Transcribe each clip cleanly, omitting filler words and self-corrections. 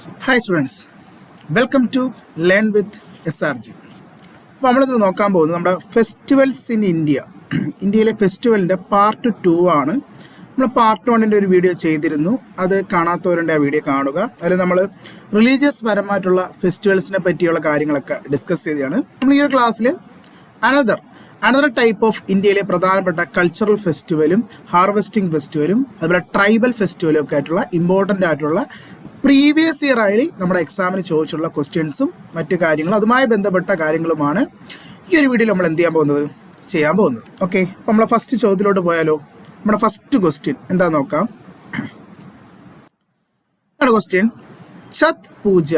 Hi students, welcome to learn with SRG. അപ്പോൾ നമ്മളിന്ന് നോക്കാൻ പോകുന്നത് നമ്മുടെ ഫെസ്റ്റിവൽസ് ഇൻ ഇന്ത്യയിലെ ഫെസ്റ്റിവലിൻ്റെ പാർട്ട് 2 ആണ്. നമ്മൾ പാർട്ട് 1ൻ്റെ ഒരു വീഡിയോ ചെയ്തിരുന്നു. അത് കാണാത്തവരുണ്ട് ആ വീഡിയോ കാണുക. അതിൽ നമ്മൾ റിലീജിയസ് പരമായിട്ടുള്ള ഫെസ്റ്റിവൽസിനെ പറ്റിയുള്ള കാര്യങ്ങളൊക്കെ ഡിസ്കസ് ചെയ്തതാണ്. നമ്മൾ ഈ ഒരു ക്ലാസ്സിൽ അനദർ ടൈപ്പ് ഓഫ് ഇന്ത്യയിലെ പ്രധാനപ്പെട്ട കൾച്ചറൽ ഫെസ്റ്റിവലും ഹാർവെസ്റ്റിംഗ് ഫെസ്റ്റിവലും അതുപോലെ ട്രൈബൽ ഫെസ്റ്റിവലും ഒക്കെ ആയിട്ടുള്ള ഇമ്പോർട്ടൻ്റ് ആയിട്ടുള്ള പ്രീവിയസ് ഇയർ ആയി നമ്മുടെ എക്സാമിന് ചോദിച്ചുള്ള ക്വസ്റ്റ്യൻസും മറ്റു കാര്യങ്ങളും അതുമായി ബന്ധപ്പെട്ട കാര്യങ്ങളുമാണ് ഈ ഒരു വീഡിയോയിൽ നമ്മൾ ചെയ്യാൻ പോകുന്നത്. ഓക്കെ, അപ്പോൾ നമ്മളെ ഫസ്റ്റ് ചോദ്യത്തിലോട്ട് പോയാലോ. നമ്മുടെ ഫസ്റ്റ് ക്വസ്റ്റ്യൻ എന്താ നോക്കാം. Question: Chhath Puja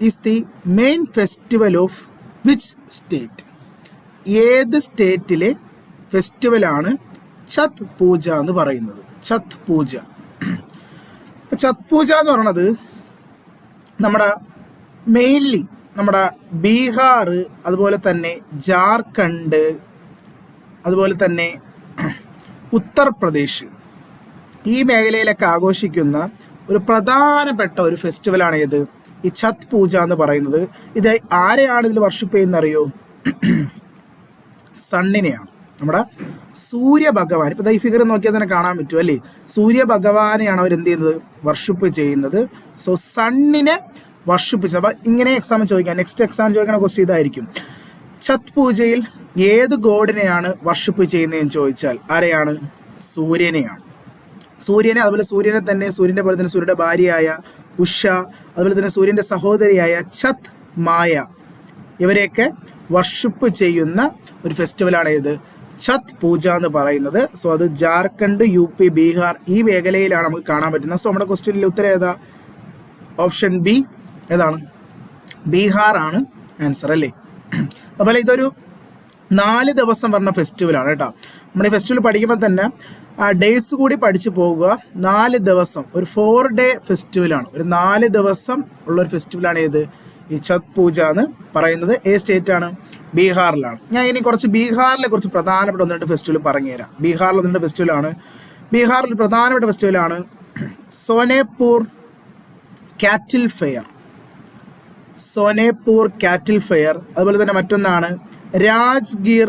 is the main festival of which state? ഏത് സ്റ്റേറ്റിലെ ഫെസ്റ്റിവലാണ് ഛത്ത് പൂജ എന്ന് പറയുന്നത്? ഛത്ത് പൂജ ഛത്ത് പൂജ എന്ന് പറയുന്നത് മെയിൻലി നമ്മുടെ ബീഹാർ, അതുപോലെ തന്നെ ജാർഖണ്ഡ്, അതുപോലെ തന്നെ ഉത്തർപ്രദേശ് ഈ മേഖലയിലൊക്കെ ആഘോഷിക്കുന്ന ഒരു പ്രധാനപ്പെട്ട ഒരു ഫെസ്റ്റിവലാണ് ഏത്? ഈ ഛത്ത് പൂജ എന്ന് പറയുന്നത്. ഇത് ആരെയാണ് ഇതിൽ വർഷിപ്പ് ചെയ്യുന്നറിയോ? സണ്ണിനെയാണ്, നമ്മുടെ സൂര്യഭഗവാൻ. ഇപ്പോൾ ഈ ഫിഗർ നോക്കിയാൽ തന്നെ കാണാൻ പറ്റും അല്ലേ? സൂര്യഭഗവാനെയാണ് അവർ എന്ത് ചെയ്യുന്നത്? വർഷിപ്പ് ചെയ്യുന്നത്. സോ സണ്ണിനെ വർഷിപ്പ് ചെയ്യുന്നത്. അപ്പോൾ ഇങ്ങനെ എക്സാം ചോദിക്കാം, നെക്സ്റ്റ് എക്സാം ചോദിക്കുന്ന ക്വസ്റ്റ്യൻ ഇതായിരിക്കും: ഛത്ത് പൂജയിൽ ഏത് ഗോഡിനെയാണ് വർഷിപ്പ് ചെയ്യുന്നതെന്ന് ചോദിച്ചാൽ ആരെയാണ്? സൂര്യനെയാണ്. സൂര്യനെ, അതുപോലെ സൂര്യനെ തന്നെ സൂര്യൻ്റെ പോലെ തന്നെ സൂര്യൻ്റെ ഭാര്യയായ ഉഷ, അതുപോലെ തന്നെ സൂര്യൻ്റെ സഹോദരിയായ ഛത്ത് മായ, ഇവരെയൊക്കെ വർഷിപ്പ് ചെയ്യുന്ന ഒരു ഫെസ്റ്റിവലാണ് ഏത്? ഛത്ത് പൂജ എന്ന് പറയുന്നത്. സോ അത് ജാർഖണ്ഡ്, UP, ബീഹാർ ഈ മേഖലയിലാണ് നമുക്ക് കാണാൻ പറ്റുന്നത്. സോ നമ്മുടെ ക്വസ്റ്റ്യനിലെ ഉത്തരം ഏതാ? Option B. ഏതാണ്? ബീഹാർ ആണ് ആൻസർ അല്ലേ? അതുപോലെ ഇതൊരു 4 ദിവസം പറഞ്ഞ ഫെസ്റ്റിവലാണ് കേട്ടോ. നമ്മൾ ഈ ഫെസ്റ്റിവൽ പഠിക്കുമ്പോൾ തന്നെ ഡേയ്സ് കൂടി പഠിച്ചു പോകുക. 4 ദിവസം, ഒരു 4 ഡേ ഫെസ്റ്റിവലാണ്. ഒരു 4 ദിവസം ഉള്ളൊരു ഫെസ്റ്റിവലാണ് ഏത്? ഈ ഛത്ത് പൂജ എന്ന് പറയുന്നത്. ഏത് സ്റ്റേറ്റാണ്? ബീഹാറിലാണ്. ഞാൻ ഇനി കുറച്ച് ബീഹാറിലെ കുറച്ച് പ്രധാനപ്പെട്ട 1-2 ഫെസ്റ്റിവൽ പറഞ്ഞുതരാം. ബീഹാറിൽ 1-2 ഫെസ്റ്റിവലാണ്. ബീഹാറിൽ പ്രധാനപ്പെട്ട ഫെസ്റ്റിവലാണ് സോനേപൂർ കാറ്റിൽ ഫെയർ. സോനേപൂർ കാറ്റിൽ ഫെയർ. അതുപോലെ തന്നെ മറ്റൊന്നാണ് രാജ്ഗീർ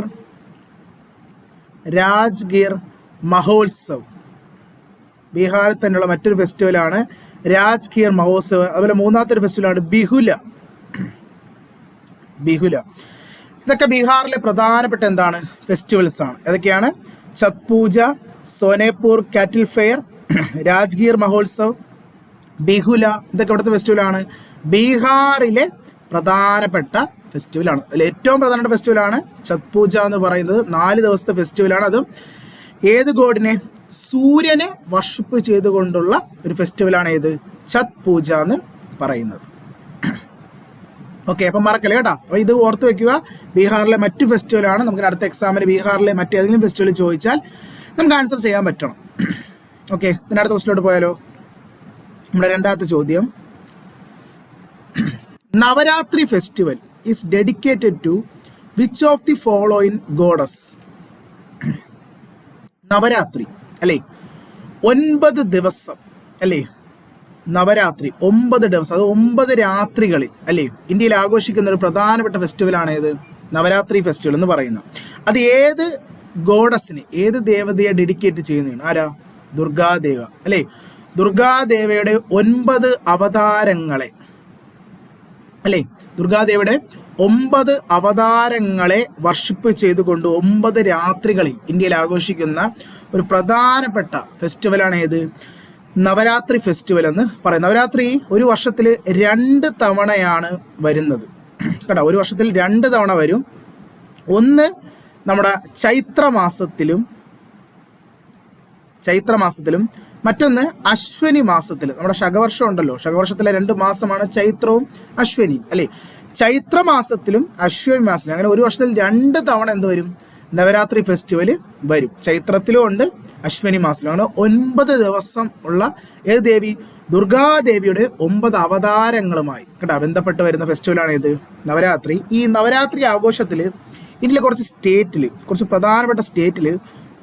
മഹോത്സവ്. ബീഹാറിൽ തന്നെയുള്ള മറ്റൊരു ഫെസ്റ്റിവലാണ് രാജ്ഗീർ മഹോത്സവ്. അതുപോലെ മൂന്നാമത്തെ ഒരു ഫെസ്റ്റിവലാണ് ബിഹുല. ഇതൊക്കെ ബീഹാറിലെ പ്രധാനപ്പെട്ട എന്താണ്? ഫെസ്റ്റിവൽസ് ആണ്. ഏതൊക്കെയാണ്? ഛത്ത് പൂജ, സോനേപൂർ കാറ്റിൽ ഫെയർ, രാജ്ഗീർ മഹോത്സവ്, ബിഹുല. ഇതൊക്കെ ഇവിടുത്തെ ഫെസ്റ്റിവലാണ്. ബീഹാറിലെ പ്രധാനപ്പെട്ട ഫെസ്റ്റിവലാണ്. അതിൽ ഏറ്റവും പ്രധാനപ്പെട്ട ഫെസ്റ്റിവലാണ് ഛത്ത് പൂജ എന്ന് പറയുന്നത്. 4 ദിവസത്തെ ഫെസ്റ്റിവലാണ്. അതും ഏത് ഗോഡിനെ? സൂര്യനെ വർഷിപ്പ് ചെയ്തുകൊണ്ടുള്ള ഒരു ഫെസ്റ്റിവലാണ് ഏത്? ഛത്ത് പൂജ എന്ന് പറയുന്നത്. ഓക്കെ, അപ്പം മറക്കല്ലേ കേട്ടോ. അപ്പോൾ ഇത് ഓർത്ത് വെക്കുക. ബീഹാറിലെ മറ്റു ഫെസ്റ്റിവലാണ്. നമുക്ക് അടുത്ത എക്സാമിന് ബീഹാറിലെ മറ്റേതെങ്കിലും ഫെസ്റ്റിവൽ ചോദിച്ചാൽ നമുക്ക് ആൻസർ ചെയ്യാൻ പറ്റണം. ഓക്കെ, പിന്നെ അടുത്ത ക്വസ്റ്റിലോട്ട് പോയാലോ. നമ്മുടെ രണ്ടാമത്തെ ചോദ്യം: Navratri festival is dedicated to which of the following goddess? Navratri അല്ലേ, 9 ദിവസം അല്ലേ? നവരാത്രി 9 ദിവസം, അത് 9 രാത്രികളിൽ അല്ലേ ഇന്ത്യയിൽ ആഘോഷിക്കുന്ന ഒരു പ്രധാനപ്പെട്ട ഫെസ്റ്റിവലാണ് ഏത്? നവരാത്രി ഫെസ്റ്റിവൽ എന്ന് പറയുന്നത്. അത് ഏത് ഗോഡസിന്, ഏത് ദേവതയെ ഡെഡിക്കേറ്റ് ചെയ്യുന്നതാണ്? ആരാ? ദുർഗാദേവ അല്ലേ? ദുർഗാദേവയുടെ 9 അവതാരങ്ങളെ അല്ലേ? ദുർഗാദേവിയുടെ 9 അവതാരങ്ങളെ വർഷിപ്പ് ചെയ്തുകൊണ്ട് 9 രാത്രികളിൽ ഇന്ത്യയിൽ ആഘോഷിക്കുന്ന ഒരു പ്രധാനപ്പെട്ട ഫെസ്റ്റിവലാണ് ഏത്? നവരാത്രി ഫെസ്റ്റിവൽ എന്ന് പറയുന്നത്. നവരാത്രി ഒരു വർഷത്തിൽ 2 തവണയാണ് വരുന്നത് കേട്ടോ. ഒരു വർഷത്തിൽ 2 തവണ വരും. ഒന്ന് നമ്മുടെ ചൈത്രമാസത്തിലും മറ്റൊന്ന് അശ്വനി മാസത്തിലും. നമ്മുടെ ശകവർഷം ഉണ്ടല്ലോ, ശകവർഷത്തിലെ 2 മാസമാണ് ചൈത്രവും അശ്വനിയും അല്ലേ? ചൈത്രമാസത്തിലും അശ്വനി മാസത്തിലും, അങ്ങനെ ഒരു വർഷത്തിൽ 2 തവണ എന്ത് വരും? നവരാത്രി ഫെസ്റ്റിവൽ വരും. ചൈത്രത്തിലും ഉണ്ട്, അശ്വനി മാസത്തിലും. അങ്ങനെ 9 ദിവസം ഉള്ള ഏത് ദേവി? ദുർഗാദേവിയുടെ 9 അവതാരങ്ങളുമായി കേട്ടോ ബന്ധപ്പെട്ട് വരുന്ന ഫെസ്റ്റിവലാണ് ഇത്? നവരാത്രി. ഈ നവരാത്രി ആഘോഷത്തിൽ ഇന്ത്യയിലെ കുറച്ച് പ്രധാനപ്പെട്ട സ്റ്റേറ്റിൽ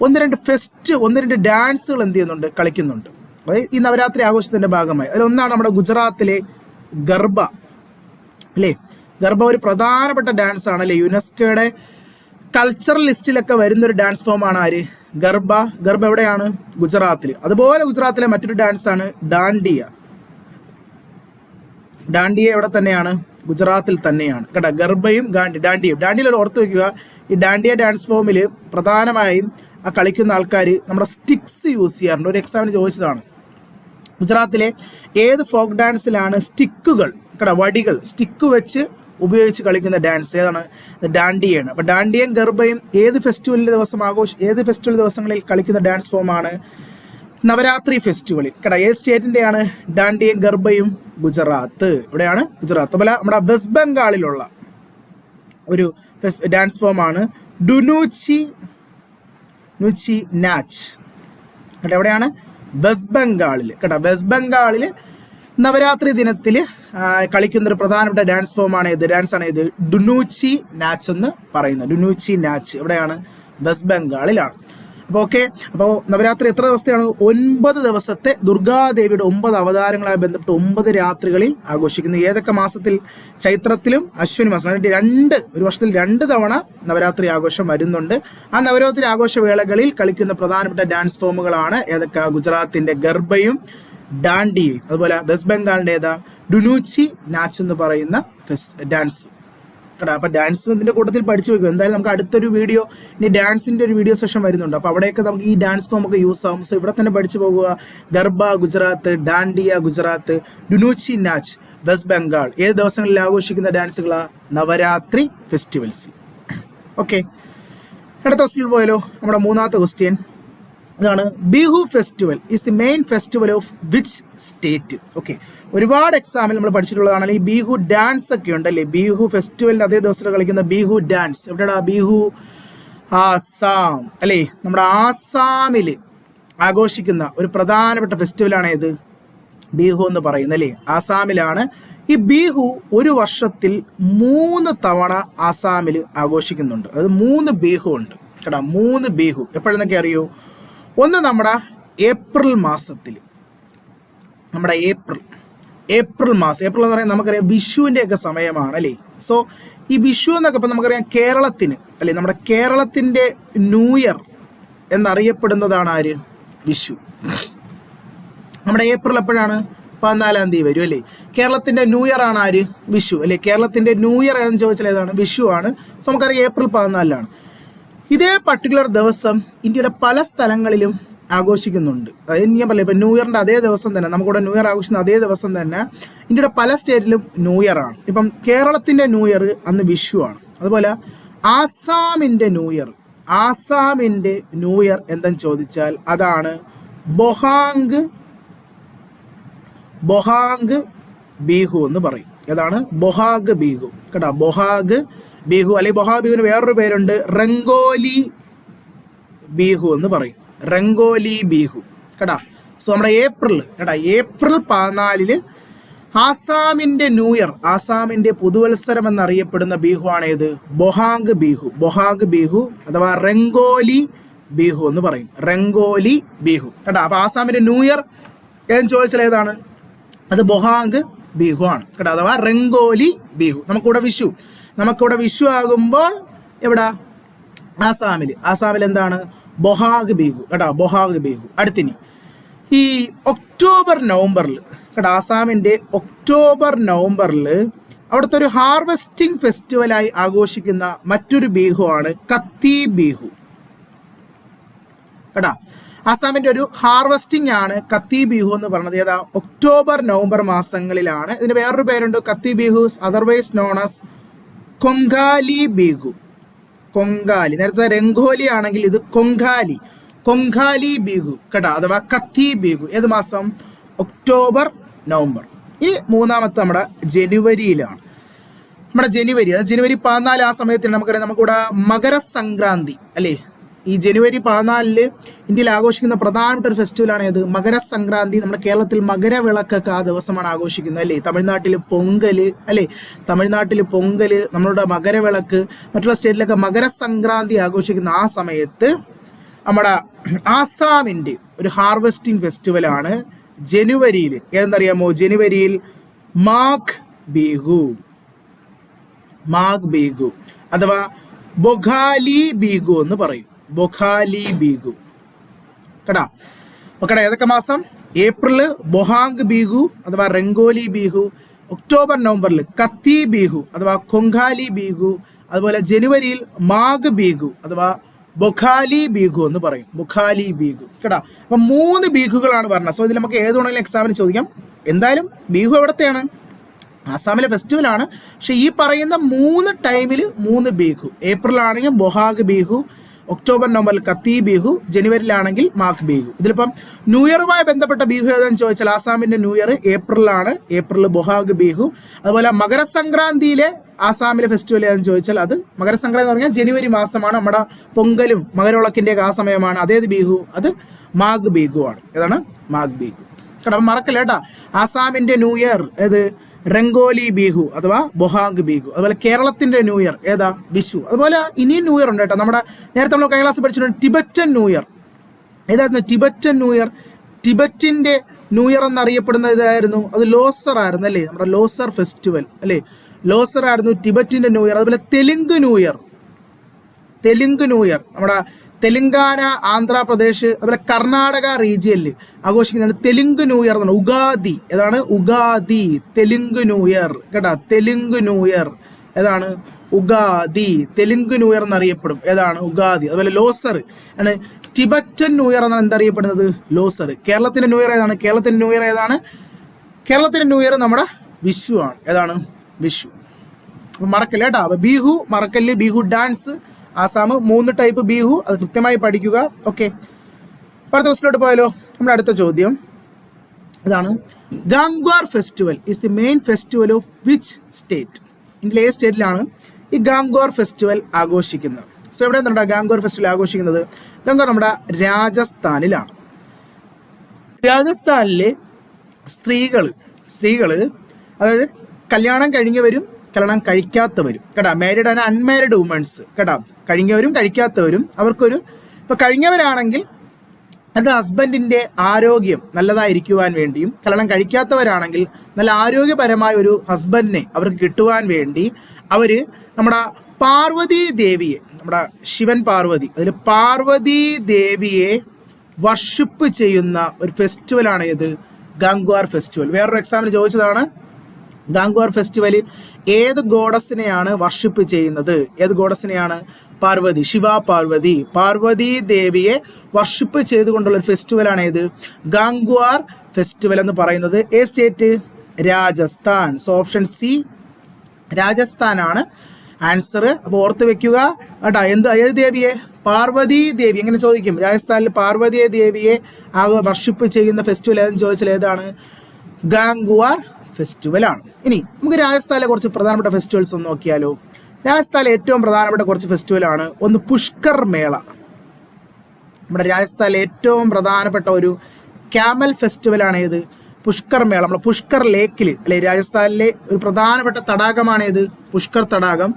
1-2 ഡാൻസുകൾ എന്ത് ചെയ്യുന്നുണ്ട്? കളിക്കുന്നുണ്ട്. അതായത് ഈ നവരാത്രി ആഘോഷത്തിൻ്റെ ഭാഗമായി. അതിലൊന്നാണ് നമ്മുടെ ഗുജറാത്തിലെ ഗർഭ അല്ലേ? ഗർഭ ഒരു പ്രധാനപ്പെട്ട ഡാൻസ് ആണ് അല്ലേ? യുനെസ്കോയുടെ കൾച്ചറൽ ലിസ്റ്റിലൊക്കെ വരുന്നൊരു ഡാൻസ് ഫോമാണ് ആര്? ഗർഭ. ഗർഭ എവിടെയാണ്? ഗുജറാത്തിൽ. അതുപോലെ ഗുജറാത്തിലെ മറ്റൊരു ഡാൻസാണ് ഡാൻഡിയ. ഡാൻഡിയ എവിടെ തന്നെയാണ്? ഗുജറാത്തിൽ തന്നെയാണ് കേട്ടോ. ഗർഭയും ഡാൻഡിയയും. ഡാൻഡിയയിൽ ഒരു ഓർത്ത് വയ്ക്കുക, ഈ ഡാൻഡിയ ഡാൻസ് ഫോമിൽ പ്രധാനമായും ആ കളിക്കുന്ന ആൾക്കാർ നമ്മുടെ സ്റ്റിക്സ് യൂസ് ചെയ്യാറുണ്ട്. ഒരു എക്സാമിന് ചോദിച്ചതാണ്, ഗുജറാത്തിലെ ഏത് ഫോക്ക് ഡാൻസിലാണ് സ്റ്റിക്കുകൾ കേട്ടോ, വടികൾ സ്റ്റിക്ക് വെച്ച് ഉപയോഗിച്ച് കളിക്കുന്ന ഡാൻസ് ഏതാണ്? ഡാൻഡിയയാണ്. അപ്പോൾ ഡാൻഡിയയും ഗർഭയും ഏത് ഫെസ്റ്റിവൽ ദിവസങ്ങളിൽ കളിക്കുന്ന ഡാൻസ് ഫോമാണ്? നവരാത്രി ഫെസ്റ്റിവലിൽ കേട്ടോ. ഏത് സ്റ്റേറ്റിൻ്റെയാണ് ഡാൻഡിയയും ഗർഭയും? ഗുജറാത്ത്. ഇവിടെയാണ് ഗുജറാത്ത്. അതുപോലെ നമ്മുടെ വെസ്റ്റ് ബംഗാളിലുള്ള ഒരു ഡാൻസ് ഫോമാണ് ഡുനൂച്ചി നാച്ച് കേട്ടോ. എവിടെയാണ്? വെസ്റ്റ് ബംഗാളിൽ കേട്ടോ. വെസ്റ്റ് ബംഗാളിൽ നവരാത്രി ദിനത്തിൽ കളിക്കുന്നൊരു പ്രധാനപ്പെട്ട ഡാൻസ് ഫോമാണ് ഇത്. ഡാൻസാണ് ഇത് ഡുനൂച്ചി നാച്ച് എന്ന് പറയുന്നത്. ഡുനൂച്ചി നാച്ച് എവിടെയാണ്? വെസ്റ്റ് ബംഗാളിലാണ്. അപ്പോൾ ഓക്കെ. അപ്പോൾ നവരാത്രി എത്ര ദിവസത്തെയാണ്? 9 ദിവസത്തെ ദുർഗാദേവിയുടെ 9 അവതാരങ്ങളായി ബന്ധപ്പെട്ട് 9 രാത്രികളിൽ ആഘോഷിക്കുന്നു. ഏതൊക്കെ മാസത്തിൽ? ചൈത്രത്തിലും അശ്വിനി മാസം. ഒരു വർഷത്തിൽ 2 തവണ നവരാത്രി ആഘോഷം വരുന്നുണ്ട്. ആ നവരാത്രി ആഘോഷവേളകളിൽ കളിക്കുന്ന പ്രധാനപ്പെട്ട ഡാൻസ് ഫോമുകളാണ് ഏതൊക്കെ? ഗുജറാത്തിൻ്റെ ഗർഭയും ഡാൻഡിയയും. അതുപോലെ വെസ്റ്റ് ബംഗാളിൻ്റെ ഏതാ? ഡുനൂച്ചി നാച്ച് എന്ന് പറയുന്ന ഡാൻസ് കേട്ടോ. അപ്പോൾ ഡാൻസ് ഇതിൻ്റെ കൂട്ടത്തിൽ പഠിച്ചു വയ്ക്കും. എന്തായാലും നമുക്ക് അടുത്തൊരു വീഡിയോ, ഇനി ഡാൻസിൻ്റെ ഒരു വീഡിയോ സെഷൻ വരുന്നുണ്ട്. അപ്പോൾ അവിടെയൊക്കെ നമുക്ക് ഈ ഡാൻസ് ഫോം ഒക്കെ യൂസ് ആവും. സോ ഇവിടെ തന്നെ പഠിച്ചു പോകുക. ഗർഭ ഗുജറാത്ത്, ഡാൻഡിയ ഗുജറാത്ത്, ഡുനൂച്ചി നാച്ച് വെസ്റ്റ് ബംഗാൾ. ഏത് ദിവസങ്ങളിൽ ആഘോഷിക്കുന്ന ഡാൻസുകളാണ്? നവരാത്രി ഫെസ്റ്റിവൽസ്. ഓക്കെ, അടുത്ത ക്വസ്റ്റ്യൻ പോയാലോ? നമ്മുടെ മൂന്നാമത്തെ ക്വസ്റ്റ്യൻ ഇതാണ്. Bihu festival is the main festival of which state? Okay, ഒരുപാട് എക്സാമിൽ നമ്മൾ പഠിച്ചിട്ടുള്ളതാണ്. ഈ ബിഹു ഡാൻസ് ഒക്കെ ഉണ്ടല്ലേ? ബിഹു ഫെസ്റ്റിവലിൻ്റെ അതേ ദിവസത്തിൽ കളിക്കുന്ന ബിഹു ഡാൻസ് എവിടെയാ? ബിഹു ആസാം അല്ലേ? നമ്മുടെ ആസാമിൽ ആഘോഷിക്കുന്ന ഒരു പ്രധാനപ്പെട്ട ഫെസ്റ്റിവലാണ് ഏത്? ബിഹു എന്ന് പറയുന്നത് അല്ലേ? ആസാമിലാണ്. ഈ ബിഹു ഒരു വർഷത്തിൽ 3 തവണ ആസാമിൽ ആഘോഷിക്കുന്നുണ്ട്. അത് 3 ബിഹു ഉണ്ട് കേട്ടോ. 3 ബിഹു എപ്പോഴെന്നൊക്കെ അറിയോ? ഒന്ന് നമ്മുടെ ഏപ്രിൽ മാസത്തിൽ, നമ്മുടെ ഏപ്രിൽ മാസം. ഏപ്രിൽ എന്ന് പറയുന്നത് നമുക്കറിയാം വിഷുവിൻ്റെ ഒക്കെ സമയമാണ് അല്ലേ? സോ ഈ വിഷു എന്നൊക്കെ ഇപ്പം നമുക്കറിയാം കേരളത്തിന് അല്ലേ, നമ്മുടെ കേരളത്തിൻ്റെ ന്യൂ ഇയർ എന്നറിയപ്പെടുന്നതാണ് ആര്? വിഷു. നമ്മുടെ ഏപ്രിൽ എപ്പോഴാണ്? 14-ാം തീയതി വരും അല്ലേ? കേരളത്തിൻ്റെ ന്യൂ ഇയർ ആണ് ആര്? വിഷു അല്ലേ? കേരളത്തിൻ്റെ ന്യൂ ഇയർ എന്ന് ചോദിച്ചാൽ ഏതാണ്? വിഷു ആണ്. സോ നമുക്കറിയാം ഏപ്രിൽ 14-ലാണ്. ഇതേ പർട്ടിക്കുലർ ദിവസം ഇന്ത്യയുടെ പല സ്ഥലങ്ങളിലും ആഘോഷിക്കുന്നുണ്ട്. അതായത് ഞാൻ പറയില്ല, ഇപ്പം ന്യൂ ഇയറിൻ്റെ അതേ ദിവസം തന്നെ, നമുക്കിവിടെ ന്യൂ ഇയർ ആഘോഷിക്കുന്ന അതേ ദിവസം തന്നെ ഇന്ത്യയുടെ പല സ്റ്റേറ്റിലും ന്യൂ ഇയർ ആണ്. ഇപ്പം കേരളത്തിൻ്റെ ന്യൂ ഇയർ അന്ന് വിഷു ആണ്. അതുപോലെ ആസാമിൻ്റെ ന്യൂ ഇയർ എന്തെന്ന് ചോദിച്ചാൽ അതാണ് ബൊഹാങ് ബിഹു എന്ന് പറയും. ഏതാണ്? ബൊഹാഗ് ബിഹു കേട്ടോ. ബൊഹാഗ് ബിഹു അല്ലെങ്കിൽ ബൊഹാഗ് ബിഹുവിന് വേറൊരു പേരുണ്ട്, റംഗോലി ബിഹു എന്ന് പറയും. റംഗോലി ബിഹു കേട്ടോ. സോ നമ്മുടെ ഏപ്രിൽ 14 ആസാമിൻ്റെ ന്യൂ ഇയർ, ആസാമിൻ്റെ പുതുവത്സരം എന്നറിയപ്പെടുന്ന ബിഹു ആണ് ഏത്? ബൊഹാഗ് ബിഹു അഥവാ റംഗോലി ബിഹു എന്ന് പറയും. റംഗോലി ബിഹു കേട്ടോ. അപ്പോൾ ആസാമിൻ്റെ ന്യൂ ഇയർ എന്ന് ചോദിച്ചാൽ ഏതാണ്? അത് ബൊഹാഗ് ബിഹു ആണ് കേട്ടോ, അഥവാ റംഗോലി ബിഹു. നമുക്കിവിടെ വിഷു ആകുമ്പോൾ എവിടെ? ആസാമിൽ എന്താണ്? ബൊഹാഗ് ബിഹു കേട്ടോ, ബൊഹാഗ് ബിഹു. അടുത്തിനി ഈ ഒക്ടോബർ നവംബറിൽ കേട്ടോ, ആസാമിൻ്റെ ഒക്ടോബർ നവംബറിൽ അവിടുത്തെ ഒരു ഹാർവെസ്റ്റിംഗ് ഫെസ്റ്റിവലായി ആഘോഷിക്കുന്ന മറ്റൊരു ബിഹു ആണ് കത്തി ബിഹു കേട്ടോ. ആസാമിൻ്റെ ഒരു ഹാർവെസ്റ്റിംഗ് ആണ് കത്തി ബിഹു എന്ന് പറയുന്നത്. ഏതാ? ഒക്ടോബർ നവംബർ മാസങ്ങളിലാണ്. ഇതിന് വേറൊരു പേരുണ്ട്, കത്തി ബിഹുസ് അതർവൈസ് നോൺ ആസ് കൊങ്കാലി ബിഹു. നേരത്തെ രംഗോലി ആണെങ്കിൽ ഇത് കൊങ്കാലി ബിഹു കേട്ടോ, അഥവാ കത്തി ബിഹു. ഏത് മാസം? October November. ഇനി മൂന്നാമത്തെ നമ്മുടെ ജനുവരിയിലാണ്. ജനുവരി 14 ആ സമയത്ത് നമുക്കറിയാം, നമുക്കിവിടെ മകരസംക്രാന്തി അല്ലേ? ഈ ജനുവരി 14 ഇന്ത്യയിൽ ആഘോഷിക്കുന്ന പ്രധാനപ്പെട്ട ഒരു ഫെസ്റ്റിവലാണ് ഏത്? മകരസംക്രാന്തി. നമ്മുടെ കേരളത്തിൽ മകരവിളക്കൊക്കെ ആ ദിവസമാണ് ആഘോഷിക്കുന്നത് അല്ലേ? തമിഴ്നാട്ടിൽ പൊങ്കൽ, നമ്മളുടെ മകരവിളക്ക്. മറ്റുള്ള സ്റ്റേറ്റിലൊക്കെ മകരസംക്രാന്തി ആഘോഷിക്കുന്ന ആ സമയത്ത് നമ്മുടെ ആസാമിൻ്റെ ഒരു ഹാർവെസ്റ്റിംഗ് ഫെസ്റ്റിവലാണ് ജനുവരിയിൽ. ഏതെന്നറിയാമോ? ജനുവരിയിൽ മാഘ് ബിഹു, മാഘ് ബിഹു അഥവാ ബൊഖാലി ബിഹു എന്ന് പറയും. ബൊഖാലി ബിഹു കേട്ടാ. ഓക്കെടാ, ഏതൊക്കെ മാസം? ഏപ്രിൽ ബൊഹാങ് ബിഹു അഥവാ റംഗോലി ബിഹു, ഒക്ടോബർ നവംബറിൽ കത്തി ബിഹു അഥവാ കൊങ്കാലി ബിഹു, അതുപോലെ ജനുവരിയിൽ മാഘ് ബിഹു അഥവാ ബൊഖാലി ബിഹു എന്ന് പറയും. ബൊഖാലി ബിഹു കേട്ടാ. അപ്പം 3 ബിഹുകളാണ് പറഞ്ഞത്. സോ ഇതിൽ നമുക്ക് ഏതുകൊണ്ടെങ്കിലും എക്സാമിന് ചോദിക്കാം. എന്തായാലും ബിഹു എവിടത്തെയാണ്? ആസാമിലെ ഫെസ്റ്റിവലാണ്. പക്ഷെ ഈ പറയുന്ന 3 ടൈമിൽ 3 ബിഹു. ഏപ്രിലാണെങ്കിൽ ബൊഹാഗ് ബിഹു, ഒക്ടോബർ നവംബറിൽ കത്തി ബിഹു, ജനുവരിയിലാണെങ്കിൽ മാഘ് ബിഹു. ഇതിലിപ്പം ന്യൂ ഇയറുമായി ബന്ധപ്പെട്ട ബിഹു ഏതെന്ന് ചോദിച്ചാൽ ആസാമിൻ്റെ ന്യൂ ഇയർ ഏപ്രിലാണ്. ഏപ്രിൽ ബൊഹാഗ് ബിഹു. അതുപോലെ മകരസംക്രാന്തിയിലെ ആസാമിലെ ഫെസ്റ്റിവൽ ഏതെന്ന് ചോദിച്ചാൽ അത് മകരസംക്രാന്തി എന്ന് പറഞ്ഞാൽ ജനുവരി മാസമാണ്. നമ്മുടെ പൊങ്കലും മകരവിളക്കിൻ്റെയൊക്കെ ആ സമയമാണ്. അതേത് ബിഹു? അത് മാഘ് ബിഹു ആണ്. ഏതാണ്? മാഘ് ബിഹു കേട്ടോ. അപ്പം മറക്കല്ല കേട്ടോ. ആസാമിൻ്റെ ന്യൂ ഇയർ ഏത്? റംഗോലി ബിഹു അഥവാ ബൊഹാഗ് ബിഹു. അതുപോലെ കേരളത്തിൻ്റെ ന്യൂ ഇയർ ഏതാ? വിഷു. അതുപോലെ ഇനിയും ന്യൂ ഇയർ ഉണ്ട് കേട്ടോ. നമ്മുടെ നേരത്തെ നമ്മൾ കഴിഞ്ഞ ക്ലാസ് പഠിച്ചിട്ടുണ്ട് ടിബറ്റൻ ന്യൂ ഇയർ. ഏതായിരുന്നു ടിബറ്റൻ ന്യൂ ഇയർ? ടിബറ്റിൻ്റെ ന്യൂ ഇയർ എന്നറിയപ്പെടുന്നത് ഇതായിരുന്നു. അത് ലോസർ ആയിരുന്നു അല്ലേ? നമ്മുടെ ലോസർ ഫെസ്റ്റിവൽ അല്ലേ? ലോസർ ആയിരുന്നു ടിബറ്റിൻ്റെ ന്യൂ ഇയർ. അതുപോലെ Telugu new year, Telugu new year നമ്മുടെ തെലുങ്കാന, ആന്ധ്രാപ്രദേശ്, അതുപോലെ കർണാടക റീജിയനിൽ ആഘോഷിക്കുന്നതാണ് തെലുങ്ക് ന്യൂ ഇയർ എന്നാണ്. ഉഗാദി ഏതാണ്? ഉഗാദി, തെലുങ്ക് ന്യൂ ഇയർ കേട്ടോ. തെലുങ്ക് ന്യൂ ഇയർ ഏതാണ്? ഉഗാദി. തെലുങ്ക് ന്യൂ ഇയർ എന്നറിയപ്പെടും. ഏതാണ്? ഉഗാദി. അതുപോലെ ലോസർ ആണ് ടിബറ്റൻ ന്യൂ ഇയർ എന്നാണ് എന്തറിയപ്പെടുന്നത്? ലോസർ. കേരളത്തിൻ്റെ ന്യൂ ഇയർ ഏതാണ്? കേരളത്തിൻ്റെ ന്യൂ ഇയർ ഏതാണ്? കേരളത്തിൻ്റെ ന്യൂ ഇയർ നമ്മുടെ വിഷു ആണ്. ഏതാണ്? വിഷു. അപ്പം മറക്കല്ല കേട്ടോ. അപ്പോൾ ബിഹു മറക്കല്ല്. ബിഹു ഡാൻസ് ആസാം 3 ടൈപ്പ് ബിഹു, അത് കൃത്യമായി പഠിക്കുക. ഓക്കെ, അടുത്ത ക്വസ്റ്റിലോട്ട് പോയാലോ? നമ്മുടെ അടുത്ത ചോദ്യം ഇതാണ്. Gangwar festival is the main festival of which state? ഇന്ത്യയിലെ ഏത് സ്റ്റേറ്റിലാണ് ഈ ഗാംഗ്വാർ ഫെസ്റ്റിവൽ ആഘോഷിക്കുന്നത്? സോ എവിടെ നിന്നാണ് ഗാംഗ്വാർ ഫെസ്റ്റിവൽ ആഘോഷിക്കുന്നത്? ഗാംഗ്വാർ നമ്മുടെ രാജസ്ഥാനിലാണ്. രാജസ്ഥാനിലെ സ്ത്രീകൾ അതായത് കല്യാണം കഴിഞ്ഞവരും കല്യാണം കഴിക്കാത്തവരും കേട്ടോ, മാരീഡ് ആൻഡ് അൺമാരീഡ് വുമൻസ് കേട്ടോ, കഴിഞ്ഞവരും കഴിക്കാത്തവരും അവർക്കൊരു ഇപ്പോൾ കഴിഞ്ഞവരാണെങ്കിൽ അവരുടെ ഹസ്ബൻഡിൻ്റെ ആരോഗ്യം നല്ലതായിരിക്കുവാൻ വേണ്ടിയും, കല്യാണം കഴിക്കാത്തവരാണെങ്കിൽ നല്ല ആരോഗ്യപരമായ ഒരു ഹസ്ബൻഡിനെ അവർക്ക് കിട്ടുവാൻ വേണ്ടി അവർ നമ്മുടെ പാർവതി ദേവിയെ, നമ്മുടെ ശിവൻ പാർവതി, അതിൽ പാർവതി ദേവിയെ വർഷിപ്പ് ചെയ്യുന്ന ഒരു ഫെസ്റ്റിവലാണ് ഇത് ഗാംഗ്വാർ ഫെസ്റ്റിവൽ. വേറൊരു എക്സാമിന് ചോദിച്ചതാണ്. ഗാംഗ്വാർ ഫെസ്റ്റിവലിൽ ഏത് ഗോഡസിനെയാണ് വർഷിപ്പ് ചെയ്യുന്നത്? ഏത് ഗോഡസിനെയാണ്? പാർവതി, ശിവ പാർവതി, പാർവതി ദേവിയെ വർഷിപ്പ് ചെയ്തുകൊണ്ടുള്ള ഒരു ഫെസ്റ്റിവലാണ് ഏത്? ഗാംഗ്വാർ ഫെസ്റ്റിവൽ എന്ന് പറയുന്നത്. ഏ state? Rajasthan. So option C രാജസ്ഥാനാണ് ആൻസർ. അപ്പോൾ ഓർത്ത് വെക്കുക കേട്ടോ. ഏത് ദേവിയെ? പാർവതി ദേവി. എങ്ങനെ ചോദിക്കും? രാജസ്ഥാനിൽ പാർവതി ദേവിയെ വർഷിപ്പ് ചെയ്യുന്ന ഫെസ്റ്റിവൽ ഏതെന്ന് ചോദിച്ചാൽ ഏതാണ്? ഗാംഗ്വാർ ഫെസ്റ്റിവലാണ്. ഇനി നമുക്ക് രാജസ്ഥാനിലെ കുറച്ച് പ്രധാനപ്പെട്ട ഫെസ്റ്റിവൽസ് ഒന്ന് നോക്കിയാലോ? രാജസ്ഥാനിലെ ഏറ്റവും പ്രധാനപ്പെട്ട കുറച്ച് ഫെസ്റ്റിവലാണ്. ഒന്ന് പുഷ്കർ മേള. നമ്മുടെ രാജസ്ഥാനിലെ ഏറ്റവും പ്രധാനപ്പെട്ട ഒരു ക്യാമൽ ഫെസ്റ്റിവലാണ് ഏത്? പുഷ്കർ മേള. നമ്മുടെ പുഷ്കർ ലേക്കിൽ അല്ലെ, രാജസ്ഥാനിലെ ഒരു പ്രധാനപ്പെട്ട തടാകമാണ് ഏത്? പുഷ്കർ തടാകം.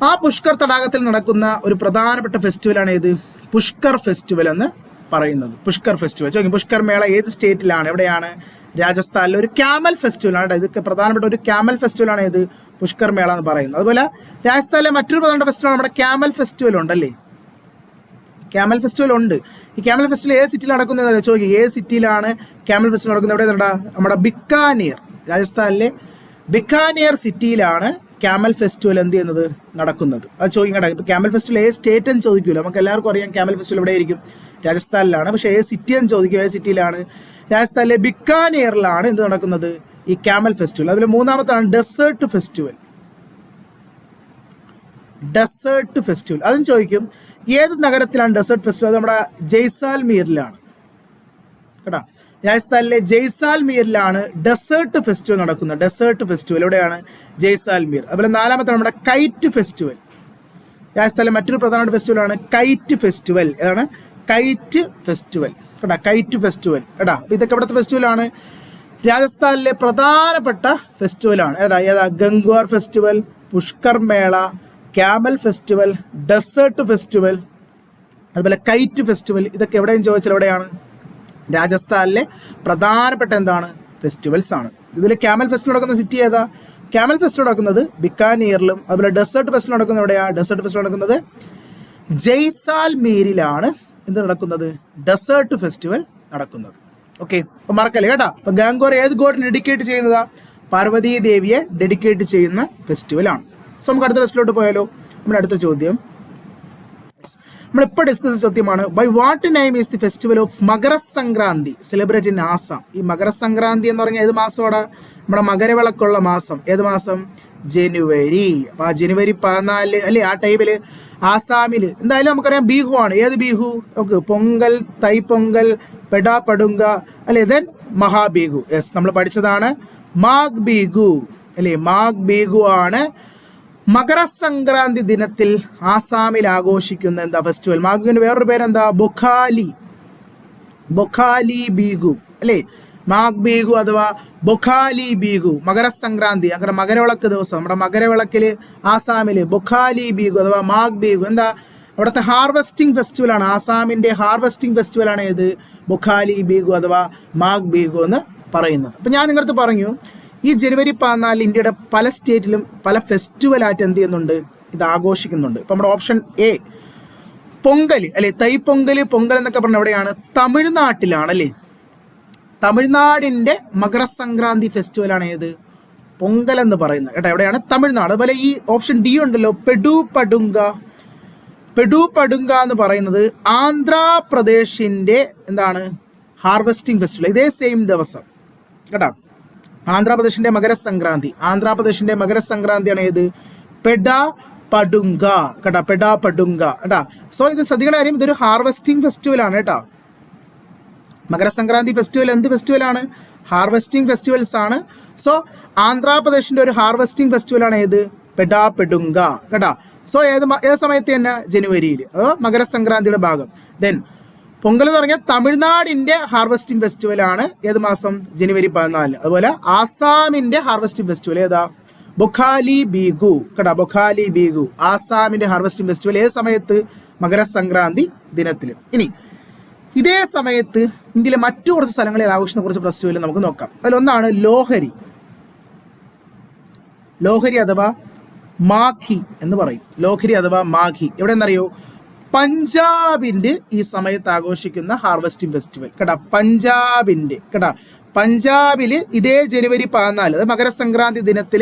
ആ പുഷ്കർ തടാകത്തിൽ നടക്കുന്ന ഒരു പ്രധാനപ്പെട്ട ഫെസ്റ്റിവലാണ് ഏത്? പുഷ്കർ ഫെസ്റ്റിവൽ എന്ന് പറയുന്നത്. പുഷ്കർ ഫെസ്റ്റിവൽ ചോദിക്കും. പുഷ്കർ മേള ഏത് സ്റ്റേറ്റിലാണ്? എവിടെയാണ്? രാജസ്ഥാനിലെ ഒരു ക്യാമൽ ഫെസ്റ്റിവലാണ്. ഇതൊക്കെ പ്രധാനപ്പെട്ട ഒരു ക്യാമൽ ഫെസ്റ്റിവലാണ് ഇത് പുഷ്കർ മേള എന്ന് പറയുന്നത്. അതുപോലെ രാജസ്ഥാനിലെ മറ്റൊരു പ്രധാനപ്പെട്ട ഫെസ്റ്റിവൽ നമ്മുടെ ക്യാമൽ ഫെസ്റ്റിവൽ ഉണ്ടല്ലേ? ക്യാമൽ ഫെസ്റ്റിവൽ ഉണ്ട്. ഈ ക്യാമൽ ഫെസ്റ്റിവൽ ഏത് സിറ്റിയിൽ നടക്കുന്നത് ചോദിക്കും. ഏത് സിറ്റിയിലാണ് ക്യാമൽ ഫെസ്റ്റിവൽ നടക്കുന്നത്? എവിടെ? നമ്മുടെ ബിക്കാനീർ. രാജസ്ഥാനിലെ ബിക്കാനീർ സിറ്റിയിലാണ് ക്യാമൽ ഫെസ്റ്റിവൽ എന്ത് ചെയ്യുന്നത്? നടക്കുന്നത്. അത് ചോദിക്കട്ടെ. ഇപ്പോൾ ക്യാമൽ ഫെസ്റ്റിവൽ ഏത് സ്റ്റേറ്റ് എന്ന് ചോദിക്കുമല്ലോ. നമുക്ക് എല്ലാവർക്കും അറിയാം ക്യാമൽ ഫെസ്റ്റിവൽ എവിടെ ആയിരിക്കും? രാജസ്ഥാനിലാണ്. പക്ഷേ ഏത് സിറ്റി എന്ന് ചോദിക്കും. ഏത് സിറ്റിയിലാണ്? രാജസ്ഥാനിലെ ബിക്കാനീറിലാണ് എന്ത് നടക്കുന്നത്? ഈ ക്യാമൽ ഫെസ്റ്റിവൽ. അതുപോലെ മൂന്നാമത്താണ് ഡെസേർട്ട് ഫെസ്റ്റിവൽ. ഡെസേർട്ട് ഫെസ്റ്റിവൽ അതും ചോദിക്കും. ഏത് നഗരത്തിലാണ് ഡെസേർട്ട് ഫെസ്റ്റിവൽ? അത് നമ്മുടെ ജയ്സാൽമീറിലാണ് കേട്ടോ. രാജസ്ഥാനിലെ ജയ്സാൽമീറിലാണ് ഡെസേർട്ട് ഫെസ്റ്റിവൽ നടക്കുന്നത്. ഡെസേർട്ട് ഫെസ്റ്റിവൽ എവിടെയാണ്? ജയ്സാൽമീർ. അതുപോലെ നാലാമത്താണ് നമ്മുടെ കൈറ്റ് ഫെസ്റ്റിവൽ. രാജസ്ഥാനിലെ മറ്റൊരു പ്രധാനപ്പെട്ട ഫെസ്റ്റിവലാണ് കൈറ്റ് ഫെസ്റ്റിവൽ. ഏതാണ്? കൈറ്റ് ഫെസ്റ്റിവൽ കേട്ടോ. കൈറ്റ് ഫെസ്റ്റിവൽ കേട്ടോ. അപ്പോൾ ഇതൊക്കെ ഇവിടുത്തെ ഫെസ്റ്റിവലാണ്. രാജസ്ഥാനിലെ പ്രധാനപ്പെട്ട ഫെസ്റ്റിവലാണ് ഏതാ? ഗംഗ്വാർ ഫെസ്റ്റിവൽ, പുഷ്കർ മേള, ക്യാമൽ ഫെസ്റ്റിവൽ, ഡെസേർട്ട് ഫെസ്റ്റിവൽ, അതുപോലെ കൈറ്റ് ഫെസ്റ്റിവൽ. ഇതൊക്കെ എവിടെയും ചോദിച്ചാൽ എവിടെയാണ്? രാജസ്ഥാനിലെ പ്രധാനപ്പെട്ട എന്താണ്? ഫെസ്റ്റിവൽസ് ആണ്. ഇതിൽ ക്യാമൽ ഫെസ്റ്റ് നടക്കുന്ന സിറ്റി ഏതാ? ക്യാമൽ ഫെസ്റ്റ് നടക്കുന്നത് ബിക്കാനീറിലും, അതുപോലെ ഡെസേർട്ട് ഫെസ്റ്റ് നടക്കുന്നത് എവിടെയാണ്? ഡെസേർട്ട് ഫെസ്റ്റ് നടക്കുന്നത് ജയ്സാൽമീരിലാണ്. എന്ത് നടക്കുന്നത്? ഡെസേർട്ട് ഫെസ്റ്റിവൽ നടക്കുന്നത്. ഓക്കെ, അപ്പോൾ മറക്കല്ലേ കേട്ടോ. അപ്പോൾ ഗാംഗോർ ഏത് ഗോഡിന് ഡെഡിക്കേറ്റ് ചെയ്യുന്നതാ? പാർവതീ ദേവിയെ ഡെഡിക്കേറ്റ് ചെയ്യുന്ന ഫെസ്റ്റിവലാണ്. സോ നമുക്ക് അടുത്ത ഫെസ്റ്റിലോട്ട് പോയാലോ? നമ്മുടെ അടുത്ത ചോദ്യം നമ്മളിപ്പോൾ ഡിസ്കസ് ചെയ്ത ചോദ്യമാണ്. By what name is the festival of Makar Sankranti celebrate in Assam? ഈ മകരസംക്രാന്തി എന്ന് പറഞ്ഞാൽ ഏത് മാസമാണ്? നമ്മുടെ മകരവിളക്കുള്ള മാസം. ഏത് മാസം? ജനുവരി. അപ്പോൾ ആ ജനുവരി 14 അല്ലേ, ആ ടൈമിൽ ആസാമിൽ എന്തായാലും നമുക്കറിയാം ബീഹു ആണ്. ഏത് ബീഹു? ഓക്കെ, പൊങ്കൽ, തൈപ്പൊങ്കൽ, പെടാപടുങ്ക അല്ലേ, ദെൻ മഹാബീഹു. യെസ്, നമ്മൾ പഠിച്ചതാണ് മാഗ് ബീഹു അല്ലേ. മാഗ് ബീഹു ആണ് മകരസംക്രാന്തി ദിനത്തിൽ ആസാമിൽ ആഘോഷിക്കുന്ന എന്താ ഫെസ്റ്റിവൽ. മാഗുവിൻ്റെ വേറൊരു പേരെന്താ? ബൊഖാലി. ബൊഖാലി ബീഹു അല്ലേ. മാഗ് ബീഹു അഥവാ ബൊഖാലി ബീഹു, മകരസംക്രാന്തി, അങ്ങനെ മകരവിളക്ക് ദിവസം നമ്മുടെ മകരവിളക്കിൽ ആസാമിൽ ബൊഖാലി ബീഹു അഥവാ മാഗ് ബീഹു എന്താ? അവിടുത്തെ ഹാർവെസ്റ്റിംഗ് ഫെസ്റ്റിവലാണ്. ആസാമിൻ്റെ ഹാർവെസ്റ്റിംഗ് ഫെസ്റ്റിവലാണ് ഏത്? ബൊഖാലി ബീഹു അഥവാ മാഗ് ബീഹു എന്ന് പറയുന്നത്. അപ്പം ഞാൻ നിങ്ങളടുത്ത് പറഞ്ഞു, ഈ ജനുവരി 14 ഇന്ത്യയുടെ പല സ്റ്റേറ്റിലും പല ഫെസ്റ്റിവലായിട്ട് എന്ത് ചെയ്യുന്നുണ്ട്? ഇത് ആഘോഷിക്കുന്നുണ്ട്. ഇപ്പം നമ്മുടെ ഓപ്ഷൻ എ പൊങ്കൽ അല്ലേ, തൈപ്പൊങ്കൽ, പൊങ്കൽ എന്നൊക്കെ പറഞ്ഞാൽ എവിടെയാണ്? തമിഴ്നാട്ടിലാണ് അല്ലേ. തമിഴ്നാടിൻ്റെ മകരസംക്രാന്തി ഫെസ്റ്റിവലാണ് ഏത്? പൊങ്കൽ എന്ന് പറയുന്നത് കേട്ടോ. എവിടെയാണ്? തമിഴ്നാട്. അതുപോലെ ഈ ഓപ്ഷൻ ഡി ഉണ്ടല്ലോ, പെഡുപടുങ്ക. പെഡുപടുങ്ക എന്ന് പറയുന്നത് ആന്ധ്രാപ്രദേശിൻ്റെ എന്താണ്? Harvesting festival. ഇതേ സെയിം ദിവസം കേട്ടോ. ആന്ധ്രാപ്രദേശിൻ്റെ മകരസംക്രാന്തി. ആന്ധ്രാപ്രദേശിൻ്റെ മകരസംക്രാന്തിയാണ് ഏത്? പെഡാപടുങ്ക കേട്ടോ. പെഡാപടുങ്ക കേട്ടോ. സോ ഇത് ശ്രദ്ധിക്കേണ്ട കാര്യം, ഇതൊരു ഹാർവെസ്റ്റിംഗ് ഫെസ്റ്റിവലാണ് കേട്ടോ. മകരസംക്രാന്തി ഫെസ്റ്റിവൽ എന്ത് ഫെസ്റ്റിവലാണ്? ഹാർവെസ്റ്റിംഗ് ഫെസ്റ്റിവൽസ് ആണ്. സോ ആന്ധ്രാപ്രദേശിൻ്റെ ഒരു ഹാർവെസ്റ്റിംഗ് ഫെസ്റ്റിവലാണ് ഏത്? പെഡാപടുങ്ക കേട്ടോ. സോ ഏത് സമയത്ത് തന്നെ? ജനുവരിയിൽ. അതോ മകരസംക്രാന്തിയുടെ ഭാഗം. ദെൻ പൊങ്കൽ എന്ന് പറഞ്ഞാൽ തമിഴ്നാടിൻ്റെ ഹാർവെസ്റ്റിംഗ് ഫെസ്റ്റിവലാണ്. ഏത് മാസം? ജനുവരി 14. അതുപോലെ ആസാമിൻ്റെ ഹാർവെസ്റ്റിംഗ് ഫെസ്റ്റിവൽ ഏതാ? ബൊഖാലി ബീഹു കേട്ടോ. ബൊഖാലി ബീഹു ആസാമിൻ്റെ ഹാർവെസ്റ്റിംഗ് ഫെസ്റ്റിവൽ ഏത് സമയത്ത്? മകരസംക്രാന്തി ദിനത്തിൽ. ഇനി ഇതേ സമയത്ത് ഇന്ത്യയിലെ മറ്റു കുറച്ച് സ്ഥലങ്ങളിൽ ആഘോഷിക്കുന്ന കുറച്ച് ഫെസ്റ്റിവൽ നമുക്ക് നോക്കാം. അതിലൊന്നാണ് ലോഹരി. ലോഹരി അഥവാ മാഘി എന്ന് പറയും. ലോഹരി അഥവാ മാഘി എവിടെയെന്നറിയോ? പഞ്ചാബിൻ്റെ ഈ സമയത്ത് ആഘോഷിക്കുന്ന ഹാർവെസ്റ്റിംഗ് ഫെസ്റ്റിവൽ കേട്ടോ. പഞ്ചാബിൻ്റെ കേട്ടോ. പഞ്ചാബിൽ ഇതേ ജനുവരി 14 അത് മകരസംക്രാന്തി ദിനത്തിൽ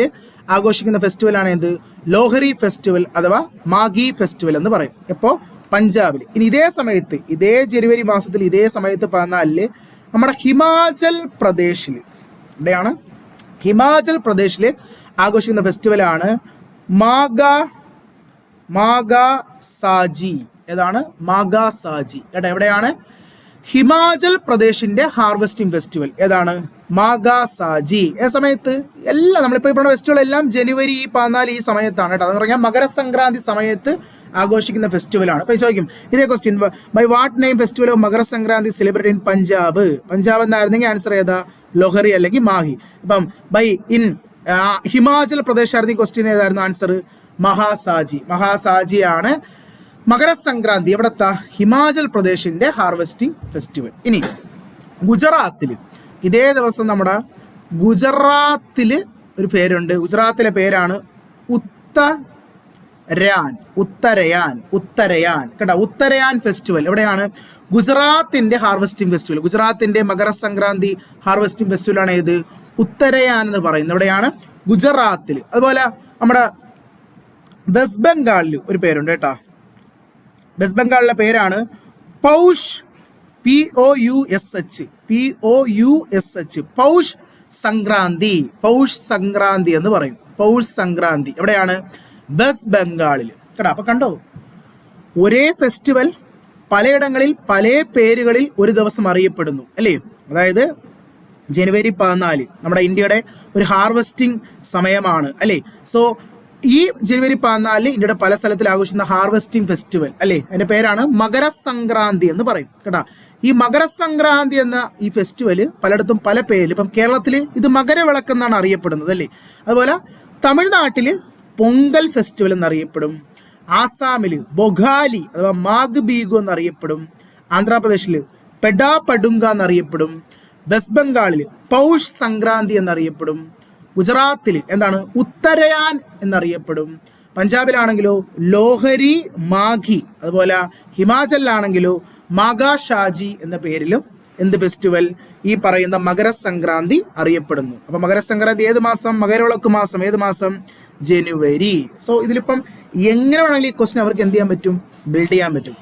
ആഘോഷിക്കുന്ന ഫെസ്റ്റിവലാണ് എന്ത്? ലോഹരി ഫെസ്റ്റിവൽ അഥവാ മാഘി ഫെസ്റ്റിവൽ എന്ന് പറയും. എപ്പോൾ? പഞ്ചാബിൽ. ഇനി ഇതേ സമയത്ത് ഇതേ ജനുവരി മാസത്തിൽ ഇതേ സമയത്ത് 14 നമ്മുടെ ഹിമാചൽ പ്രദേശിൽ, ഇവിടെയാണ് ഹിമാചൽ പ്രദേശിൽ ആഘോഷിക്കുന്ന ഫെസ്റ്റിവലാണ് മാഗ സാജി. ഏതാണ്? മാഗ സാജി കേട്ടോ. എവിടെയാണ്? ഹിമാചൽ പ്രദേശിൻ്റെ ഹാർവെസ്റ്റിംഗ് ഫെസ്റ്റിവൽ ഏതാണ്? മാഗ സാജി. ഏ സമയത്ത്? എല്ലാം നമ്മളിപ്പോൾ ഇവിടെ ഫെസ്റ്റിവൽ എല്ലാം ജനുവരി 14 ഈ സമയത്താണ് കേട്ടോ. അത് പറഞ്ഞാൽ മകരസംക്രാന്തി സമയത്ത് ആഘോഷിക്കുന്ന ഫെസ്റ്റിവലാണ്. അപ്പോൾ ചോദിക്കും ഇതേ question, by what name festival of Makar Sankranti celebrate in Punjab? Punjab എന്നായിരുന്നെങ്കിൽ ആൻസർ ഏതാ? ലോഹരി അല്ലെങ്കിൽ മാഹി. ഇപ്പം ബൈ ഇൻ ഹിമാചൽ പ്രദേശ് ആയിരുന്നു ക്വസ്റ്റ്യൻ, ഏതായിരുന്നു ആൻസർ? മഹാസാജി. മഹാസാജിയാണ് മകരസംക്രാന്തി എവിടത്തെ? ഹിമാചൽ പ്രദേശിൻ്റെ ഹാർവെസ്റ്റിംഗ് ഫെസ്റ്റിവൽ. ഇനി ഗുജറാത്തിൽ ഇതേ ദിവസം നമ്മുടെ ഗുജറാത്തിൽ ഒരു പേരുണ്ട്. ഗുജറാത്തിലെ പേരാണ് ഉത്തരയാൻ കേട്ടോ. ഉത്തരയാൻ ഫെസ്റ്റിവൽ എവിടെയാണ്? ഗുജറാത്തിൻ്റെ ഹാർവെസ്റ്റിംഗ് ഫെസ്റ്റിവൽ. ഗുജറാത്തിൻ്റെ മകരസംക്രാന്തി ഹാർവെസ്റ്റിംഗ് ഫെസ്റ്റിവലാണ് ഏത്? ഉത്തരയാൻ എന്ന് പറയുന്നത്. എവിടെയാണ്? ഗുജറാത്തിൽ. അതുപോലെ നമ്മുടെ വെസ്റ്റ് ബംഗാളിൽ ഒരു പേരുണ്ട് കേട്ടോ. വെസ്റ്റ് ബംഗാളിലെ പേരാണ് പൗഷ്. POUSH. പൗഷ് സംക്രാന്തി. പൗഷ് സംക്രാന്തി എന്ന് പറയും. പൗഷ് സംക്രാന്തി എവിടെയാണ്? വെസ്റ്റ് ബംഗാളിൽ കേട്ടോ. അപ്പോൾ കണ്ടോ, ഒരേ ഫെസ്റ്റിവൽ പലയിടങ്ങളിൽ പല പേരുകളിൽ ഒരു ദിവസം അറിയപ്പെടുന്നു അല്ലേ. അതായത് ജനുവരി 14 നമ്മുടെ ഇന്ത്യയുടെ ഒരു ഹാർവെസ്റ്റിംഗ് സമയമാണ് അല്ലേ. സോ ഈ ജനുവരി 14 ഇന്ത്യയുടെ പല സ്ഥലത്തിൽ ആഘോഷിക്കുന്ന ഹാർവെസ്റ്റിംഗ് ഫെസ്റ്റിവൽ അല്ലേ, അതിൻ്റെ പേരാണ് മകരസംക്രാന്തി എന്ന് പറയും കേട്ടോ. ഈ മകരസംക്രാന്തി എന്ന ഈ ഫെസ്റ്റിവൽ പലയിടത്തും പല പേരിൽ, ഇപ്പം കേരളത്തിൽ ഇത് മകരവിളക്ക് എന്നാണ് അറിയപ്പെടുന്നത് അല്ലേ. അതുപോലെ തമിഴ്നാട്ടിൽ പൊങ്കൽ ഫെസ്റ്റിവൽ എന്നറിയപ്പെടും. ആസാമിൽ ബൊഖാലി അഥവാ മാഗ് ബീഗു എന്നറിയപ്പെടും. ആന്ധ്രാപ്രദേശിൽ പെഡാപടുങ്ക എന്നറിയപ്പെടും. വെസ്റ്റ് ബംഗാളിൽ പൗഷ് സംക്രാന്തി എന്നറിയപ്പെടും. ഗുജറാത്തിൽ എന്താണ് ഉത്തരയാൻ എന്നറിയപ്പെടും. പഞ്ചാബിലാണെങ്കിലോ ലോഹരി മാഘി. അതുപോലെ ഹിമാചലിലാണെങ്കിലോ മാഗാഷാജി എന്ന പേരിലും എന്ത് ഫെസ്റ്റിവൽ ഈ പറയുന്ന മകരസംക്രാന്തി അറിയപ്പെടുന്നു. അപ്പോൾ മകരസംക്രാന്തി ഏത് മാസം? മകരവിളക്ക് മാസം. ഏത് മാസം? ജനുവരി. സോ ഇതിലിപ്പം എങ്ങനെ വേണമെങ്കിലും ഈ ക്വസ്റ്റ്യൻ അവർക്ക് എന്ത് ചെയ്യാൻ പറ്റും? ബിൽഡ് ചെയ്യാൻ പറ്റും.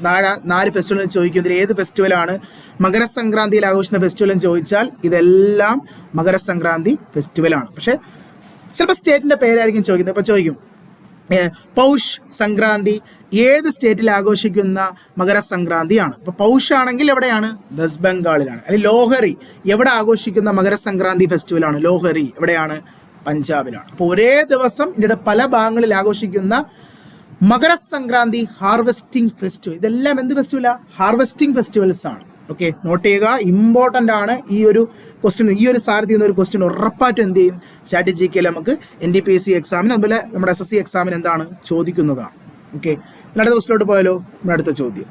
നാല് ഫെസ്റ്റിവൽ ചോദിക്കും, ഇതിൽ ഏത് ഫെസ്റ്റിവലാണ് മകരസംക്രാന്തിയിൽ ആഘോഷിക്കുന്ന ഫെസ്റ്റിവൽ എന്ന് ചോദിച്ചാൽ ഇതെല്ലാം മകരസംക്രാന്തി ഫെസ്റ്റിവലാണ്. പക്ഷേ ചിലപ്പോൾ സ്റ്റേറ്റിൻ്റെ പേരായിരിക്കും ചോദിക്കുന്നത്. ഇപ്പോൾ ചോദിക്കും പൗഷ് സംക്രാന്തി ഏത് സ്റ്റേറ്റിൽ ആഘോഷിക്കുന്ന മകരസംക്രാന്തിയാണ്? ഇപ്പോൾ പൗഷ് ആണെങ്കിൽ എവിടെയാണ്? വെസ്റ്റ് ബംഗാളിലാണ്. അല്ലെങ്കിൽ ലോഹറി എവിടെ ആഘോഷിക്കുന്ന മകരസംക്രാന്തി ഫെസ്റ്റിവലാണ്? ലോഹറി എവിടെയാണ്? പഞ്ചാബിലാണ്. അപ്പോൾ ഒരേ ദിവസം ഇന്ത്യയുടെ പല ഭാഗങ്ങളിൽ ആഘോഷിക്കുന്ന മകരസംക്രാന്തി ഹാർവെസ്റ്റിംഗ് ഫെസ്റ്റിവൽ. ഇതെല്ലാം എന്ത് ഫെസ്റ്റിവലാണ്? ഹാർവെസ്റ്റിംഗ് ഫെസ്റ്റിവൽസ് ആണ്. ഓക്കെ, നോട്ട് ചെയ്യുക, ഇമ്പോർട്ടൻ്റ് ആണ് ഈ ഒരു ക്വസ്റ്റ്യൻ. ഈ ഒരു സാരത്തിൽ നിന്ന് ഒരു ക്വസ്റ്റ്യൻ ഉറപ്പായിട്ടും എന്ത് ചെയ്യും? സ്റ്റാറ്റിസ്റ്റിക്കൽ നമുക്ക് NTPC എക്സാമിന് അതുപോലെ നമ്മുടെ SSC എക്സാമിന് എന്താണ് ചോദിക്കുന്നതാണ്. ഓക്കെ, അടുത്ത ക്വസ്റ്റിലോട്ട് പോയാലോ? നമ്മുടെ അടുത്ത ചോദ്യം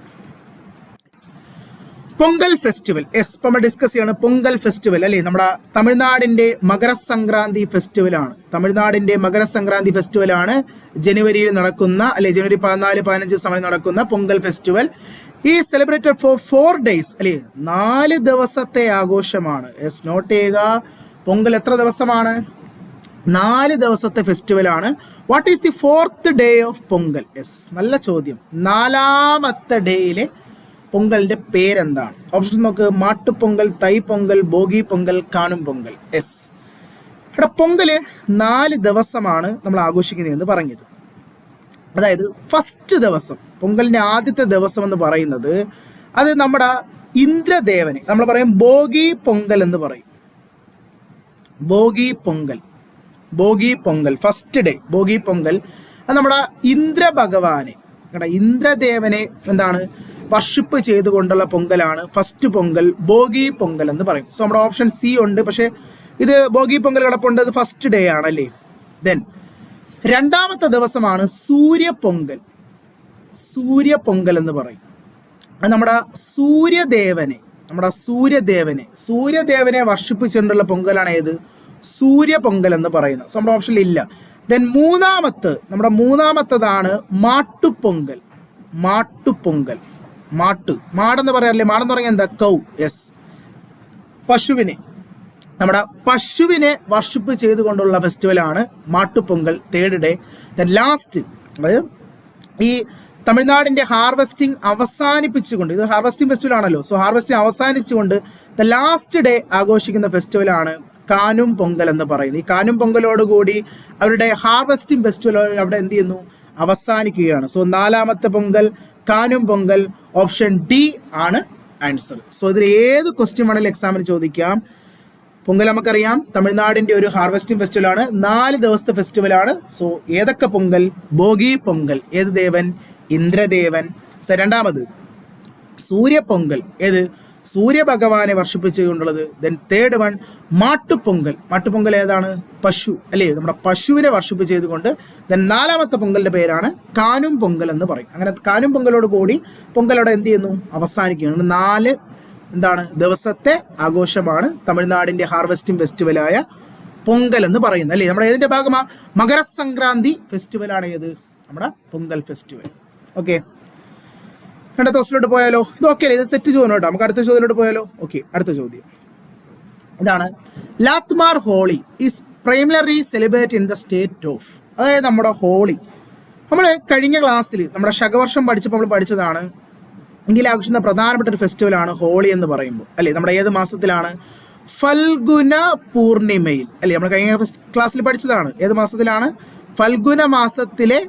പൊങ്കൽ ഫെസ്റ്റിവൽ. ഇപ്പം നമ്മൾ ഡിസ്കസ് ചെയ്യാണ് പൊങ്കൽ ഫെസ്റ്റിവൽ അല്ലേ? നമ്മുടെ തമിഴ്നാടിൻ്റെ മകരസംക്രാന്തി ഫെസ്റ്റിവലാണ്. തമിഴ്നാടിൻ്റെ മകരസംക്രാന്തി ഫെസ്റ്റിവലാണ് ജനുവരിയിൽ നടക്കുന്ന അല്ലെ ജനുവരി 14-15 സമയം നടക്കുന്ന പൊങ്കൽ ഫെസ്റ്റിവൽ. ഈ സെലിബ്രേറ്റഡ് ഫോർ 4 days അല്ലേ? 4 ദിവസത്തെ ആഘോഷമാണ്. നോട്ട് ചെയ്യുക, പൊങ്കൽ എത്ര ദിവസമാണ്? 4 ദിവസത്തെ ഫെസ്റ്റിവലാണ്. What is the 4th day of Pongal? നല്ല ചോദ്യം. 4ാമത്തെ ഡേയിലെ പൊങ്കലിൻ്റെ പേരെന്താണ്? ഓപ്ഷൻസ് നോക്ക്. മാട്ടുപൊങ്കൽ, തൈപ്പൊങ്കൽ, ഭോഗി പൊങ്കൽ, കാணும் പൊങ്കൽ. ഇവിടെ പൊങ്കൽ 4 ദിവസമാണ് നമ്മൾ ആഘോഷിക്കുന്നതെന്ന് പറഞ്ഞത്. അതായത് ഫസ്റ്റ് ദിവസം, പൊങ്കലിൻ്റെ ആദ്യത്തെ ദിവസം എന്ന് പറയുന്നത് അത് നമ്മുടെ ഇന്ദ്രദേവനെ നമ്മൾ പറയും ഭോഗി പൊങ്കൽ എന്ന് പറയും. Bhogi Pongal, Bhogi Pongal first day Bhogi Pongal. അത് നമ്മുടെ ഇന്ദ്രഭഗവാനെ, ഇന്ദ്രദേവനെ എന്താണ് വർഷിപ്പ് ചെയ്തുകൊണ്ടുള്ള പൊങ്കലാണ് ഫസ്റ്റ് പൊങ്കൽ, ഭോഗി പൊങ്കൽ എന്ന് പറയും. സോ നമ്മുടെ ഓപ്ഷൻ സി ഉണ്ട്. പക്ഷേ ഇത് ഭോഗി പൊങ്കൽ കിടപ്പുണ്ട്, ഇത് ഫസ്റ്റ് ഡേ ആണല്ലേ. ദെൻ രണ്ടാമത്തെ ദിവസമാണ് സൂര്യപൊങ്കൽ. സൂര്യപൊങ്കൽ എന്ന് പറയും. അത് നമ്മുടെ സൂര്യദേവനെ വർഷിപ്പിച്ചുകൊണ്ടുള്ള പൊങ്കലാണ് ഏത്? സൂര്യപൊങ്കൽ എന്ന് പറയുന്നത്. സോ നമ്മുടെ ഓപ്ഷനിൽ ഇല്ല. ദെൻ നമ്മുടെ മൂന്നാമത്തതാണ് മാട്ടുപൊങ്കൽ. മാട്ടുപൊങ്കൽ, മാടെന്ന് പറയാറില്ലേ? മാടെന്ന് പറഞ്ഞാൽ എന്താ? കൗ. പശുവിനെ, നമ്മുടെ പശുവിനെ വർഷിപ്പ് ചെയ്തുകൊണ്ടുള്ള ഫെസ്റ്റിവലാണ് Mattu Pongal, 3rd day. Then last, അതായത് ഈ തമിഴ്നാടിൻ്റെ ഹാർവെസ്റ്റിംഗ് അവസാനിപ്പിച്ചുകൊണ്ട്, ഇത് ഹാർവെസ്റ്റിംഗ് ഫെസ്റ്റിവൽ ആണല്ലോ. സോ ഹാർവെസ്റ്റിംഗ് അവസാനിപ്പിച്ചുകൊണ്ട് ദ ലാസ്റ്റ് ഡേ ആഘോഷിക്കുന്ന ഫെസ്റ്റിവലാണ് കാനും പൊങ്കൽ എന്ന് പറയുന്നത്. ഈ കാനും പൊങ്കലോടുകൂടി അവരുടെ ഹാർവെസ്റ്റിംഗ് ഫെസ്റ്റിവൽ അവിടെ എന്ത് ചെയ്യുന്നു? അവസാനിക്കുകയാണ്. സോ 4ാമത്തെ പൊങ്കൽ കാനും പൊങ്കൽ, ഓപ്ഷൻ ഡി ആണ് ആൻസർ. സോ ഇതിൽ ഏത് ക്വസ്റ്റ്യൻ വേണമെങ്കിലും എക്സാമിന് ചോദിക്കാം. പൊങ്കൽ നമുക്കറിയാം തമിഴ്നാടിൻ്റെ ഒരു ഹാർവെസ്റ്റിംഗ് ഫെസ്റ്റിവലാണ്, 4 ദിവസത്തെ ഫെസ്റ്റിവലാണ്. സോ ഏതൊക്കെ പൊങ്കൽ? ഭോഗി പൊങ്കൽ, ഏത് ദേവൻ? ഇന്ദ്രദേവൻ. രണ്ടാമത് സൂര്യപൊങ്കൽ, ഏത്? സൂര്യഭഗവാനെ വർഷിപ്പിച്ചുകൊണ്ടുള്ളത്. Then 3rd one Mattu Pongal. Mattu Pongal ഏതാണ്? പശു അല്ലേ? നമ്മുടെ പശുവിനെ വർഷിപ്പ് ചെയ്തുകൊണ്ട്. ദെൻ 4ാമത്തെ പൊങ്കലിൻ്റെ പേരാണ് കാനും പൊങ്കൽ എന്ന് പറയും. അങ്ങനെ കാനും പൊങ്കലോട് കൂടി പൊങ്കലോടെ എന്ത് ചെയ്യുന്നു? അവസാനിക്കുകയാണ്. 4 ദിവസത്തെ ആഘോഷമാണ് തമിഴ്നാടിൻ്റെ ഹാർവെസ്റ്റിംഗ് ഫെസ്റ്റിവലായ പൊങ്കൽ എന്ന് പറയുന്നത് അല്ലേ? നമ്മുടെ ഏതിൻ്റെ ഭാഗമാണ്? മകരസംക്രാന്തി ഫെസ്റ്റിവലാണ് ഏത്? നമ്മുടെ പൊങ്കൽ ഫെസ്റ്റിവൽ. ഓക്കെ, അടുത്ത ക്വസ്റ്റിലോട്ട് പോയാലോ? ഇത് ഓക്കെ അല്ലേ? ഇത് സെറ്റ് ചോദ്യം കേട്ടോ. നമുക്ക് അടുത്ത ചോദ്യത്തിലോട്ട് പോയാലോ? ഓക്കെ, അടുത്ത ചോദ്യം ഇതാണ്. Lathmar Holi is primary celebrate in the state of. അതായത് നമ്മുടെ ഹോളി നമ്മൾ കഴിഞ്ഞ ക്ലാസ്സിൽ നമ്മുടെ ശകവർഷം പഠിച്ചപ്പോൾ നമ്മൾ പഠിച്ചതാണ്. ഇന്ത്യയിൽ ആഘോഷിക്കുന്ന പ്രധാനപ്പെട്ട ഒരു ഫെസ്റ്റിവലാണ് ഹോളി എന്ന് പറയുമ്പോൾ അല്ലേ? നമ്മുടെ ഏത് മാസത്തിലാണ്? ഫൽഗുന പൂർണിമയിൽ അല്ലേ? നമ്മൾ കഴിഞ്ഞ ക്ലാസ്സിൽ പഠിച്ചതാണ്. ഏത് മാസത്തിലാണ്? ഫൽഗുന മാസത്തിലെ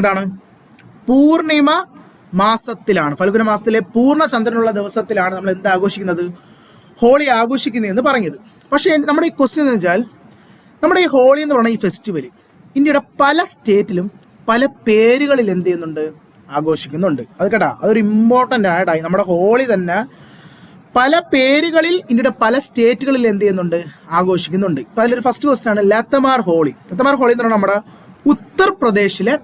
എന്താണ്? പൂർണിമ മാസത്തിലാണ്. ഫൽഗുന മാസത്തിലെ പൂർണ്ണ ചന്ദ്രനുള്ള ദിവസത്തിലാണ് നമ്മൾ എന്ത് ആഘോഷിക്കുന്നത്? ഹോളി ആഘോഷിക്കുന്നതെന്ന് പറഞ്ഞത്. പക്ഷേ നമ്മുടെ ഈ ക്വസ്റ്റ്യൻ എന്ന് വെച്ചാൽ, നമ്മുടെ ഈ ഹോളി എന്ന് പറയുന്ന ഈ ഫെസ്റ്റിവൽ ഇന്ത്യയുടെ പല സ്റ്റേറ്റിലും പല പേരുകളിൽ എന്ത് ചെയ്യുന്നുണ്ട്? ആഘോഷിക്കുന്നുണ്ട്. അത് കേട്ടാ, അതൊരു ഇമ്പോർട്ടൻ്റ് ആയിട്ടായി. നമ്മുടെ ഹോളി തന്നെ പല പേരുകളിൽ ഇന്ത്യയുടെ പല സ്റ്റേറ്റുകളിൽ എന്ത് ചെയ്യുന്നുണ്ട്? ആഘോഷിക്കുന്നുണ്ട്. ഇപ്പോൾ അതിലൊരു ഫസ്റ്റ് ക്വസ്റ്റ്യൻ ആണ് ലത്തമാർ ഹോളി. ലത്തമാർ ഹോളി എന്ന് പറഞ്ഞാൽ നമ്മുടെ ഉത്തർപ്രദേശിലെ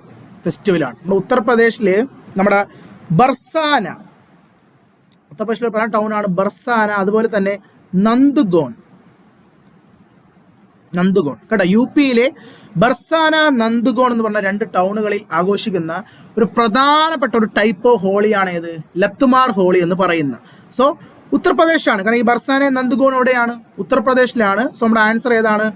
ഫെസ്റ്റിവലാണ്. നമ്മുടെ ഉത്തർപ്രദേശിൽ നമ്മുടെ ബർസാന, ഉത്തർപ്രദേശിലെ പ്രധാന ടൗണാണ് ബർസാന. അതുപോലെ തന്നെ നന്ദ്ഗോൺ, നന്ദുഗോൺ കേട്ടോ. യു പിയിലെ ബർസാന, നന്ദുഗോൺ എന്ന് പറഞ്ഞ 2 ടൗണുകളിൽ ആഘോഷിക്കുന്ന ഒരു പ്രധാനപ്പെട്ട ഒരു ടൈപ്പ് ഓഫ് ഹോളിയാണ് ഏത്? ലത്തുമാർ ഹോളി എന്ന് പറയുന്ന. സോ ഉത്തർപ്രദേശാണ്, കാരണം ഈ ബർസാന നന്ദുഗോൺ എവിടെയാണ്? ഉത്തർപ്രദേശിലാണ്. സോ നമ്മുടെ ആൻസർ ഏതാണ്?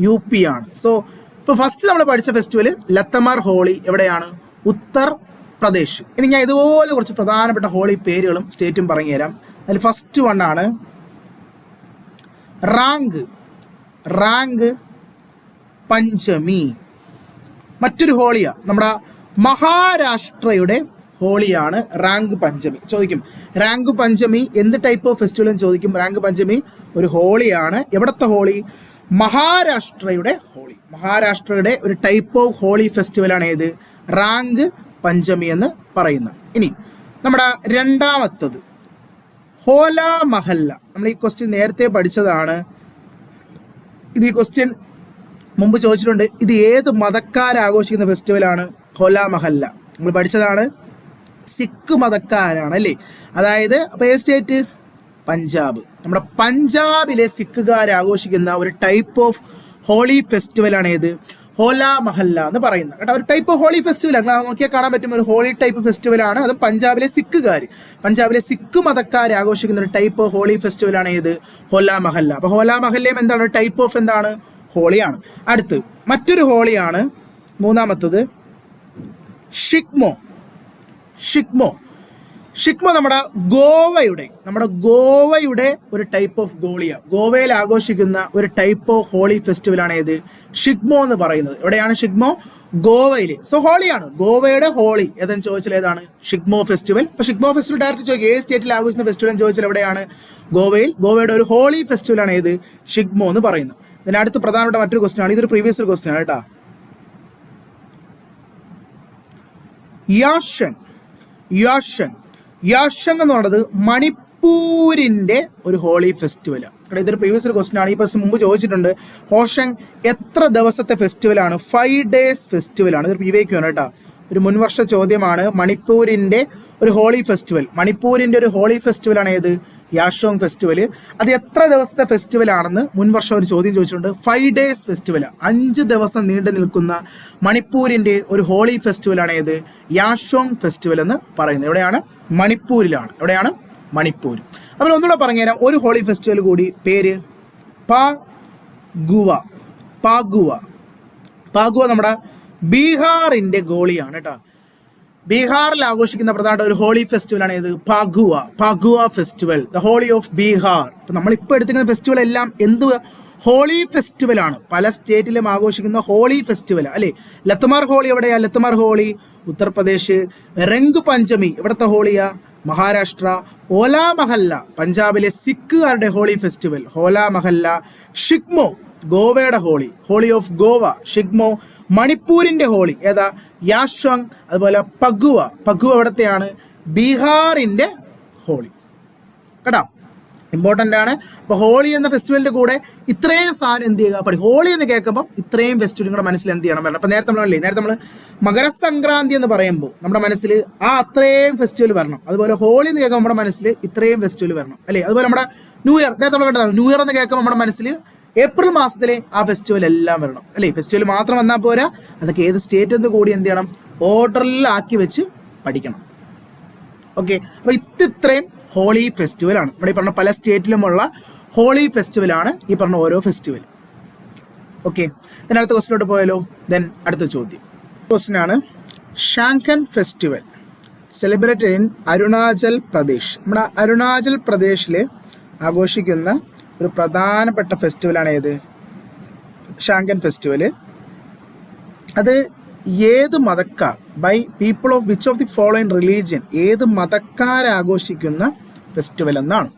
യു പി ആണ്. സോ ഇപ്പോൾ ഫസ്റ്റ് നമ്മൾ പഠിച്ച ഫെസ്റ്റിവൽ ലത്തമാർ ഹോളി എവിടെയാണ്? ഉത്തർപ്രദേശ്. ഇനി ഞാൻ ഇതുപോലെ കുറച്ച് പ്രധാനപ്പെട്ട ഹോളി പേരുകളും സ്റ്റേറ്റും പറഞ്ഞു തരാം. അതിൽ ഫസ്റ്റ് വണ്ണാണ് റാങ്ക് പഞ്ചമി. മറ്റൊരു ഹോളിയാണ് നമ്മുടെ മഹാരാഷ്ട്രയുടെ ഹോളിയാണ് റാങ്ക് പഞ്ചമി. ചോദിക്കും റാങ്ക് പഞ്ചമി എന്ത് ടൈപ്പ് ഓഫ് ഫെസ്റ്റിവൽ എന്ന് ചോദിക്കും. റാങ്ക് പഞ്ചമി ഒരു ഹോളിയാണ്. എവിടത്തെ ഹോളി? മഹാരാഷ്ട്രയുടെ ഹോളി. മഹാരാഷ്ട്രയുടെ ഒരു ടൈപ്പ് ഓഫ് ഹോളി ഫെസ്റ്റിവലാണ് ഏത്? റാങ്ക് പഞ്ചമി എന്ന് പറയുന്ന. ഇനി നമ്മുടെ രണ്ടാമത്തത് ഹോല മഹല്ല. നമ്മൾ ഈ ക്വസ്റ്റ്യൻ നേരത്തെ പഠിച്ചതാണ്. ഇത് ഈ ക്വസ്റ്റ്യൻ മുമ്പ് ചോദിച്ചിട്ടുണ്ട്. ഇത് ഏത് മതക്കാരാഘോഷിക്കുന്ന ഫെസ്റ്റിവലാണ്? ഹോല മഹല്ല നമ്മൾ പഠിച്ചതാണ്. സിഖ് മതക്കാരാണ് അല്ലേ? അതായത് അപ്പോൾ ഏത് സ്റ്റേറ്റ്? പഞ്ചാബ്. നമ്മുടെ പഞ്ചാബിലെ സിഖുകാർ ആഘോഷിക്കുന്ന ഒരു ടൈപ്പ് ഓഫ് ഹോളി ഫെസ്റ്റിവലാണ് ഏത്? ഹോല മഹല്ല എന്ന് പറയുന്നത് കേട്ടോ. ഒരു ടൈപ്പ് ഓഫ് ഹോളി ഫെസ്റ്റിവൽ അങ്ങനെ നോക്കിയാൽ കാണാൻ പറ്റും. ഒരു ഹോളി ടൈപ്പ് ഫെസ്റ്റിവലാണ്. അത് പഞ്ചാബിലെ സിഖ് മതക്കാർ ആഘോഷിക്കുന്ന ഒരു ടൈപ്പ് ഓഫ് ഹോളി ഫെസ്റ്റിവലാണ് ഏത്? ഹോല മഹല്ല. അപ്പോൾ ഹോല മഹല്ലയും എന്താണ്? ടൈപ്പ് ഓഫ് എന്താണ്? ഹോളിയാണ്. അടുത്ത് മറ്റൊരു ഹോളിയാണ് മൂന്നാമത്തത് ഷിഗ്മോ നമ്മുടെ ഗോവയുടെ ഒരു ടൈപ്പ് ഓഫ് ഹോളിയാണ്. ഗോവയിൽ ആഘോഷിക്കുന്ന ഒരു ടൈപ്പ് ഓഫ് ഹോളി ഫെസ്റ്റിവലാണ് ഏത്? ഷിഗ്മോ എന്ന് പറയുന്നത്. എവിടെയാണ് ഷിഗ്മോ? ഗോവയിൽ. സോ ഹോളിയാണ്. ഗോവയുടെ ഹോളി ഏതെന്ന് ചോദിച്ചാൽ ഏതാണ്? ഷിഗ്മോ ഫെസ്റ്റിവൽ. അപ്പോൾ ഷിഗ്മോ ഫെസ്റ്റിവൽ ഡയറക്റ്റ് ചോദിക്കും ഏത് സ്റ്റേറ്റിൽ ആഘോഷിക്കുന്ന ഫെസ്റ്റിവൽ എന്ന് ചോദിച്ചാൽ എവിടെയാണ്? ഗോവയിൽ. ഗോവയുടെ ഒരു ഹോളി ഫെസ്റ്റിവലാണ് ഏത്? ഷിഗ്മോ എന്ന് പറയുന്നത്. ഇതിന് അടുത്ത് പ്രധാനപ്പെട്ട മറ്റൊരു ക്വസ്റ്റ്യൻ ആണ്. ഇതൊരു പ്രീവിയസ് ക്വസ്റ്റ്യൻ ആണ് കേട്ടോ. യാഷങ് എന്ന് പറയുന്നത് മണിപ്പൂരിൻ്റെ ഒരു ഹോളി ഫെസ്റ്റിവലാണ്. ഇവിടെ ഇതൊരു പ്രീവിയസ് ക്വസ്റ്റ്യൻ ആണ്. ഈ പ്രശ്നം മുമ്പ് ചോദിച്ചിട്ടുണ്ട്. ഹോഷങ് എത്ര ദിവസത്തെ ഫെസ്റ്റിവലാണ്? 5 days ഫെസ്റ്റിവലാണ്. ഇതൊരു PYQ ആണ് കേട്ടോ. ഒരു മുൻവർഷ ചോദ്യമാണ്. മണിപ്പൂരിൻ്റെ ഒരു ഹോളി ഫെസ്റ്റിവൽ. മണിപ്പൂരിൻ്റെ ഒരു ഹോളി ഫെസ്റ്റിവലാണ് ഏത്? യാഷോങ് ഫെസ്റ്റിവൽ. അത് എത്ര ദിവസത്തെ ഫെസ്റ്റിവലാണെന്ന് മുൻവർഷം ഒരു ചോദ്യം ചോദിച്ചിട്ടുണ്ട്. 5 days ഫെസ്റ്റിവൽ. 5 ദിവസം നീണ്ടു നിൽക്കുന്ന മണിപ്പൂരിൻ്റെ ഒരു ഹോളി ഫെസ്റ്റിവലാണ് ഏത്? യാഷോങ് ഫെസ്റ്റിവൽ എന്ന് പറയുന്നത്. എവിടെയാണ്? മണിപ്പൂരിലാണ്. എവിടെയാണ്? മണിപ്പൂർ. അപ്പോൾ ഒന്നുകൂടെ പറഞ്ഞുതരാം. ഒരു ഹോളി ഫെസ്റ്റിവൽ കൂടി. പേര് പാഗുവ നമ്മുടെ ബീഹാറിൻ്റെ ഹോളിയാണ് കേട്ടോ. ബീഹാറിൽ ആഘോഷിക്കുന്ന പ്രധാന ഒരു ഹോളി ഫെസ്റ്റിവലാണ് ഏത്? Phagua festival, the Holi of Bihar. ഇപ്പം നമ്മളിപ്പോൾ എടുത്തിരിക്കുന്ന ഫെസ്റ്റിവൽ എല്ലാം എന്ത്? ഹോളി ഫെസ്റ്റിവലാണ്. പല സ്റ്റേറ്റിലും ആഘോഷിക്കുന്ന ഹോളി ഫെസ്റ്റിവൽ അല്ലേ? ലത്തുമാർ ഹോളി എവിടെയാണ്? ലത്തുമാർ ഹോളി ഉത്തർപ്രദേശ്. രംഗ് പഞ്ചമി എവിടുത്തെ ഹോളിയാ? മഹാരാഷ്ട്ര. ഹോല മഹല്ല പഞ്ചാബിലെ സിഖുകാരുടെ ഹോളി ഫെസ്റ്റിവൽ, ഹോല മഹല്ല. ഷിഗ്മോ ഗോവയുടെ ഹോളി ഓഫ് ഗോവ, ഷിഗ്മോ. മണിപ്പൂരിൻ്റെ ഹോളി ഏതാ? യാഷോങ്. അതുപോലെ പഗുവ എവിടത്തെയാണ്? ബീഹാറിൻ്റെ ഹോളി കേട്ടോ. ഇമ്പോർട്ടൻ്റ് ആണ്. അപ്പോൾ ഹോളി എന്ന ഫെസ്റ്റിവലിൻ്റെ കൂടെ ഇത്രയും സാധനം എന്ത് ചെയ്യുക? ഹോളി എന്ന് കേൾക്കുമ്പോൾ ഇത്രയും ഫെസ്റ്റിവലും കൂടെ മനസ്സിൽ എന്ത് ചെയ്യണം വരണം. അപ്പോൾ നേരത്തെ നമ്മൾ മകരസംക്രാന്തി എന്ന് പറയുമ്പോൾ നമ്മുടെ മനസ്സിൽ അത്രയും ഫെസ്റ്റിവൽ വരണം. അതുപോലെ ഹോളി എന്ന് കേൾക്കുമ്പോൾ നമ്മുടെ മനസ്സിൽ ഇത്രയും ഫെസ്റ്റിവൽ വരണം അല്ലേ? അതുപോലെ നമ്മുടെ ന്യൂ ഇയർ, നേരത്തെ നമ്മൾ കണ്ടതാണ്. ന്യൂ ഇയർ എന്ന് കേൾക്കുമ്പോൾ നമ്മുടെ മനസ്സിൽ ഏപ്രിൽ മാസത്തിലെ ആ ഫെസ്റ്റിവൽ എല്ലാം വരണം അല്ലേ? ഫെസ്റ്റിവൽ മാത്രം വന്നാൽ പോരാ, അതൊക്കെ ഏത് സ്റ്റേറ്റ് എന്ന് കൂടി എന്ത് ചെയ്യണം? ഓർഡറിലാക്കി വെച്ച് പഠിക്കണം. ഓക്കെ, അപ്പോൾ ഇത്രയും ഹോളി ഫെസ്റ്റിവലാണ്. ഇവിടെ ഈ പറഞ്ഞ പല സ്റ്റേറ്റിലുമുള്ള ഹോളി ഫെസ്റ്റിവലാണ് ഈ പറഞ്ഞ ഓരോ ഫെസ്റ്റിവൽ. ഓക്കെ, ദെൻ അടുത്ത ക്വസ്റ്റിനോട്ട് പോയാലോ? ദെൻ അടുത്ത ചോദ്യം ക്വസ്റ്റ്യൻ ആണ്. Sangken festival celebrated in Arunachal Pradesh. നമ്മുടെ അരുണാചൽ പ്രദേശിൽ ആഘോഷിക്കുന്ന ഒരു പ്രധാനപ്പെട്ട ഫെസ്റ്റിവലാണ് ഏത്? ഷാങ്കൻ ഫെസ്റ്റിവൽ. അത് ഏത് മതക്കാർ, by people of which of the following religion, ഏത് മതക്കാരാഘോഷിക്കുന്ന ഫെസ്റ്റിവൽ എന്നാണ്.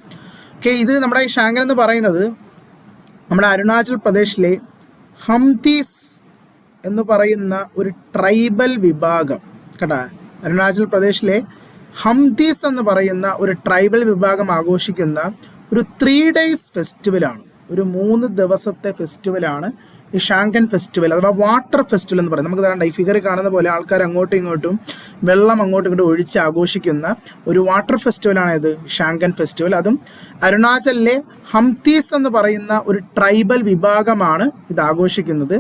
ഓക്കെ, ഇത് നമ്മുടെ ഈ ഷാങ്കൻ എന്ന് പറയുന്നത് നമ്മുടെ അരുണാചൽ പ്രദേശിലെ ഹംതീസ് എന്ന് പറയുന്ന ഒരു ട്രൈബൽ വിഭാഗം കേട്ടോ. അരുണാചൽ പ്രദേശിലെ ഹംതീസ് എന്ന് പറയുന്ന ഒരു ട്രൈബൽ വിഭാഗം ആഘോഷിക്കുന്ന ഒരു 3 days ഫെസ്റ്റിവലാണ്. ഒരു 3 ദിവസത്തെ ഫെസ്റ്റിവലാണ് ഈ ഷാങ്കൻ ഫെസ്റ്റിവൽ അഥവാ വാട്ടർ ഫെസ്റ്റിവൽ എന്ന് പറയും. നമുക്ക് വേണ്ട ഈ ഫിഗർ കാണുന്ന പോലെ ആൾക്കാർ അങ്ങോട്ടും ഇങ്ങോട്ടും വെള്ളം അങ്ങോട്ടും ഇങ്ങോട്ടും ഒഴിച്ച് ആഘോഷിക്കുന്ന ഒരു വാട്ടർ ഫെസ്റ്റിവലാണ് ഇത് ഷാങ്കൻ ഫെസ്റ്റിവൽ. അതും അരുണാചലിലെ ഹംതീസ് എന്ന് പറയുന്ന ഒരു ട്രൈബൽ വിഭാഗമാണ് ഇത് ആഘോഷിക്കുന്നത്.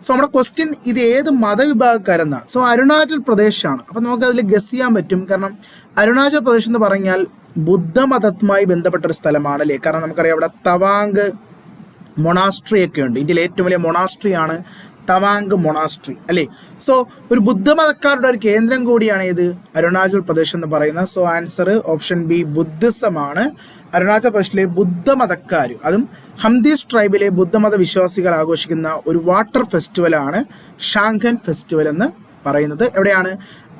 സോ നമ്മുടെ ക്വസ്റ്റ്യൻ ഇത് ഏത് മതവിഭാഗക്കാരെന്നാണ്. സോ അരുണാചൽ പ്രദേശാണ്. അപ്പം നമുക്കതിൽ ഗസ് ചെയ്യാൻ പറ്റും. കാരണം അരുണാചൽ പ്രദേശ് എന്ന് പറഞ്ഞാൽ ബുദ്ധമതവുമായി ബന്ധപ്പെട്ട ഒരു സ്ഥലമാണ് അല്ലേ. കാരണം നമുക്കറിയാം അവിടെ തവാങ് മൊണാസ്ട്രി ഒക്കെ ഉണ്ട്. ഇന്ത്യയിലെ ഏറ്റവും വലിയ മൊണാസ്ട്രി ആണ് തവാങ് മൊണാസ്ട്രി അല്ലേ. സോ ഒരു ബുദ്ധമതക്കാരുടെ ഒരു കേന്ദ്രം കൂടിയാണ് ഇത് അരുണാചൽ പ്രദേശ് എന്ന് പറയുന്നത്. സോ ആൻസർ ഓപ്ഷൻ ബി ബുദ്ധിസമാണ്. അരുണാചൽ പ്രദേശിലെ ബുദ്ധമതക്കാർ, അതും ഹംതീസ് ട്രൈബിലെ ബുദ്ധമത വിശ്വാസികൾ ആഘോഷിക്കുന്ന ഒരു വാട്ടർ ഫെസ്റ്റിവലാണ് ഷാങ്കൻ ഫെസ്റ്റിവൽ എന്ന് പറയുന്നത്. എവിടെയാണ്?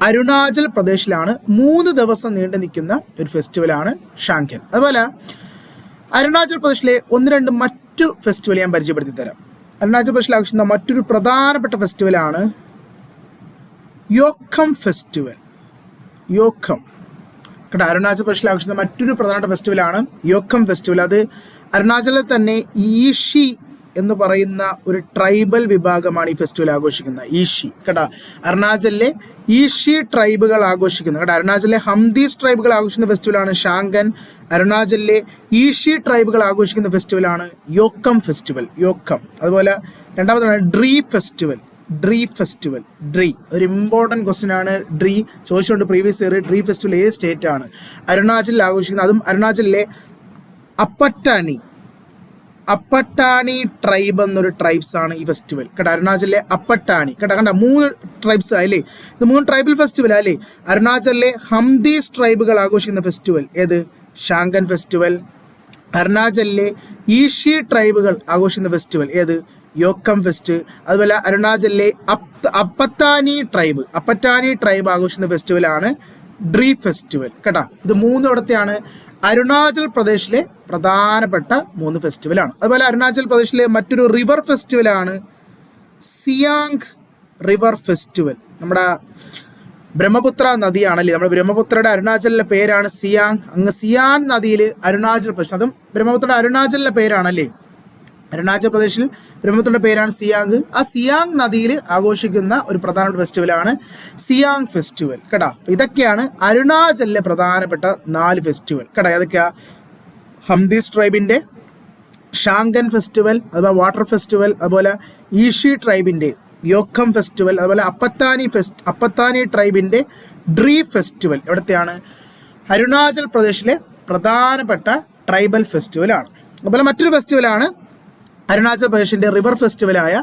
അരുണാചൽ പ്രദേശിലാണ്. 3 ദിവസം നീണ്ടു നിൽക്കുന്ന ഒരു ഫെസ്റ്റിവലാണ് ഷാങ്കൻ. അതുപോലെ അരുണാചൽ പ്രദേശിലെ 1-2 മറ്റു ഫെസ്റ്റിവൽ ഞാൻ പരിചയപ്പെടുത്തി തരാം. അരുണാചൽ പ്രദേശിൽ ആഘോഷിക്കുന്ന മറ്റൊരു പ്രധാനപ്പെട്ട ഫെസ്റ്റിവലാണ് യോഖം ഫെസ്റ്റിവൽ. യോഖം കേട്ടോ, അരുണാചൽ പ്രദേശിൽ ആഘോഷിക്കുന്ന മറ്റൊരു പ്രധാനപ്പെട്ട ഫെസ്റ്റിവലാണ് യോഖം ഫെസ്റ്റിവൽ. അത് അരുണാചലിൽ തന്നെ ഈഷി എന്ന് പറയുന്ന ഒരു ട്രൈബൽ വിഭാഗമാണ് ഈ ഫെസ്റ്റിവൽ ആഘോഷിക്കുന്നത്. ഈഷി കേട്ടോ, അരുണാചലിലെ ഈഷി ട്രൈബുകൾ ആഘോഷിക്കുന്നത് കേട്ടോ. അരുണാചലിലെ ഹംതീസ് ട്രൈബുകൾ ആഘോഷിക്കുന്ന ഫെസ്റ്റിവലാണ് ഷാങ്കൻ. അരുണാചലിലെ ഈഷി ട്രൈബുകൾ ആഘോഷിക്കുന്ന ഫെസ്റ്റിവലാണ് യോഖം ഫെസ്റ്റിവൽ. യോഖം. അതുപോലെ രണ്ടാമതാണ് ഡ്രീ ഫെസ്റ്റിവൽ. ഡ്രീ ഫെസ്റ്റിവൽ, ഡ്രീ ഒരു ഇമ്പോർട്ടൻറ്റ് ക്വസ്റ്റ്യൻ ആണ്. ഡ്രീ ചോദിച്ചുകൊണ്ട് പ്രീവിയസ് ഇയർ ഡ്രീ ഫെസ്റ്റിവൽ ഏത് സ്റ്റേറ്റ് ആണ് അരുണാചലിൽ ആഘോഷിക്കുന്നത്? അതും അരുണാചലിലെ അപ്പട്ടാണി ട്രൈബ് എന്നൊരു ട്രൈബ്സ് ആണ് ഈ ഫെസ്റ്റിവൽ കേട്ടോ. അരുണാചലിലെ അപ്പട്ടാണി കേട്ടോ, കണ്ട 3 ട്രൈബ്സ് അല്ലേ. ഇത് 3 ട്രൈബൽ ഫെസ്റ്റിവൽ അല്ലേ. അരുണാചലിലെ ഹംതീസ് ട്രൈബുകൾ ആഘോഷിക്കുന്ന ഫെസ്റ്റിവൽ ഏത്? ഷാങ്കൻ ഫെസ്റ്റിവൽ. അരുണാചലിലെ ഈഷി ട്രൈബുകൾ ആഘോഷിക്കുന്ന ഫെസ്റ്റിവൽ ഏത്? യോഖം ഫെസ്റ്റ്. അതുപോലെ അരുണാചലിലെ അപ്പത്താനി ട്രൈബ് ആഘോഷിക്കുന്ന ഫെസ്റ്റിവലാണ് ഡ്രീ ഫെസ്റ്റിവൽ കേട്ടോ. ഇത് 3 ഇടത്തെയാണ് അരുണാചൽ പ്രദേശിലെ പ്രധാനപ്പെട്ട 3 ഫെസ്റ്റിവലാണ്. അതുപോലെ അരുണാചൽ പ്രദേശിലെ മറ്റൊരു റിവർ ഫെസ്റ്റിവലാണ് സിയാങ് റിവർ ഫെസ്റ്റിവൽ. നമ്മുടെ ബ്രഹ്മപുത്ര നദിയാണല്ലേ. നമ്മുടെ ബ്രഹ്മപുത്രയുടെ അരുണാചലിലെ പേരാണ് സിയാങ്. അങ്ങ് സിയാൻ നദിയിൽ അരുണാചൽ പ്രദേശ്, അതും ബ്രഹ്മപുത്രയുടെ അരുണാചലിലെ പേരാണല്ലേ. അരുണാചൽ പ്രദേശിൽ ബ്രഹ്മപുത്രയുടെ പേരാണ് സിയാങ്. ആ സിയാങ് നദിയിൽ ആഘോഷിക്കുന്ന ഒരു പ്രധാനപ്പെട്ട ഫെസ്റ്റിവലാണ് സിയാങ് ഫെസ്റ്റിവൽ കേട്ടോ. ഇതൊക്കെയാണ് അരുണാചലിലെ പ്രധാനപ്പെട്ട 4 ഫെസ്റ്റിവൽ കേട്ടോ. ഏതൊക്കെയാ? ഹംതീസ് ട്രൈബിൻ്റെ ഷാങ്കൻ ഫെസ്റ്റിവൽ, അതുപോലെ വാട്ടർ ഫെസ്റ്റിവൽ, അതുപോലെ ഈഷി ട്രൈബിൻ്റെ യോഖം ഫെസ്റ്റിവൽ, അതുപോലെ അപ്പത്താനി ട്രൈബിൻ്റെ ഡ്രീ ഫെസ്റ്റിവൽ. എവിടത്തെയാണ്? അരുണാചൽ പ്രദേശിലെ പ്രധാനപ്പെട്ട ട്രൈബൽ ഫെസ്റ്റിവലാണ്. അതുപോലെ മറ്റൊരു ഫെസ്റ്റിവലാണ് അരുണാചൽ പ്രദേശിൻ്റെ റിവർ ഫെസ്റ്റിവലായ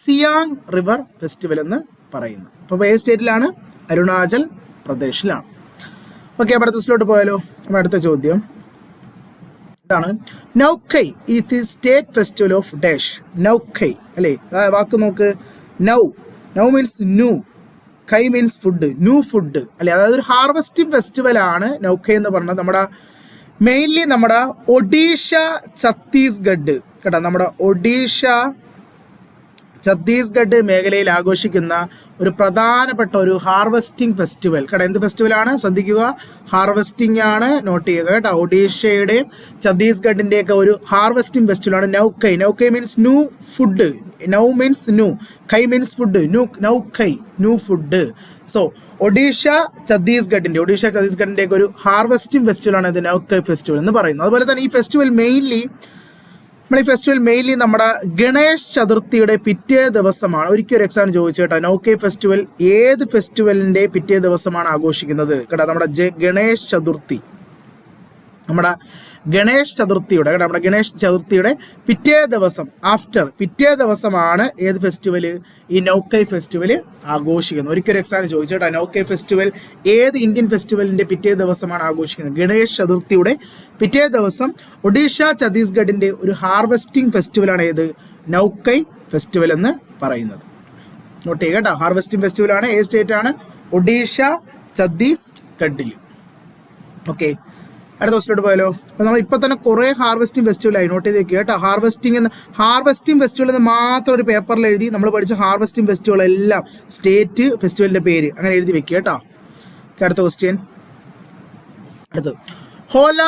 സിയാങ് റിവർ ഫെസ്റ്റിവൽ എന്ന് പറയുന്നു. അപ്പോൾ ഏത് സ്റ്റേറ്റിലാണ്? അരുണാചൽ പ്രദേശിലാണ്. ഓക്കെ, അപ്പോൾ അടുത്ത ദിവസത്തിലോട്ട് പോയാലോ. നമ്മുടെ അടുത്ത ചോദ്യം ഇതാണ്. Nuakhai is the state festival of dash. Nuakhai അല്ലേ, വാക്ക് നോക്ക്. Nua means new, Khai means food, new food അല്ലേ. അതായത് ഒരു ഹാർവെസ്റ്റിംഗ് ഫെസ്റ്റിവലാണ് നൗക്കൈ എന്ന് പറഞ്ഞത്. മെയിൻലി നമ്മുടെ ഒഡീഷ ഛത്തീസ്ഗഡ് കേട്ടോ, നമ്മുടെ ഒഡീഷ ഛത്തീസ്ഗഡ് മേഖലയിൽ ആഘോഷിക്കുന്ന ഒരു പ്രധാനപ്പെട്ട ഒരു ഹാർവെസ്റ്റിംഗ് ഫെസ്റ്റിവൽ കേട്ടോ. എന്ത് ഫെസ്റ്റിവലാണ്? ശ്രദ്ധിക്കുക, ഹാർവെസ്റ്റിംഗ് ആണ്, നോട്ട് ചെയ്യുക കേട്ടോ. ഒഡീഷയുടെയും ഛത്തീസ്ഗഡിൻ്റെയൊക്കെ ഒരു ഹാർവെസ്റ്റിംഗ് ഫെസ്റ്റിവലാണ് Nuakhai. Nuakhai means new food, Nua means new, Khai means food, Nuakhai new food. So Odisha ഛത്തീസ്ഗഡിൻ്റെ ഒക്കെ ഒരു ഹാർവെസ്റ്റിംഗ് ഫെസ്റ്റിവലാണ് ഇത് നൗക്കൈ ഫെസ്റ്റിവൽ എന്ന് പറയുന്നത്. അതുപോലെ തന്നെ ഈ ഫെസ്റ്റിവൽ മെയിൻലി നമ്മുടെ ഗണേഷ് ചതുർത്ഥിയുടെ പിറ്റേ ദിവസമാണ്. ഒരിക്കലും ഒരു എക്സാം ചോദിച്ചു കേട്ടോ, നൗക്കൈ ഫെസ്റ്റിവൽ ഏത് ഫെസ്റ്റിവലിൻ്റെ പിറ്റേ ദിവസമാണ് ആഘോഷിക്കുന്നത് കേട്ടോ? നമ്മുടെ ഗണേഷ് ചതുർത്ഥി, നമ്മുടെ ഗണേഷ് ചതുർത്ഥിയുടെ പിറ്റേ ദിവസമാണ് ഏത് ഫെസ്റ്റിവൽ? ഈ നൗക്കൈ ഫെസ്റ്റിവൽ ആഘോഷിക്കുന്നത്. ഒരിക്കലും എക്സാം ചോദിച്ചു കേട്ടോ, നൗക്കൈ ഫെസ്റ്റിവൽ ഏത് ഇന്ത്യൻ ഫെസ്റ്റിവലിൻ്റെ പിറ്റേ ദിവസമാണ് ആഘോഷിക്കുന്നത്? ഗണേഷ് ചതുർത്ഥിയുടെ പിറ്റേ ദിവസം ഒഡീഷ ഛത്തീസ്ഗഡിൻ്റെ ഒരു ഹാർവെസ്റ്റിംഗ് ഫെസ്റ്റിവലാണ് ഏത്? നൗക്കൈ ഫെസ്റ്റിവൽ എന്ന് പറയുന്നത്. നോട്ട് ചെയ്യുക കേട്ടോ, ഹാർവെസ്റ്റിംഗ് ഫെസ്റ്റിവലാണ്. ഏത് സ്റ്റേറ്റാണ്? ഒഡീഷ ഛത്തീസ്ഗഡിൽ. ഓക്കെ, അടുത്ത ദിവസത്തോട്ട് പോയാലോ. അപ്പോൾ നമ്മൾ ഇപ്പോൾ തന്നെ കുറേ ഹാർവെസ്റ്റിംഗ് ഫെസ്റ്റിവലായി, നോട്ട് ചെയ്ത് വെക്കുക കേട്ടോ. ഹാർവെസ്റ്റിംഗ് ഫെസ്റ്റിവൽ എന്ന് മാത്രം ഒരു പേപ്പറിൽ എഴുതി നമ്മൾ പഠിച്ച ഹാർവെസ്റ്റിംഗ് ഫെസ്റ്റിവൽ എല്ലാം സ്റ്റേറ്റ് ഫെസ്റ്റിവലിൻ്റെ പേര് അങ്ങനെ എഴുതി വെക്കുക കേട്ടോ. അടുത്ത ക്വസ്റ്റ്യൻ. അടുത്ത് Hola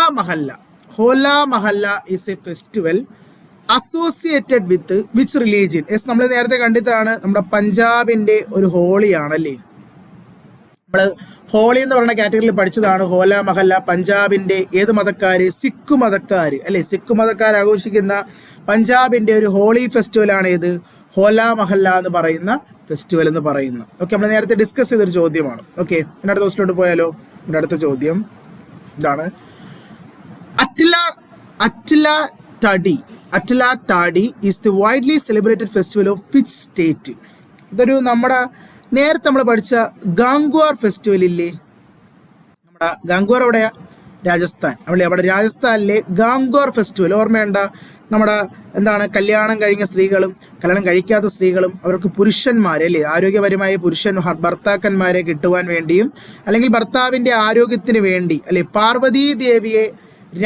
Mohalla is a festival associated with which religion? Yes, നമ്മൾ നേരത്തെ കണ്ടിട്ടാണ് നമ്മുടെ പഞ്ചാബിൻ്റെ ഒരു ഹോളിയാണല്ലേ. നമ്മൾ ഹോളി എന്ന് പറയുന്ന കാറ്റഗറിയിൽ പഠിച്ചതാണ്. ഹോല മഹല്ല പഞ്ചാബിൻ്റെ ഏത് മതക്കാർ? സിഖ് മതക്കാർ അല്ലേ. സിഖ് മതക്കാർ ആഘോഷിക്കുന്ന പഞ്ചാബിൻ്റെ ഒരു ഹോളി ഫെസ്റ്റിവലാണ് ഏത്? ഹോല മഹല്ല എന്ന് പറയുന്ന ഫെസ്റ്റിവൽ എന്ന് പറയുന്നത്. ഓക്കെ, നമ്മൾ നേരത്തെ ഡിസ്കസ് ചെയ്തൊരു ചോദ്യമാണ്. ഓക്കെ, ഇനി അടുത്ത ദിവസത്തിലോട്ട് പോയാലോ. നമ്മുടെ അടുത്ത ചോദ്യം ഇതാണ്. Atla Taddi is the widely celebrated festival of which state? ഇതൊരു നമ്മുടെ നേരത്തെ നമ്മൾ പഠിച്ച ഗാംഗ്വാർ ഫെസ്റ്റിവൽ ഇല്ലേ, നമ്മുടെ ഗാംഗ്വാർ എവിടെയാ? രാജസ്ഥാൻ. അവിടെ രാജസ്ഥാനിലെ ഗാംഗ്വാർ ഫെസ്റ്റിവൽ ഓർമ്മയുണ്ട? നമ്മുടെ എന്താണ്, കല്യാണം കഴിഞ്ഞ സ്ത്രീകളും കല്യാണം കഴിക്കാത്ത സ്ത്രീകളും അവർക്ക് പുരുഷന്മാരല്ലേ, ആരോഗ്യപരമായ ഭർത്താക്കന്മാരെ കിട്ടുവാൻ വേണ്ടിയും അല്ലെങ്കിൽ ഭർത്താവിൻ്റെ ആരോഗ്യത്തിന് വേണ്ടി അല്ലെ പാർവതീ ദേവിയെ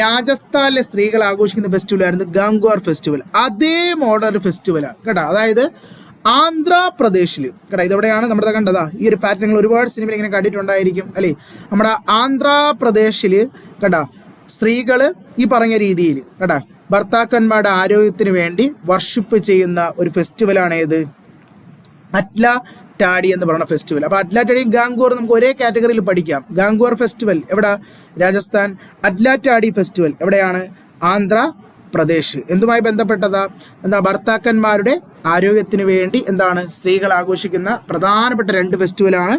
രാജസ്ഥാനിലെ സ്ത്രീകൾ ആഘോഷിക്കുന്ന ഫെസ്റ്റിവലായിരുന്നു ഗാംഗ്വാർ ഫെസ്റ്റിവൽ. അതേ മോഡൽ ഫെസ്റ്റിവലാണ് കേട്ടോ. അതായത് ആന്ധ്രാപ്രദേശിൽ കേട്ടോ, ഇതെവിടെയാണ് നമ്മുടെ കണ്ടതാ ഈ ഒരു പാറ്റേൺ ഒരുപാട് സിനിമയിൽ ഇങ്ങനെ കണ്ടിട്ടുണ്ടായിരിക്കും അല്ലേ. നമ്മുടെ ആന്ധ്രാപ്രദേശിൽ കേട്ടോ സ്ത്രീകൾ ഈ പറഞ്ഞ രീതിയിൽ കേട്ടോ ഭർത്താക്കന്മാരുടെ ആരോഗ്യത്തിന് വേണ്ടി വർഷിപ്പ് ചെയ്യുന്ന ഒരു ഫെസ്റ്റിവലാണ് ഏത്? അറ്റ്ല ടാഡി എന്ന് പറയുന്ന ഫെസ്റ്റിവൽ. അപ്പോൾ അറ്റ്ല ടാഡിയും ഗാംഗ്വാർ നമുക്ക് ഒരേ കാറ്റഗറിയിൽ പഠിക്കാം. ഗാംഗ്വാർ ഫെസ്റ്റിവൽ എവിടെ? രാജസ്ഥാൻ. അറ്റ്ല ടാഡി ഫെസ്റ്റിവൽ എവിടെയാണ്? ആന്ധ്രാപ്രദേശ്. എന്തുമായി ബന്ധപ്പെട്ടതാ? എന്താ, ഭർത്താക്കന്മാരുടെ ആരോഗ്യത്തിന് വേണ്ടി എന്താണ് സ്ത്രീകൾ ആഘോഷിക്കുന്ന പ്രധാനപ്പെട്ട രണ്ട് ഫെസ്റ്റിവലാണ്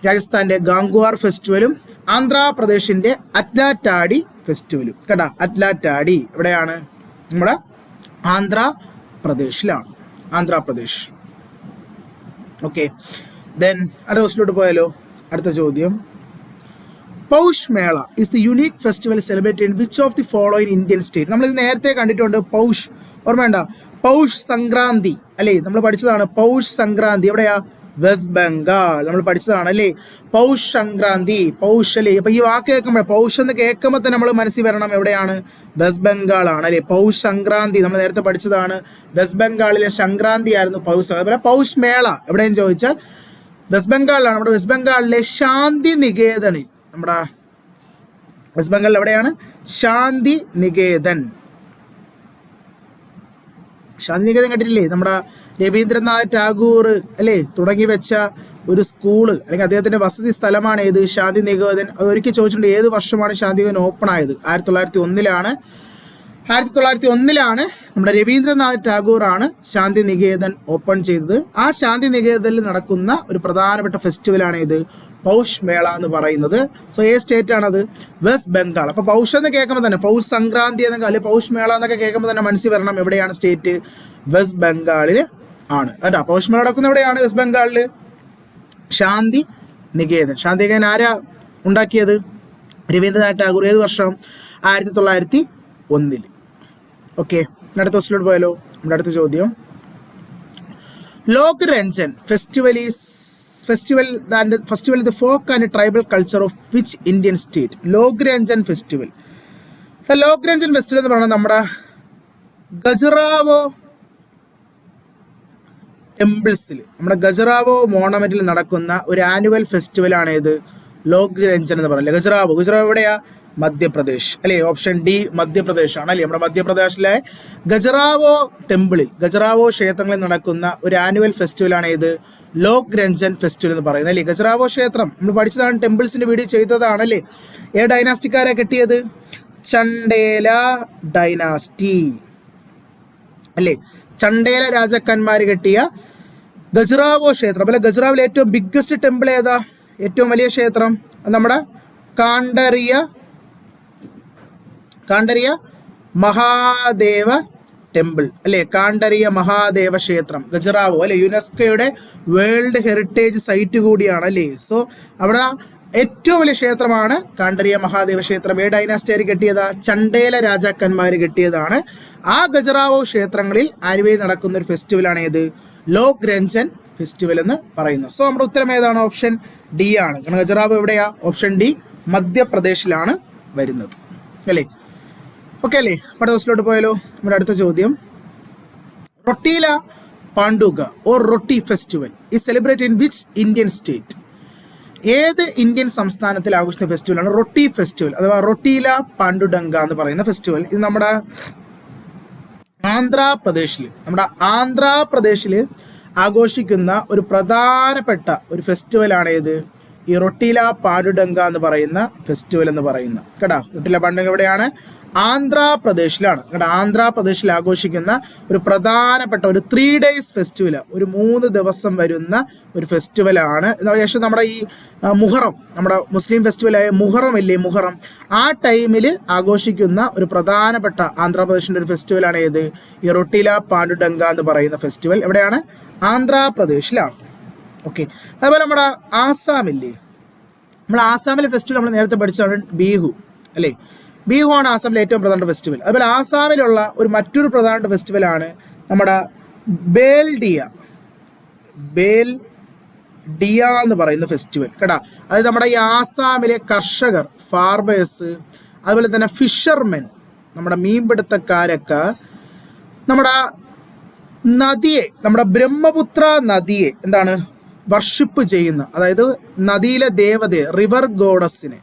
രാജസ്ഥാൻ്റെ ഗാംഗ്വാർ ഫെസ്റ്റിവലും ആന്ധ്രാപ്രദേശിൻ്റെ അറ്റ്ല ടാഡി ഫെസ്റ്റിവലും കേട്ടോ. അറ്റ്ല ടാഡി എവിടെയാണ്? നമ്മുടെ ആന്ധ്രാപ്രദേശിലാണ്. ആന്ധ്രാപ്രദേശ്. ഓക്കെ, ദെൻ അടുത്ത ക്വസ്റ്റിലോട്ട് പോയാലോ. അടുത്ത ചോദ്യം. പൗഷ് മേള is the unique festival celebrated in which of the following Indian state? നമ്മളിത് നേരത്തെ കണ്ടിട്ടുണ്ട്. പൗഷ് ഓർമ്മയുണ്ട? പൗഷ് സംക്രാന്തി അല്ലേ, നമ്മൾ പഠിച്ചതാണ്. പൗഷ് സംക്രാന്തി എവിടെയാ? വെസ്റ്റ് ബംഗാൾ. നമ്മൾ പഠിച്ചതാണ് അല്ലേ. പൗഷ് സംക്രാന്തി, പൗഷ് അല്ലേ. അപ്പോൾ ഈ വാക്ക് കേൾക്കുമ്പോൾ പൗഷ് എന്ന് കേൾക്കുമ്പോൾ തന്നെ നമ്മൾ മനസ്സിൽ വരണം എവിടെയാണ്? വെസ്റ്റ് ബംഗാൾ ആണ് അല്ലേ. പൗഷ് സംക്രാന്തി നമ്മൾ നേരത്തെ പഠിച്ചതാണ്. വെസ്റ്റ് ബംഗാളിലെ സംക്രാന്തി ആയിരുന്നു പൗഷ്. അതുപോലെ പൗഷ് മേള എവിടെയെന്ന് ചോദിച്ചാൽ വെസ്റ്റ് ബംഗാളിലാണ്. നമ്മുടെ വെസ്റ്റ് ബംഗാളിലെ ശാന്തി നികേതനിൽ, നമ്മുടെ വെസ്റ്റ് ബംഗാളിൽ എവിടെയാണ്? ശാന്തി നികേതൻ. ശാന്തി നികേതൻ കേട്ടിട്ടില്ലേ? നമ്മുടെ രവീന്ദ്രനാഥ് ടാഗോർ അല്ലേ തുടങ്ങി വെച്ച ഒരു സ്കൂള് അല്ലെങ്കിൽ അദ്ദേഹത്തിൻ്റെ വസതി സ്ഥലമാണ് ഏത്? ശാന്തി നികേതൻ. അത് ഒരിക്കൽ ചോദിച്ചിട്ടുണ്ട് ഏത് വർഷമാണ് ശാന്തി നികേതൻ ഓപ്പൺ ആയത്? 1901 1901 നമ്മുടെ രവീന്ദ്രനാഥ് ടാഗോർ ആണ് ശാന്തി നികേതൻ ഓപ്പൺ ചെയ്തത്. ആ ശാന്തി നികേതനിൽ നടക്കുന്ന ഒരു പ്രധാനപ്പെട്ട ഫെസ്റ്റിവലാണ് ഇത് പൗഷ് മേള എന്ന് പറയുന്നത്. സോ ഏത് സ്റ്റേറ്റ് ആണത്? വെസ്റ്റ് ബംഗാൾ. അപ്പോൾ പൗഷ് എന്ന് കേൾക്കുമ്പോൾ തന്നെ പൗഷ് സംക്രാന്തി എന്നൊക്കെ അല്ലെങ്കിൽ പൗഷ് മേള എന്നൊക്കെ കേൾക്കുമ്പോൾ തന്നെ മനസ്സിൽ വരണം എവിടെയാണ് സ്റ്റേറ്റ്? വെസ്റ്റ് ബംഗാളിൽ ആണ് കേട്ടോ. പൗഷ് മേള നടക്കുന്ന എവിടെയാണ്? വെസ്റ്റ് ബംഗാളിൽ ശാന്തി നികേതൻ. ശാന്തി നികേതൻ ആരാ ഉണ്ടാക്കിയത്? രവീന്ദ്രനാഥ് ടാഗോർ. ഏത് വർഷം? 1901. ഓക്കെ, അടുത്ത ക്വസ്റ്റിലോട്ട് പോയാലോ. നമ്മുടെ അടുത്ത ചോദ്യം. Lok Ranjan festival the folk and tribal culture of which Indian state? Lok Ranjan festival. Lok Ranjan festival എന്ന് പറയുന്നത് നമ്മുടെ ഖജുറാവോ ടെമ്പിൾസിൽ, നമ്മുടെ ഖജുറാവോ മോണമെന്റിൽ നടക്കുന്ന ഒരു ആനുവൽ ഫെസ്റ്റിവലാണ് ഏത്? ലോക് രഞ്ജൻ എന്ന് പറയുന്നത്. ഖജുറാവോ എവിടെയാ? മധ്യപ്രദേശ് അല്ലേ. ഓപ്ഷൻ ഡി മധ്യപ്രദേശ് ആണ് അല്ലേ. നമ്മുടെ മധ്യപ്രദേശിലെ ഖജുറാവോ ടെമ്പിളിൽ, ഖജുറാവോ ക്ഷേത്രങ്ങളിൽ നടക്കുന്ന ഒരു ആനുവൽ ഫെസ്റ്റിവലാണ് ഏത്? ലോക് രഞ്ജൻ ഫെസ്റ്റിവൽ എന്ന് പറയുന്നത് അല്ലേ. ഖജുറാവോ ക്ഷേത്രം നമ്മൾ പഠിച്ചതാണ്, ടെമ്പിൾസിൻ്റെ വീഡിയോ ചെയ്തതാണല്ലേ. ഏത് ഡൈനാസ്റ്റിക്കാരെ കെട്ടിയത്? ചണ്ടേല ഡൈനാസ്റ്റി അല്ലേ. ചണ്ടേല രാജാക്കന്മാർ കെട്ടിയ ഖജുറാവോ ക്ഷേത്രം. അല്ലെ ഖജുറാവിലെ ഏറ്റവും ബിഗ്ഗസ്റ്റ് ടെമ്പിൾ ഏതാ? ഏറ്റവും വലിയ ക്ഷേത്രം നമ്മുടെ കാണ്ടരിയ മഹാദേവ ടെമ്പിൾ അല്ലേ. കാണ്ടരിയ മഹാദേവ ക്ഷേത്രം ഖജുറാവോ അല്ലെ യുനെസ്കോയുടെ വേൾഡ് ഹെറിറ്റേജ് സൈറ്റ് കൂടിയാണ് അല്ലേ. സോ അവിടെ ഏറ്റവും വലിയ ക്ഷേത്രമാണ് കാണ്ടരിയ മഹാദേവ ക്ഷേത്രം. ഏ ഡൈനാസ്റ്റിയർ കെട്ടിയതാ? ചണ്ടേല രാജാക്കന്മാർ കെട്ടിയതാണ്. ആ ഖജുറാവോ ക്ഷേത്രങ്ങളിൽ ആനുവലി നടക്കുന്ന ഒരു ഫെസ്റ്റിവലാണ് ഏത്? ലോക് രഞ്ജൻ ഫെസ്റ്റിവൽ എന്ന് പറയുന്നത്. സോ നമ്മുടെ ഉത്തരം ഏതാണ്? ഓപ്ഷൻ ഡി ആണ്. കാരണം ഖജുറാവോ എവിടെയാ? ഓപ്ഷൻ ഡി മധ്യപ്രദേശിലാണ് വരുന്നത് അല്ലേ. ഓക്കെ അല്ലേ. അടുത്ത ക്വസ്റ്റിലോട്ട് പോയാലോ. നമ്മുടെ അടുത്ത ചോദ്യം. Rottela Panduga or roti festival is celebrated in which Indian state? ഏത് ഇന്ത്യൻ സംസ്ഥാനത്തിൽ ആഘോഷിക്കുന്ന ഫെസ്റ്റിവലാണ് റൊട്ടി ഫെസ്റ്റിവൽ അഥവാ റൊട്ടീല പാണ്ഡുഡങ്ക എന്ന് പറയുന്ന ഫെസ്റ്റിവൽ? ഇത് നമ്മുടെ ആന്ധ്രാപ്രദേശിൽ ആഘോഷിക്കുന്ന ഒരു പ്രധാനപ്പെട്ട ഒരു ഫെസ്റ്റിവലാണ് ഏത്? ഈ റൊട്ടീല പാണ്ടുഡങ്ക എന്ന് പറയുന്ന ഫെസ്റ്റിവൽ എന്ന് പറയുന്ന കേട്ടോ. റൊട്ടീല പാണ്ടുഡങ്ക എവിടെയാണ്? ആന്ധ്രാപ്രദേശിലാണ് കേട്ടോ. ആന്ധ്രാപ്രദേശിൽ ആഘോഷിക്കുന്ന ഒരു പ്രധാനപ്പെട്ട ഒരു 3 days ഫെസ്റ്റിവൽ, ഒരു 3 ദിവസം വരുന്ന ഒരു ഫെസ്റ്റിവലാണ്. ശേഷം നമ്മുടെ ഈ മുഹറം, നമ്മുടെ മുസ്ലിം ഫെസ്റ്റിവലായ മുഹറം ഇല്ലേ, മുഹറം, ആ ടൈമിൽ ആഘോഷിക്കുന്ന ഒരു പ്രധാനപ്പെട്ട ആന്ധ്രാപ്രദേശിൻ്റെ ഒരു ഫെസ്റ്റിവലാണ് ഏത്? ഈ റൊട്ടീല പാണ്ടുഡങ്ക എന്ന് പറയുന്ന ഫെസ്റ്റിവൽ എവിടെയാണ്? ആന്ധ്രാപ്രദേശിലാണ്. ഓക്കെ. അതുപോലെ നമ്മുടെ ആസാമില്ലേ, നമ്മൾ ആസാമിലെ ഫെസ്റ്റിവൽ നമ്മൾ നേരത്തെ പഠിച്ചതാണ് ബീഹു അല്ലേ. ബീഹു ആണ് ആസാമിലെ ഏറ്റവും പ്രധാനപ്പെട്ട ഫെസ്റ്റിവൽ. അതുപോലെ ആസാമിലുള്ള ഒരു മറ്റൊരു പ്രധാനപ്പെട്ട ഫെസ്റ്റിവലാണ് നമ്മുടെ ബേൽഡിയ എന്ന് പറയുന്ന ഫെസ്റ്റിവൽ കേട്ടോ. അതായത് നമ്മുടെ ഈ ആസാമിലെ കർഷകർ, ഫാർമേഴ്സ്, അതുപോലെ തന്നെ ഫിഷർമെൻ, നമ്മുടെ മീൻപിടുത്തക്കാരൊക്കെ നമ്മുടെ നദിയെ, നമ്മുടെ ബ്രഹ്മപുത്ര നദിയെ എന്താണ് വർഷിപ്പ് ചെയ്യുന്ന, അതായത് നദിയിലെ ദേവതയെ റിവർ ഗോഡസിനെ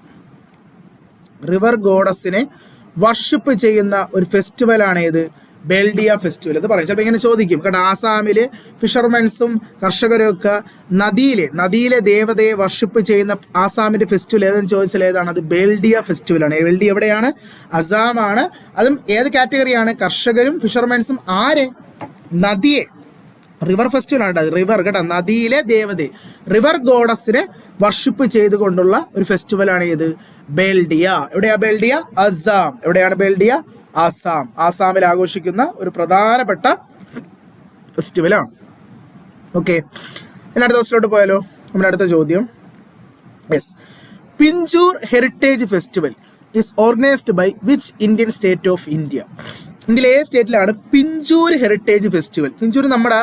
വർഷിപ്പ് ചെയ്യുന്ന ഒരു ഫെസ്റ്റിവലാണ് ഏത്? ബേൽഡിയ ഫെസ്റ്റിവൽ എന്ന് പറയും. ചിലപ്പോൾ ഇങ്ങനെ ചോദിക്കും കേട്ടോ. ആസാമിൽ ഫിഷർമെൻസും കർഷകരും ഒക്കെ നദിയിലെ ദേവതയെ വർഷിപ്പ് ചെയ്യുന്ന ആസാമിൻ്റെ ഫെസ്റ്റിവൽ ഏതെന്ന് ചോദിച്ചാൽ ഏതാണ്? അത് ബേൽഡിയ ഫെസ്റ്റിവലാണ്. ബേൽഡിയ എവിടെയാണ്? അസാമാണ്. അതും ഏത് കാറ്റഗറിയാണ്? കർഷകരും ഫിഷർമെൻസും നദിയെ, റിവർ ഫെസ്റ്റിവലാണ്. റിവർ കേട്ടോ, നദിയിലെ ദേവതയെ, റിവർ ഗോഡസിനെ വർഷിപ്പ് ചെയ്തുകൊണ്ടുള്ള ഒരു ഫെസ്റ്റിവലാണ് ഇത് ബേൽഡിയ. എവിടെയാ ബേൽഡിയ? അസാം. എവിടെയാണ് ബേൽഡിയ? ആസാം. ആസാമിൽ ആഘോഷിക്കുന്ന ഒരു പ്രധാനപ്പെട്ട ഫെസ്റ്റിവലാണ്. ഓക്കെ, ഇനി അടുത്ത ദിവസത്തിലോട്ട് പോയാലോ. നമ്മുടെ അടുത്ത ചോദ്യം, yes, Pinjore heritage festival is organised by which Indian state of India? ഇന്ത്യയിലെ ഏത് സ്റ്റേറ്റിലാണ് പിഞ്ചൂർ ഹെറിറ്റേജ് ഫെസ്റ്റിവൽ? പിഞ്ചൂർ നമ്മുടെ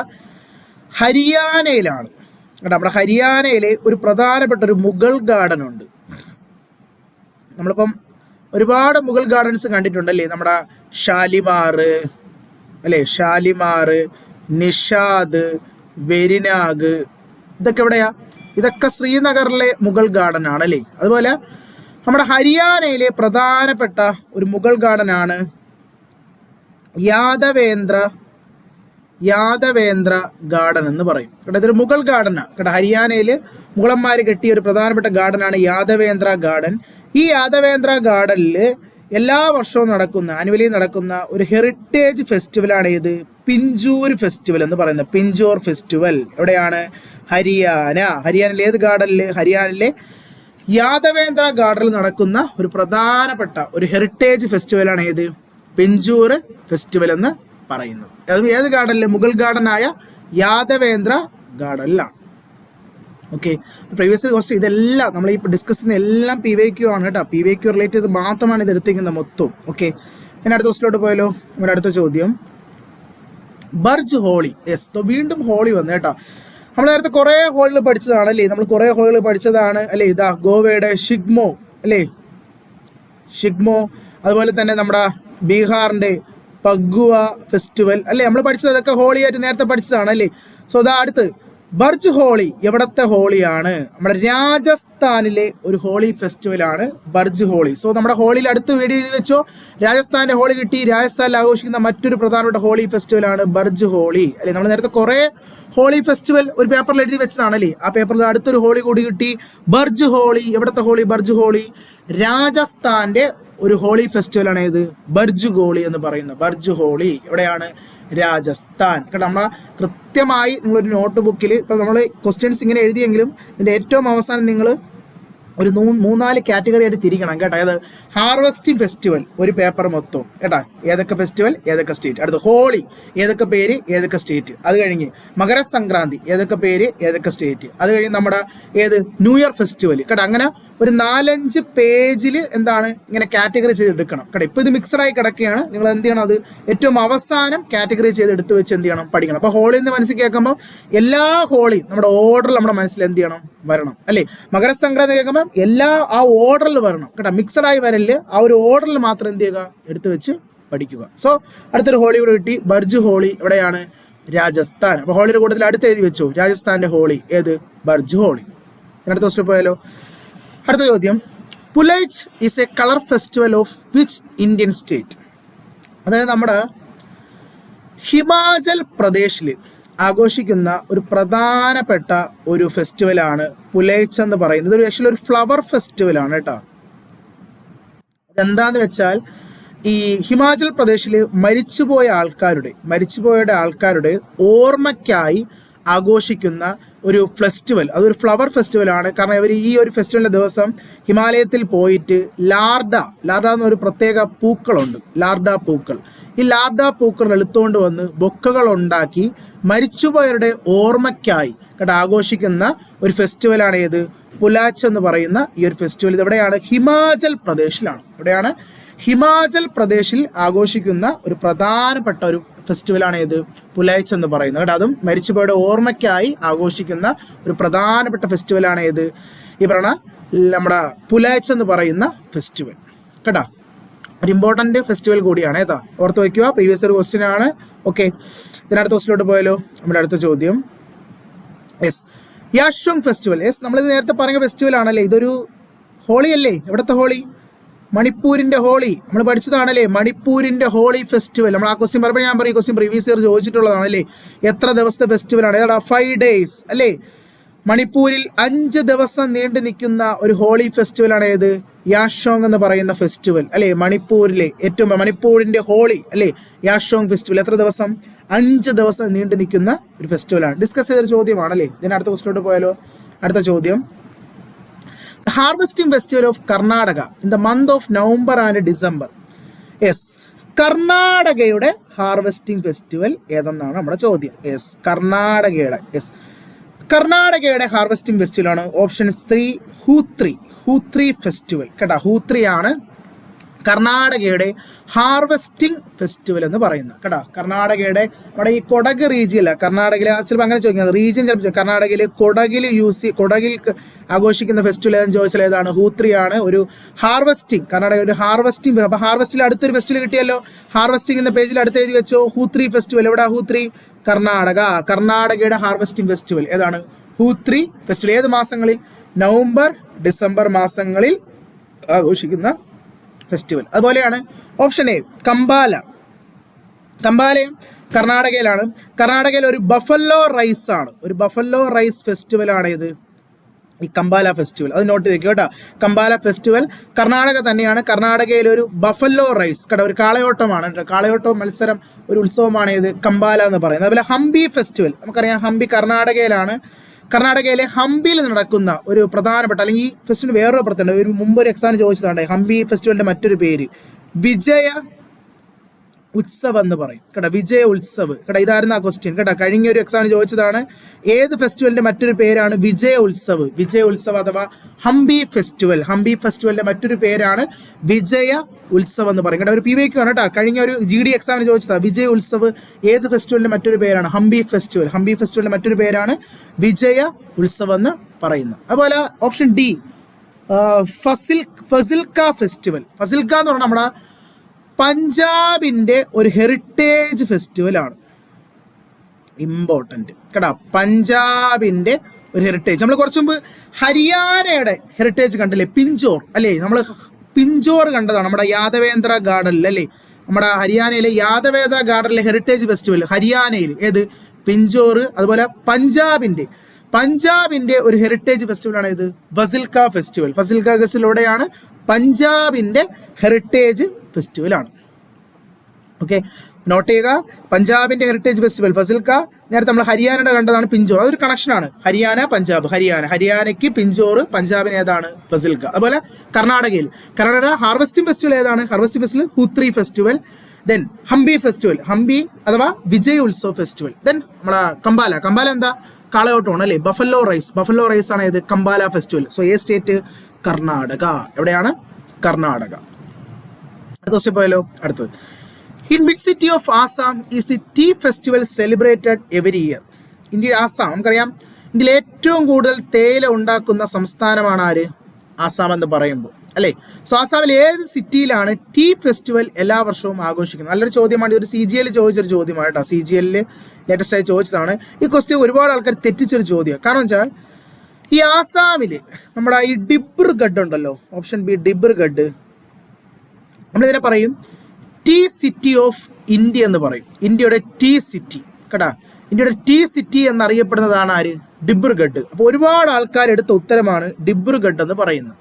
ഹരിയാനയിലാണ് കേട്ടോ. നമ്മുടെ ഹരിയാനയിലെ ഒരു പ്രധാനപ്പെട്ട ഒരു മുഗൾ ഗാർഡൻ ഉണ്ട്. നമ്മളിപ്പം ഒരുപാട് മുഗൾ ഗാർഡൻസ് കണ്ടിട്ടുണ്ടല്ലേ, നമ്മുടെ ഷാലിമാർ അല്ലേ, നിഷാദ്, വെരിനാഗ്, ഇതൊക്കെ എവിടെയാ? ഇതൊക്കെ ശ്രീനഗറിലെ മുഗൾ ഗാർഡൻ ആണ് അല്ലേ. അതുപോലെ നമ്മുടെ ഹരിയാനയിലെ പ്രധാനപ്പെട്ട ഒരു മുഗൾ ഗാർഡനാണ് യാദവേന്ദ്ര ഗാർഡൻ എന്ന് പറയും കേട്ടോ. ഇതൊരു മുഗൾ ഗാർഡനാണ് കേട്ടോ. ഹരിയാനയിൽ മുഗളന്മാർ കെട്ടിയ ഒരു പ്രധാനപ്പെട്ട ഗാർഡനാണ് യാദവേന്ദ്ര ഗാർഡൻ. ഈ യാദവേന്ദ്ര ഗാർഡനിൽ എല്ലാ വർഷവും ആനുവലി നടക്കുന്ന ഒരു ഹെറിറ്റേജ് ഫെസ്റ്റിവലാണ് ഇത് പിഞ്ചൂർ ഫെസ്റ്റിവൽ എന്ന് പറയുന്നത്. പിഞ്ചൂർ ഫെസ്റ്റിവൽ എവിടെയാണ്? ഹരിയാനയിലെ ഏത് ഗാർഡനിൽ? ഹരിയാനയിലെ യാദവേന്ദ്ര ഗാർഡനിൽ നടക്കുന്ന ഒരു പ്രധാനപ്പെട്ട ഒരു ഹെറിറ്റേജ് ഫെസ്റ്റിവലാണ് ഏത്? പിഞ്ചൂർ ഫെസ്റ്റിവൽ എന്ന് പറയുന്നത്. അതും ഏത് ഗാർഡനിൽ? Mughal ഗാർഡനായ Yadavindra ഗാർഡനിലാണ്. Okay, previous question ഇതെല്ലാം നമ്മൾ ഈ ഡിസ്കസ് ചെയ്യുന്ന എല്ലാം PYQ ആണ് കേട്ടോ. PYQ റിലേറ്റ് ചെയ്ത് മാത്രമാണ് ഇത് എടുത്തിരിക്കുന്നത് മൊത്തം. ഓക്കെ, ഞാൻ അടുത്ത ക്വസ്റ്റിലോട്ട് പോയാലോ. നമ്മുടെ അടുത്ത ചോദ്യം, ബർജ് ഹോളി. യെസ്, വീണ്ടും ഹോളി വന്നു കേട്ടോ. നമ്മൾ നേരത്തെ കുറേ ഹോളികൾ പഠിച്ചതാണ് അല്ലേ. അല്ലേ. ഇതാ ഗോവയുടെ ഷിഗ്മോ അല്ലേ, അതുപോലെ തന്നെ നമ്മുടെ ബീഹാറിൻ്റെ പഗ്വ ഫെസ്റ്റിവൽ അല്ലേ. നമ്മൾ പഠിച്ചത് അതൊക്കെ ഹോളിയായിട്ട് നേരത്തെ പഠിച്ചതാണ് അല്ലേ. സോ അതാ അടുത്ത് ബർജ് ഹോളി എവിടത്തെ ഹോളിയാണ്? നമ്മുടെ രാജസ്ഥാനിലെ ഒരു ഹോളി ഫെസ്റ്റിവലാണ് ബർജ് ഹോളി. സോ നമ്മുടെ ഹോളിയിൽ അടുത്ത് വീഡിയോ എഴുതി വെച്ചോ. രാജസ്ഥാൻ്റെ ഹോളി കിട്ടി. രാജസ്ഥാനിൽ ആഘോഷിക്കുന്ന മറ്റൊരു പ്രധാനപ്പെട്ട ഹോളി ഫെസ്റ്റിവലാണ് ബർജ് ഹോളി അല്ലേ. നമ്മൾ നേരത്തെ കുറേ ഹോളി ഫെസ്റ്റിവൽ ഒരു പേപ്പറിൽ എഴുതി വെച്ചതാണല്ലേ. ആ പേപ്പറിൽ അടുത്തൊരു ഹോളി കൂടി കിട്ടി, ബർജ് ഹോളി. എവിടത്തെ ഹോളി? ബർജ് ഹോളി രാജസ്ഥാൻ്റെ ഒരു ഹോളി ഫെസ്റ്റിവലാണ് ഏത്? ബർജ് ഹോളി എന്ന് പറയുന്നത്. ബർജ് ഹോളി എവിടെയാണ്? രാജസ്ഥാൻ കേട്ടോ. നമ്മൾ കൃത്യമായി നിങ്ങളൊരു നോട്ട് ബുക്കിൽ ഇപ്പോൾ നമ്മൾ ക്വസ്റ്റ്യൻസ് ഇങ്ങനെ എഴുതിയെങ്കിലും ഇതിൻ്റെ ഏറ്റവും അവസാനം നിങ്ങൾ ഒരു 3-4 കാറ്റഗറി ആയിട്ട് തിരിക്കണം കേട്ടോ. അതായത് ഹാർവെസ്റ്റിംഗ് ഫെസ്റ്റിവൽ ഒരു പേപ്പർ മൊത്തം കേട്ടോ. ഏതൊക്കെ ഫെസ്റ്റിവൽ, ഏതൊക്കെ സ്റ്റേറ്റ്. അടുത്ത് ഹോളി, ഏതൊക്കെ പേര്, ഏതൊക്കെ സ്റ്റേറ്റ്. അത് കഴിഞ്ഞ് മകരസംക്രാന്തി, ഏതൊക്കെ പേര്, ഏതൊക്കെ സ്റ്റേറ്റ്. അത് കഴിഞ്ഞ് നമ്മുടെ ന്യൂ ഇയർ ഫെസ്റ്റിവൽ കേട്ടോ. അങ്ങനെ ഒരു 4-5 പേജിൽ എന്താണ് ഇങ്ങനെ കാറ്റഗറി ചെയ്തെടുക്കണം കേട്ടോ. ഇപ്പോൾ ഇത് മിക്സഡായി കിടക്കുകയാണ്. നിങ്ങൾ എന്ത് ചെയ്യണം? അത് ഏറ്റവും അവസാനം കാറ്റഗറി ചെയ്ത് എടുത്ത് വെച്ച് എന്ത് ചെയ്യണം? പഠിക്കണം. അപ്പോൾ ഹോളി എന്ന് മനസ്സിൽ കേൾക്കുമ്പോൾ എല്ലാ ഹോളിയും നമ്മുടെ ഓർഡറിൽ നമ്മുടെ മനസ്സിൽ എന്ത് ചെയ്യണം? വരണം അല്ലേ. മകരസംക്രാന്തി കേൾക്കുമ്പോൾ എല്ലാ ആ ഓർഡറിൽ വരണം കേട്ടോ. മിക്സഡായി വരല് ആ ഒരു ഓർഡറിൽ മാത്രം എന്ത് ചെയ്യുക? എടുത്തു വെച്ച് പഠിക്കുക. സോ അടുത്തൊരു ഹോളി കൂടെ കിട്ടി, ബർജ് ഹോളി. എവിടെയാണ്? രാജസ്ഥാൻ. അപ്പോൾ ഹോളിയുടെ കൂട്ടത്തിൽ അടുത്ത് എഴുതി വെച്ചു രാജസ്ഥാൻ്റെ ഹോളി ഏത്? ബർജ് ഹോളി. അടുത്ത ക്വസ്റ്റ്യൻ പോയാലോ. അടുത്ത ചോദ്യം, Phulaich is a colour festival of which Indian state? അതായത് നമ്മുടെ ഹിമാചൽ പ്രദേശിൽ ആഘോഷിക്കുന്ന ഒരു പ്രധാനപ്പെട്ട ഒരു ഫെസ്റ്റിവലാണ് പുലേച്ച് എന്ന് പറയുന്നത്. ഒരു ആക്ച്വലി ഒരു ഫ്ലവർ ഫെസ്റ്റിവലാണ് കേട്ടോ. അതെന്താന്ന് വെച്ചാൽ ഈ ഹിമാചൽ പ്രദേശിൽ മരിച്ചുപോയ ആൾക്കാരുടെ ഓർമ്മയ്ക്കായി ആഘോഷിക്കുന്ന ഒരു ഫെസ്റ്റിവൽ, അതൊരു ഫ്ലവർ ഫെസ്റ്റിവലാണ്. കാരണം ഇവർ ഈ ഒരു ഫെസ്റ്റിവലിൻ്റെ ദിവസം ഹിമാലയത്തിൽ പോയിട്ട് ലാർഡ എന്നൊരു പ്രത്യേക പൂക്കളുണ്ട്, ലാർഡ പൂക്കൾ. ഈ ലാർഡ പൂക്കൾ എടുത്തുകൊണ്ട് വന്ന് ബൊക്കകൾ ഉണ്ടാക്കി മരിച്ചുപോയവരുടെ ഓർമ്മയ്ക്കായി ആഘോഷിക്കുന്ന ഒരു ഫെസ്റ്റിവലാണ് ഏത്? പുലാച്ച് എന്ന് പറയുന്ന ഈ ഒരു ഫെസ്റ്റിവൽ. ഇതെവിടെയാണ്? ഹിമാചൽ പ്രദേശിലാണ്. എവിടെയാണ്? ഹിമാചൽ പ്രദേശിൽ ആഘോഷിക്കുന്ന ഒരു പ്രധാനപ്പെട്ട ഒരു ഫെസ്റ്റിവലാണ് ഏത്? പുലാച്ച് എന്ന് പറയുന്നത് കേട്ടോ. അതും മരിച്ചുപോയുടെ ഓർമ്മയ്ക്കായി ആഘോഷിക്കുന്ന ഒരു പ്രധാനപ്പെട്ട ഫെസ്റ്റിവലാണ് ഏത്? ഈ പറയുന്ന നമ്മുടെ പുലാച്ച് എന്ന് പറയുന്ന ഫെസ്റ്റിവൽ കേട്ടോ. ഒരു ഇമ്പോർട്ടൻറ്റ് ഫെസ്റ്റിവൽ കൂടിയാണ് കേട്ടോ, ഓർത്ത് വയ്ക്കുക. പ്രീവിയസ് ഒരു ക്വസ്റ്റ്യൻ ആണ്. ഓക്കെ, ഇതിനടുത്ത ക്വസ്റ്റിലോട്ട് പോയാലോ? നമ്മുടെ അടുത്ത ചോദ്യം യെസ്, യാഷോങ് ഫെസ്റ്റിവൽ. യെസ്, നമ്മളിത് നേരത്തെ പറഞ്ഞ ഫെസ്റ്റിവൽ ആണല്ലേ. ഇതൊരു ഹോളി അല്ലേ? എവിടുത്തെ ഹോളി? മണിപ്പൂരിൻ്റെ ഹോളി. നമ്മൾ പഠിച്ചതാണല്ലേ മണിപ്പൂരിൻ്റെ ഹോളി ഫെസ്റ്റിവൽ. നമ്മൾ ആ ക്വസ്റ്റ്യൻ പറയുമ്പോൾ ഞാൻ പറയും ക്വസ്റ്റ്യൻ പ്രീവിയസ് ഇയർ ചോദിച്ചിട്ടുള്ളതാണല്ലേ. എത്ര ദിവസത്തെ ഫെസ്റ്റിവലാണ്? ഏതാ? 5 days അല്ലേ. മണിപ്പൂരിൽ 5 ദിവസം നീണ്ടു നിൽക്കുന്ന ഒരു ഹോളി ഫെസ്റ്റിവലാണ് ഏത്? യാഷോങ് എന്ന് പറയുന്ന ഫെസ്റ്റിവൽ അല്ലേ. മണിപ്പൂരിലെ ഏറ്റവും മണിപ്പൂരിൻ്റെ ഹോളി അല്ലേ, യാഷോങ് ഫെസ്റ്റിവൽ. എത്ര ദിവസം? 5 ദിവസം നീണ്ടു നിൽക്കുന്ന ഒരു ഫെസ്റ്റിവലാണ്. ഡിസ്കസ് ചെയ്തൊരു ചോദ്യമാണല്ലേ. ഇതിന് അടുത്ത ക്വസ്റ്റിലോട്ട് പോയാലോ? അടുത്ത ചോദ്യം, harvesting festival of Karnataka in the month of November and December. Yes, കർണാടകയുടെ ഹാർവെസ്റ്റിംഗ് ഫെസ്റ്റിവൽ ഏതെന്നാണ് നമ്മുടെ ചോദ്യം. യെസ്, കർണാടകയുടെ ഹാർവെസ്റ്റിംഗ് ഫെസ്റ്റിവലാണ് ഓപ്ഷൻ 3 ഹൂത്രി ഫെസ്റ്റിവൽ കേട്ടോ. ഹൂത്രി ആണ് കർണാടകയുടെ ഹാർവെസ്റ്റിംഗ് ഫെസ്റ്റിവൽ എന്ന് പറയുന്നത് കേട്ടോ. കർണാടകയുടെ നമ്മുടെ ഈ കൊടക് റീജിയല്ല, കർണാടകയിൽ ചിലപ്പോൾ അങ്ങനെ ചോദിക്കുന്നത് റീജിയൻ ചിലപ്പോൾ കർണാടകയിൽ കൊടകിൽ ആഘോഷിക്കുന്ന ഫെസ്റ്റിവൽ ഏതെന്ന് ചോദിച്ചാൽ ഏതാണ്? ഹൂത്രിയാണ്. ഒരു ഹാർവെസ്റ്റിംഗ്, കർണാടക ഒരു ഹാർവെസ്റ്റിംഗ്. അപ്പോൾ ഹാർവെസ്റ്റിൽ അടുത്തൊരു ഫെസ്റ്റിവൽ കിട്ടിയല്ലോ. ഹാർവെസ്റ്റിംഗ് എന്ന പേജിൽ അടുത്ത് എഴുതി വെച്ചോ, ഹൂത്രി ഫെസ്റ്റിവൽ. എവിടെ? ഹൂത്രി, കർണാടകയുടെ ഹാർവെസ്റ്റിംഗ് ഫെസ്റ്റിവൽ ഏതാണ്? ഹൂത്രി ഫെസ്റ്റിവൽ. ഏത് മാസങ്ങളിൽ? നവംബർ ഡിസംബർ മാസങ്ങളിൽ ആഘോഷിക്കുന്ന ഫെസ്റ്റിവൽ. അതുപോലെയാണ് ഓപ്ഷൻ എ കമ്പാലയും കർണാടകയിലാണ്. കർണാടകയിൽ ഒരു ബഫല്ലോ റൈസ് ആണ്, ഒരു ബഫല്ലോ റൈസ് ഫെസ്റ്റിവലാണ് ഇത്, ഈ കമ്പാല ഫെസ്റ്റിവൽ. അത് നോട്ട് ചെയ്തേക്കുക കേട്ടോ. കമ്പാല ഫെസ്റ്റിവൽ കർണാടക തന്നെയാണ്. കർണാടകയിൽ ഒരു ബഫല്ലോ റൈസ് കേട്ടോ, ഒരു കാളയോട്ടമാണ് കേട്ടോ. കാളയോട്ടം മത്സരം, ഒരു ഉത്സവമാണ് ഇത് കമ്പാല എന്ന് പറയുന്നത്. അതുപോലെ ഹംപി ഫെസ്റ്റിവൽ, നമുക്കറിയാം ഹംപി കർണാടകയിലാണ്. കർണാടകയിലെ ഹംപിയിൽ നടക്കുന്ന ഒരു പ്രധാനപ്പെട്ട, അല്ലെങ്കിൽ ഈ ഫെസ്റ്റിവൽ വേറൊരു പ്രത്യേകത, ഒരു മുമ്പൊരു എക്സാമിന് ചോദിച്ചതാണ് ഹംപി ഫെസ്റ്റിവലിൻ്റെ മറ്റൊരു പേര് വിജയ ഉത്സവ് എന്ന് പറയും കേട്ടോ. വിജയ ഉത്സവ് കേട്ടോ. ഇതായിരുന്നു ആ ക്വസ്റ്റ്യൻ കേട്ടോ. കഴിഞ്ഞ ഒരു എക്സാമിന് ചോദിച്ചതാണ് ഏത് ഫെസ്റ്റിവലിൻ്റെ മറ്റൊരു പേരാണ് വിജയ ഉത്സവ് അഥവാ ഹംപി ഫെസ്റ്റിവലിൻ്റെ മറ്റൊരു പേരാണ് വിജയ ഉത്സവ് എന്ന് പറയും കേട്ടോ. ഒരു PYQ ആണ് കേട്ടോ. കഴിഞ്ഞ ഒരു GD എക്സാമിന് ചോദിച്ചതാണ് വിജയ ഉത്സവ് ഏത് ഫെസ്റ്റിവലിൻ്റെ മറ്റൊരു പേരാണ്? ഹംപി ഫെസ്റ്റിവലിൻ്റെ മറ്റൊരു പേരാണ് വിജയ ഉത്സവ് എന്ന് പറയുന്നത്. അതുപോലെ ഓപ്ഷൻ D ഫസിൽക്ക ഫെസ്റ്റിവൽ. ഫസിൽക്ക എന്ന് പറഞ്ഞാൽ നമ്മുടെ പഞ്ചാബിൻ്റെ ഒരു ഹെറിറ്റേജ് ഫെസ്റ്റിവലാണ്. ഇമ്പോർട്ടൻറ്റ് കേട്ടോ, പഞ്ചാബിൻ്റെ ഒരു ഹെറിറ്റേജ്. നമ്മൾ കുറച്ച് മുമ്പ് ഹരിയാനയുടെ ഹെറിറ്റേജ് കണ്ടില്ലേ, പിഞ്ചോർ അല്ലേ. നമ്മൾ പിഞ്ചോർ കണ്ടതാണ് നമ്മുടെ യാദവേന്ദ്ര ഗാർഡനിൽ അല്ലേ. നമ്മുടെ ഹരിയാനയിലെ യാദവേന്ദ്ര ഗാർഡനിലെ ഹെറിറ്റേജ് ഫെസ്റ്റിവൽ ഹരിയാനയിൽ ഏത്? പിഞ്ചോർ. അതുപോലെ പഞ്ചാബിൻ്റെ ഒരു ഹെറിറ്റേജ് ഫെസ്റ്റിവലാണ് ഇത് ഫസിൽക്ക ഫെസ്റ്റിവൽ. എവിടെയാണ്? പഞ്ചാബിൻ്റെ ഹെറിറ്റേജ് ഫെസ്റ്റിവലാണ്. ഓക്കെ, നോട്ട് ചെയ്യുക. പഞ്ചാബിൻ്റെ ഹെറിറ്റേജ് ഫെസ്റ്റിവൽ ഫസിൽക്ക. നേരത്തെ നമ്മൾ ഹരിയാനയുടെ കണ്ടതാണ് പിഞ്ചോർ. അതൊരു കണക്ഷനാണ്. ഹരിയാന പഞ്ചാബ്, ഹരിയാനയ്ക്ക് പിഞ്ചോർ, പഞ്ചാബിന് ഏതാണ്? ഫസിൽക്ക. അതുപോലെ കർണാടക ഹാർവെസ്റ്റിംഗ് ഫെസ്റ്റിവൽ ഏതാണ്? Harvesting festival Huthri festival. Then Hampi അഥവാ വിജയ് ഉത്സവ് ഫെസ്റ്റിവൽ. ദെൻ നമ്മുടെ കമ്പാല എന്താ? കാളയോട്ടമാണ് അല്ലേ. ബഫല്ലോ റൈസ് ആണ് ഇത് കമ്പാല ഫെസ്റ്റിവൽ. സോ എ സ്റ്റേറ്റ്? കർണാടക. എവിടെയാണ്? കർണാടക. അടുത്ത ദിവസം പോയാലോ? അടുത്തത്, in which city of Assam is the tea festival celebrated every year? ഇന്ത്യയിൽ ആസാം, നമുക്കറിയാം ഇന്ത്യയിൽ ഏറ്റവും കൂടുതൽ തേയില ഉണ്ടാക്കുന്ന സംസ്ഥാനമാണ് ആര്? ആസാം എന്ന് പറയുമ്പോൾ അല്ലേ. സോ ആസാമിൽ ഏത് സിറ്റിയിലാണ് ടീ ഫെസ്റ്റിവൽ എല്ലാ വർഷവും ആഘോഷിക്കുന്നത്? നല്ലൊരു ചോദ്യമാണ്. ഒരു CGL ചോദിച്ചൊരു ചോദ്യമാണ് കേട്ടോ. CGL ലേറ്റസ്റ്റ് ആയി ചോദിച്ചതാണ്. ഈ ക്വസ്റ്റ്യൻ ഒരുപാട് ആൾക്കാർ തെറ്റിച്ചൊരു ചോദ്യം. കാരണം വെച്ചാൽ ഈ ആസാമിൽ നമ്മുടെ ഈ ഡിബ്രുഗഡ് ഉണ്ടല്ലോ, ഓപ്ഷൻ B ഡിബ്രുഗഡ്, നമ്മളിതിനെ പറയും ടീ സിറ്റി ഓഫ് ഇന്ത്യ എന്ന് പറയും. ഇന്ത്യയുടെ ടീ സിറ്റി കേട്ടാ, ഇന്ത്യയുടെ ടീ സിറ്റി എന്നറിയപ്പെടുന്നതാണ് ആര്? ഡിബ്രുഗഡ്. അപ്പോൾ ഒരുപാട് ആൾക്കാർ എടുത്ത ഉത്തരമാണ് ഡിബ്രുഗഡ് എന്ന് പറയുന്നത്.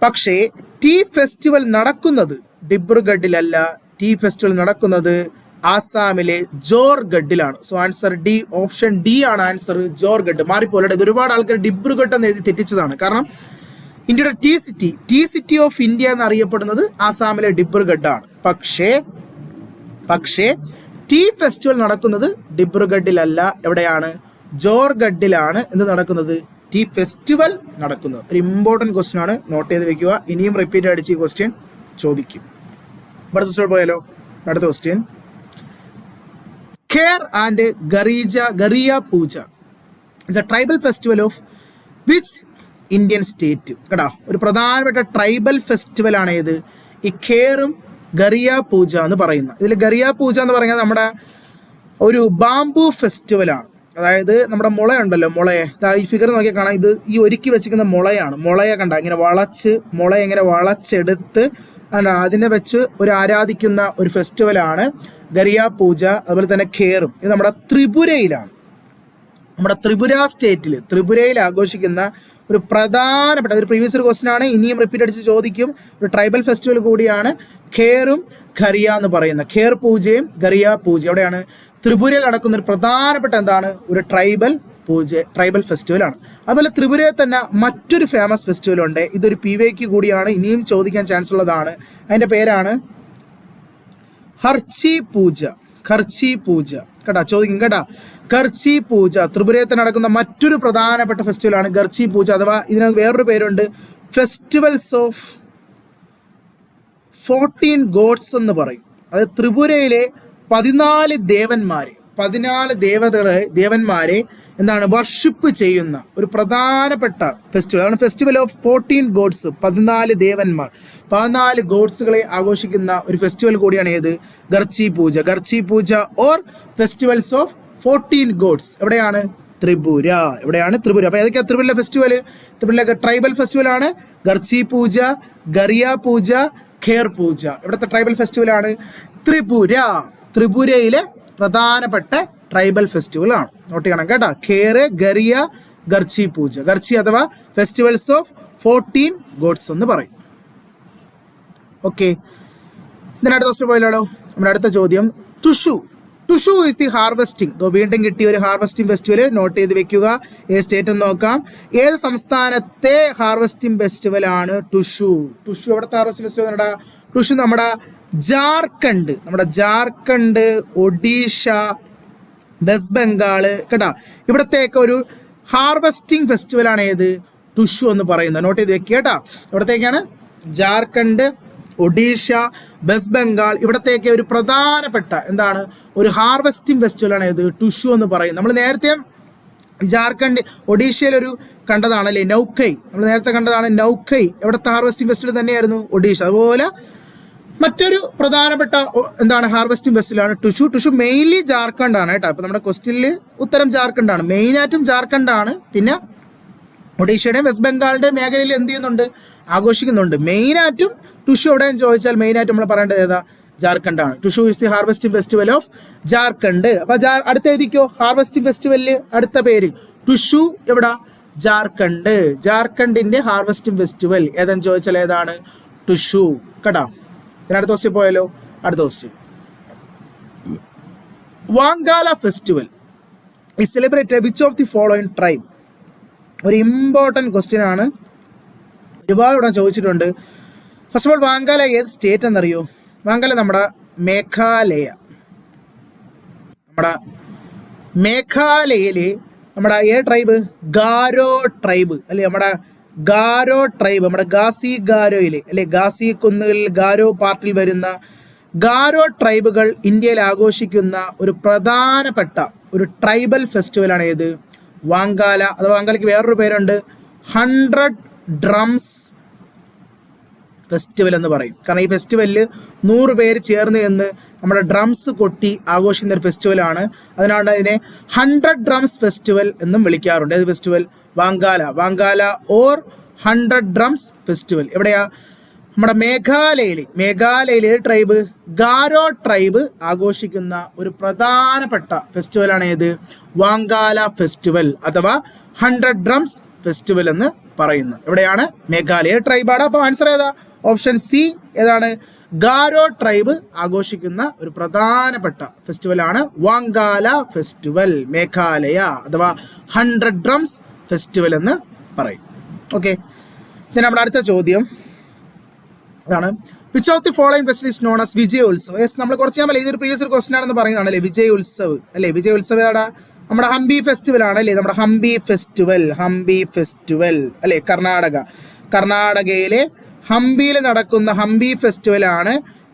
പക്ഷേ ടീ ഫെസ്റ്റിവൽ നടക്കുന്നത് ഡിബ്രുഗഡിലല്ല. ടീ ഫെസ്റ്റിവൽ നടക്കുന്നത് ആസാമിലെ ജോർഗഡിലാണ്. So answer D, option D ആണ് ആൻസർ, ജോർഗഡ്. മാറിപ്പോലെ ഇത് ഒരുപാട് ആൾക്കാർ ഡിബ്രുഗഡ് എന്ന് എഴുതി തെറ്റിച്ചതാണ്. കാരണം ഇന്ത്യയുടെ ടീ സിറ്റി ഓഫ് ഇന്ത്യ എന്നറിയപ്പെടുന്നത് ആസാമിലെ ഡിബ്രുഗഡ് ആണ്. പക്ഷേ ടീ ഫെസ്റ്റിവൽ നടക്കുന്നത് ഡിബ്രുഗഡിലല്ല. എവിടെയാണ്? ജോർഗഡിലാണ് എന്ത് നടക്കുന്നത്? ടീ ഫെസ്റ്റിവൽ നടക്കുന്നത്. ഒരു ഇമ്പോർട്ടൻറ്റ് ക്വസ്റ്റ്യൻ ആണ്, നോട്ട് ചെയ്ത് വെക്കുക. ഇനിയും റിപ്പീറ്റ് അടിച്ച് ഈ ക്വസ്റ്റ്യൻ ചോദിക്കും. അടുത്ത ക്വസ്റ്റ്യൻ പോയാലോ? അടുത്ത question, Kher and Garia puja is a tribal festival of which Indian state? കേട്ടോ, ഒരു പ്രധാനപ്പെട്ട ട്രൈബൽ ഫെസ്റ്റിവൽ ആണ് ഏത്? ഈ ഖേറും ഗറിയ പൂജ എന്ന് പറയുന്ന. ഇതിൽ ഗറിയ പൂജ എന്ന് പറയുന്നത് നമ്മുടെ ഒരു ബാംബു ഫെസ്റ്റിവലാണ്. അതായത് നമ്മുടെ മുളയുണ്ടല്ലോ, മുളയെ ഈ ഫിഗർ നോക്കിയാൽ കാണാം. ഇത് ഈ ഒരുക്കി വെച്ചിരിക്കുന്ന മുളയാണ്. മുളയെ കണ്ട ഇങ്ങനെ ഇങ്ങനെ വളച്ചെടുത്ത് അതിനെ വെച്ച് ഒരു ആരാധിക്കുന്ന ഒരു ഫെസ്റ്റിവലാണ് ഗറിയ പൂജ. അതുപോലെ തന്നെ ഖേറും. ഇത് നമ്മുടെ ത്രിപുരയിലാണ്. നമ്മുടെ ത്രിപുരയിൽ ആഘോഷിക്കുന്ന ഒരു പ്രധാനപ്പെട്ട ഒരു പ്രീവിയസ് ക്വസ്റ്റ്യൻ ആണ്, ഇനിയും റിപ്പീറ്റ് അടിച്ച് ചോദിക്കും. ഒരു ട്രൈബൽ ഫെസ്റ്റിവൽ കൂടിയാണ് ഖേറും ഖറിയ എന്ന് പറയുന്നത്. ഖേർ പൂജയും ഗറിയ പൂജയും എവിടെയാണ്? ത്രിപുരയിൽ നടക്കുന്ന ഒരു പ്രധാനപ്പെട്ട എന്താണ്? ഒരു ട്രൈബൽ ഫെസ്റ്റിവലാണ്. അതുപോലെ ത്രിപുരയിൽ തന്നെ മറ്റൊരു ഫേമസ് ഫെസ്റ്റിവൽ ഉണ്ട്. ഇതൊരു PYQ കൂടിയാണ്, ഇനിയും ചോദിക്കാൻ ചാൻസ് ഉള്ളതാണ്. അതിൻ്റെ പേരാണ് ഖർച്ചി പൂജ കേട്ടാ, ചോദിക്കും കേട്ടാ. ഖർച്ചി പൂജ ത്രിപുരയിൽ നടക്കുന്ന മറ്റൊരു പ്രധാനപ്പെട്ട ഫെസ്റ്റിവലാണ് ഖർച്ചി പൂജ. അഥവാ ഇതിന് വേറൊരു പേരുണ്ട്, ഫെസ്റ്റിവൽസ് ഓഫ് 14 ഗോഡ്സ് എന്ന് പറയും. അത് ത്രിപുരയിലെ 14 ദേവന്മാരെ എന്താണ് വർഷിപ്പ് ചെയ്യുന്ന ഒരു പ്രധാനപ്പെട്ട ഫെസ്റ്റിവൽ. അതാണ് ഫെസ്റ്റിവൽ ഓഫ് 14 ഗോഡ്സ്. 14 ഗോഡ്സുകളെ ആഘോഷിക്കുന്ന ഒരു ഫെസ്റ്റിവൽ കൂടിയാണ് ഏത്? ഖർച്ചി പൂജ ഓർ ഫെസ്റ്റിവൽസ് ഓഫ് 14 ഗോഡ്സ്. എവിടെയാണ്? ത്രിപുര. അപ്പോൾ ഏതൊക്കെയാണ് ത്രിപുരയിലെ ഫെസ്റ്റിവൽ? ത്രിപുരയിലെ ട്രൈബൽ ഫെസ്റ്റിവലാണ് ഖർച്ചി പൂജ, ഗറിയ പൂജ, ഖേർ പൂജ. ഇവിടുത്തെ ട്രൈബൽ ഫെസ്റ്റിവലാണ് ത്രിപുരയിലെ പ്രധാനപ്പെട്ട ട്രൈബൽ ഫെസ്റ്റിവലാണ്. നോട്ട് ചെയ്യണം കേട്ടോ. ഖേർ, ഗറിയ, ഖർച്ചി പൂജ. ഖർച്ചി അഥവാ ഫെസ്റ്റിവൽസ് ഓഫ് 14 ഗോഡ്സ് എന്ന് പറയും. ഓക്കെ, ഇതിനടുത്ത ക്വസ്റ്റ്യൻ പോയല്ലോ. നമ്മുടെ അടുത്ത ചോദ്യം, ടുഷു ഈസ് ദി ഹാർവെസ്റ്റിംഗ്. വീണ്ടും കിട്ടിയ ഒരു ഹാർവെസ്റ്റിംഗ് ഫെസ്റ്റിവൽ. നോട്ട് ചെയ്ത് വെക്കുക. ഏത് സ്റ്റേറ്റ് എന്ന് നോക്കാം. ഏത് സംസ്ഥാനത്തെ ഹാർവെസ്റ്റിംഗ് ഫെസ്റ്റിവലാണ് ടുഷു? എവിടുത്തെ ഹാർവെസ്റ്റിംഗ് ഫെസ്റ്റിവൽ? ടുഷു നമ്മുടെ ജാർഖണ്ഡ്, ഒഡീഷ, വെസ്റ്റ് ബംഗാൾ കേട്ടോ, ഇവിടത്തേക്ക് ഒരു ഹാർവെസ്റ്റിംഗ് ഫെസ്റ്റിവലാണ് ഏത്? ടുഷു എന്ന് പറയുന്നത്. നോട്ട് ചെയ്ത് വെക്കുക കേട്ടോ. ഇവിടത്തേക്കാണ് ജാർഖണ്ഡ്, ഒഡീഷ, വെസ്റ്റ് ബംഗാൾ, ഇവിടത്തേക്ക് ഒരു പ്രധാനപ്പെട്ട എന്താണ് ഒരു ഹാർവെസ്റ്റിംഗ് ഫെസ്റ്റിവലാണ് ഏത്? ടുഷു എന്ന് പറയും. നമ്മൾ നേരത്തെ ജാർഖണ്ഡ്, ഒഡീഷയിലൊരു കണ്ടതാണല്ലേ നൗക്കൈ. നമ്മൾ നേരത്തെ കണ്ടതാണ് നൗക്കൈ. എവിടുത്തെ ഹാർവെസ്റ്റിംഗ് ഫെസ്റ്റിവൽ തന്നെയായിരുന്നു? ഒഡീഷ. അതുപോലെ മറ്റൊരു പ്രധാനപ്പെട്ട എന്താണ് ഹാർവെസ്റ്റിംഗ് ഫെസ്റ്റിവലാണ് ടുഷു. മെയിൻലി ജാർഖണ്ഡാണ് കേട്ടോ. അപ്പോൾ നമ്മുടെ ക്വസ്റ്റ്യനിൽ ഉത്തരം ജാർഖണ്ഡാണ്. മെയിനായിട്ടും ജാർഖണ്ഡാണ്. പിന്നെ ഒഡീഷയുടെയും വെസ്റ്റ് ബംഗാളിൻ്റെയും മേഖലയിൽ എന്ത് ചെയ്യുന്നുണ്ട്? ആഘോഷിക്കുന്നുണ്ട്. മെയിനായിട്ടും ടുഷു എവിടെയെന്ന് ചോദിച്ചാൽ മെയിനായിട്ട് നമ്മൾ പറയേണ്ടത് ഏതാ? ജാർഖണ്ഡാണ്. Tusu is the harvesting festival of Jharkhand. അപ്പോൾ അടുത്ത് എഴുതിക്കോ. ഹാർവെസ്റ്റിംഗ് ഫെസ്റ്റിവലിൽ അടുത്ത പേര് ടുഷു. എവിടെ? ജാർഖണ്ഡിൻ്റെ ഹാർവെസ്റ്റിംഗ് ഫെസ്റ്റിവൽ ഏതെന്ന് ചോദിച്ചാൽ ഏതാണ്? ടുഷു കേട്ടോ. ഇതിനടുത്ത ക്വസ്റ്റ്യൻ പോയാലോ? അടുത്ത ക്വസ്റ്റ്യൻ, വാങ്കാല ഫെസ്റ്റിവൽ ഈ celebrate which of the following tribe? ഒരു ഇമ്പോർട്ടൻറ്റ് ക്വസ്റ്റ്യൻ ആണ്, ഒരുപാട് ഇവിടെ ചോദിച്ചിട്ടുണ്ട്. ഫസ്റ്റ് ഓഫ് ഓൾ, വാങ്കാല ഏത് സ്റ്റേറ്റ് എന്നറിയോ? വാങ്കാല നമ്മുടെ മേഘാലയയിലെ നമ്മുടെ ഏത് ട്രൈബ്? ഗാരോ ട്രൈബ് അല്ലേ? നമ്മുടെ ഗാരോ ട്രൈബ്, നമ്മുടെ ഗാരോയിലെ അല്ലെ, ഗാസി കുന്നുകളിൽ ഗാരോ പാർട്ടിൽ വരുന്ന ഗാരോ ട്രൈബുകൾ ഇന്ത്യയിൽ ആഘോഷിക്കുന്ന ഒരു പ്രധാനപ്പെട്ട ഒരു ട്രൈബൽ ഫെസ്റ്റിവലാണ് ഏത്? വാങ്കാല. അഥവാ വാങ്കാലയ്ക്ക് വേറൊരു പേരുണ്ട്, 100 ഡ്രംസ് ഫെസ്റ്റിവൽ എന്ന് പറയും. കാരണം ഈ ഫെസ്റ്റിവലിൽ 100 പേര് ചേർന്ന് എന്ന് നമ്മുടെ ഡ്രംസ് കൊട്ടി ആഘോഷിക്കുന്ന ഒരു ഫെസ്റ്റിവലാണ്. അതിനാണ് അതിനെ 100 ഡ്രംസ് ഫെസ്റ്റിവൽ എന്നും വിളിക്കാറുണ്ട്. ഏത് festival? Wangala or 100 drums festival. എവിടെയാ? നമ്മുടെ മേഘാലയയിലെ ട്രൈബ് ഗാരോ ട്രൈബ് ആഘോഷിക്കുന്ന ഒരു പ്രധാനപ്പെട്ട ഫെസ്റ്റിവലാണ് ഏത്? വാങ്കാല ഫെസ്റ്റിവൽ അഥവാ 100 ഡ്രംസ് ഫെസ്റ്റിവൽ എന്ന് പറയുന്നത്. എവിടെയാണ്? മേഘാലയ ട്രൈബാണ്. അപ്പോൾ ആൻസർ ഏതാ? ഓപ്ഷൻ സി ഏതാണ്? ഗാരോ ട്രൈബ് ആഘോഷിക്കുന്ന ഒരു പ്രധാനപ്പെട്ട ഫെസ്റ്റിവലാണ് വാങ്കാല ഫെസ്റ്റിവൽ, മേഘാലയ അഥവാ 100 ഡ്രംസ് ഫെസ്റ്റിവൽ എന്ന് പറയും. ഓക്കെ, ഇനി നമ്മുടെ അടുത്ത ചോദ്യം അതാണ്, which of the following festival is known as Vijayotsav? Yes, നമ്മൾ കുറച്ച് നമ്മൾ ഇതൊരു പ്രീവിയസ് ക്വസ്റ്റൻ ആണെന്ന് പറയുന്നതാണ് അല്ലേ വിജയോത്സവ് അല്ലേ? വിജയോത്സവ് ഏതാ? നമ്മുടെ ഹംപി ഫെസ്റ്റിവൽ ആണ് അല്ലേ? നമ്മുടെ ഹംപി ഫെസ്റ്റിവൽ അല്ലേ? കർണാടകയിലെ ഹംപിയിൽ നടക്കുന്ന ഹംപി ഫെസ്റ്റിവലാണ്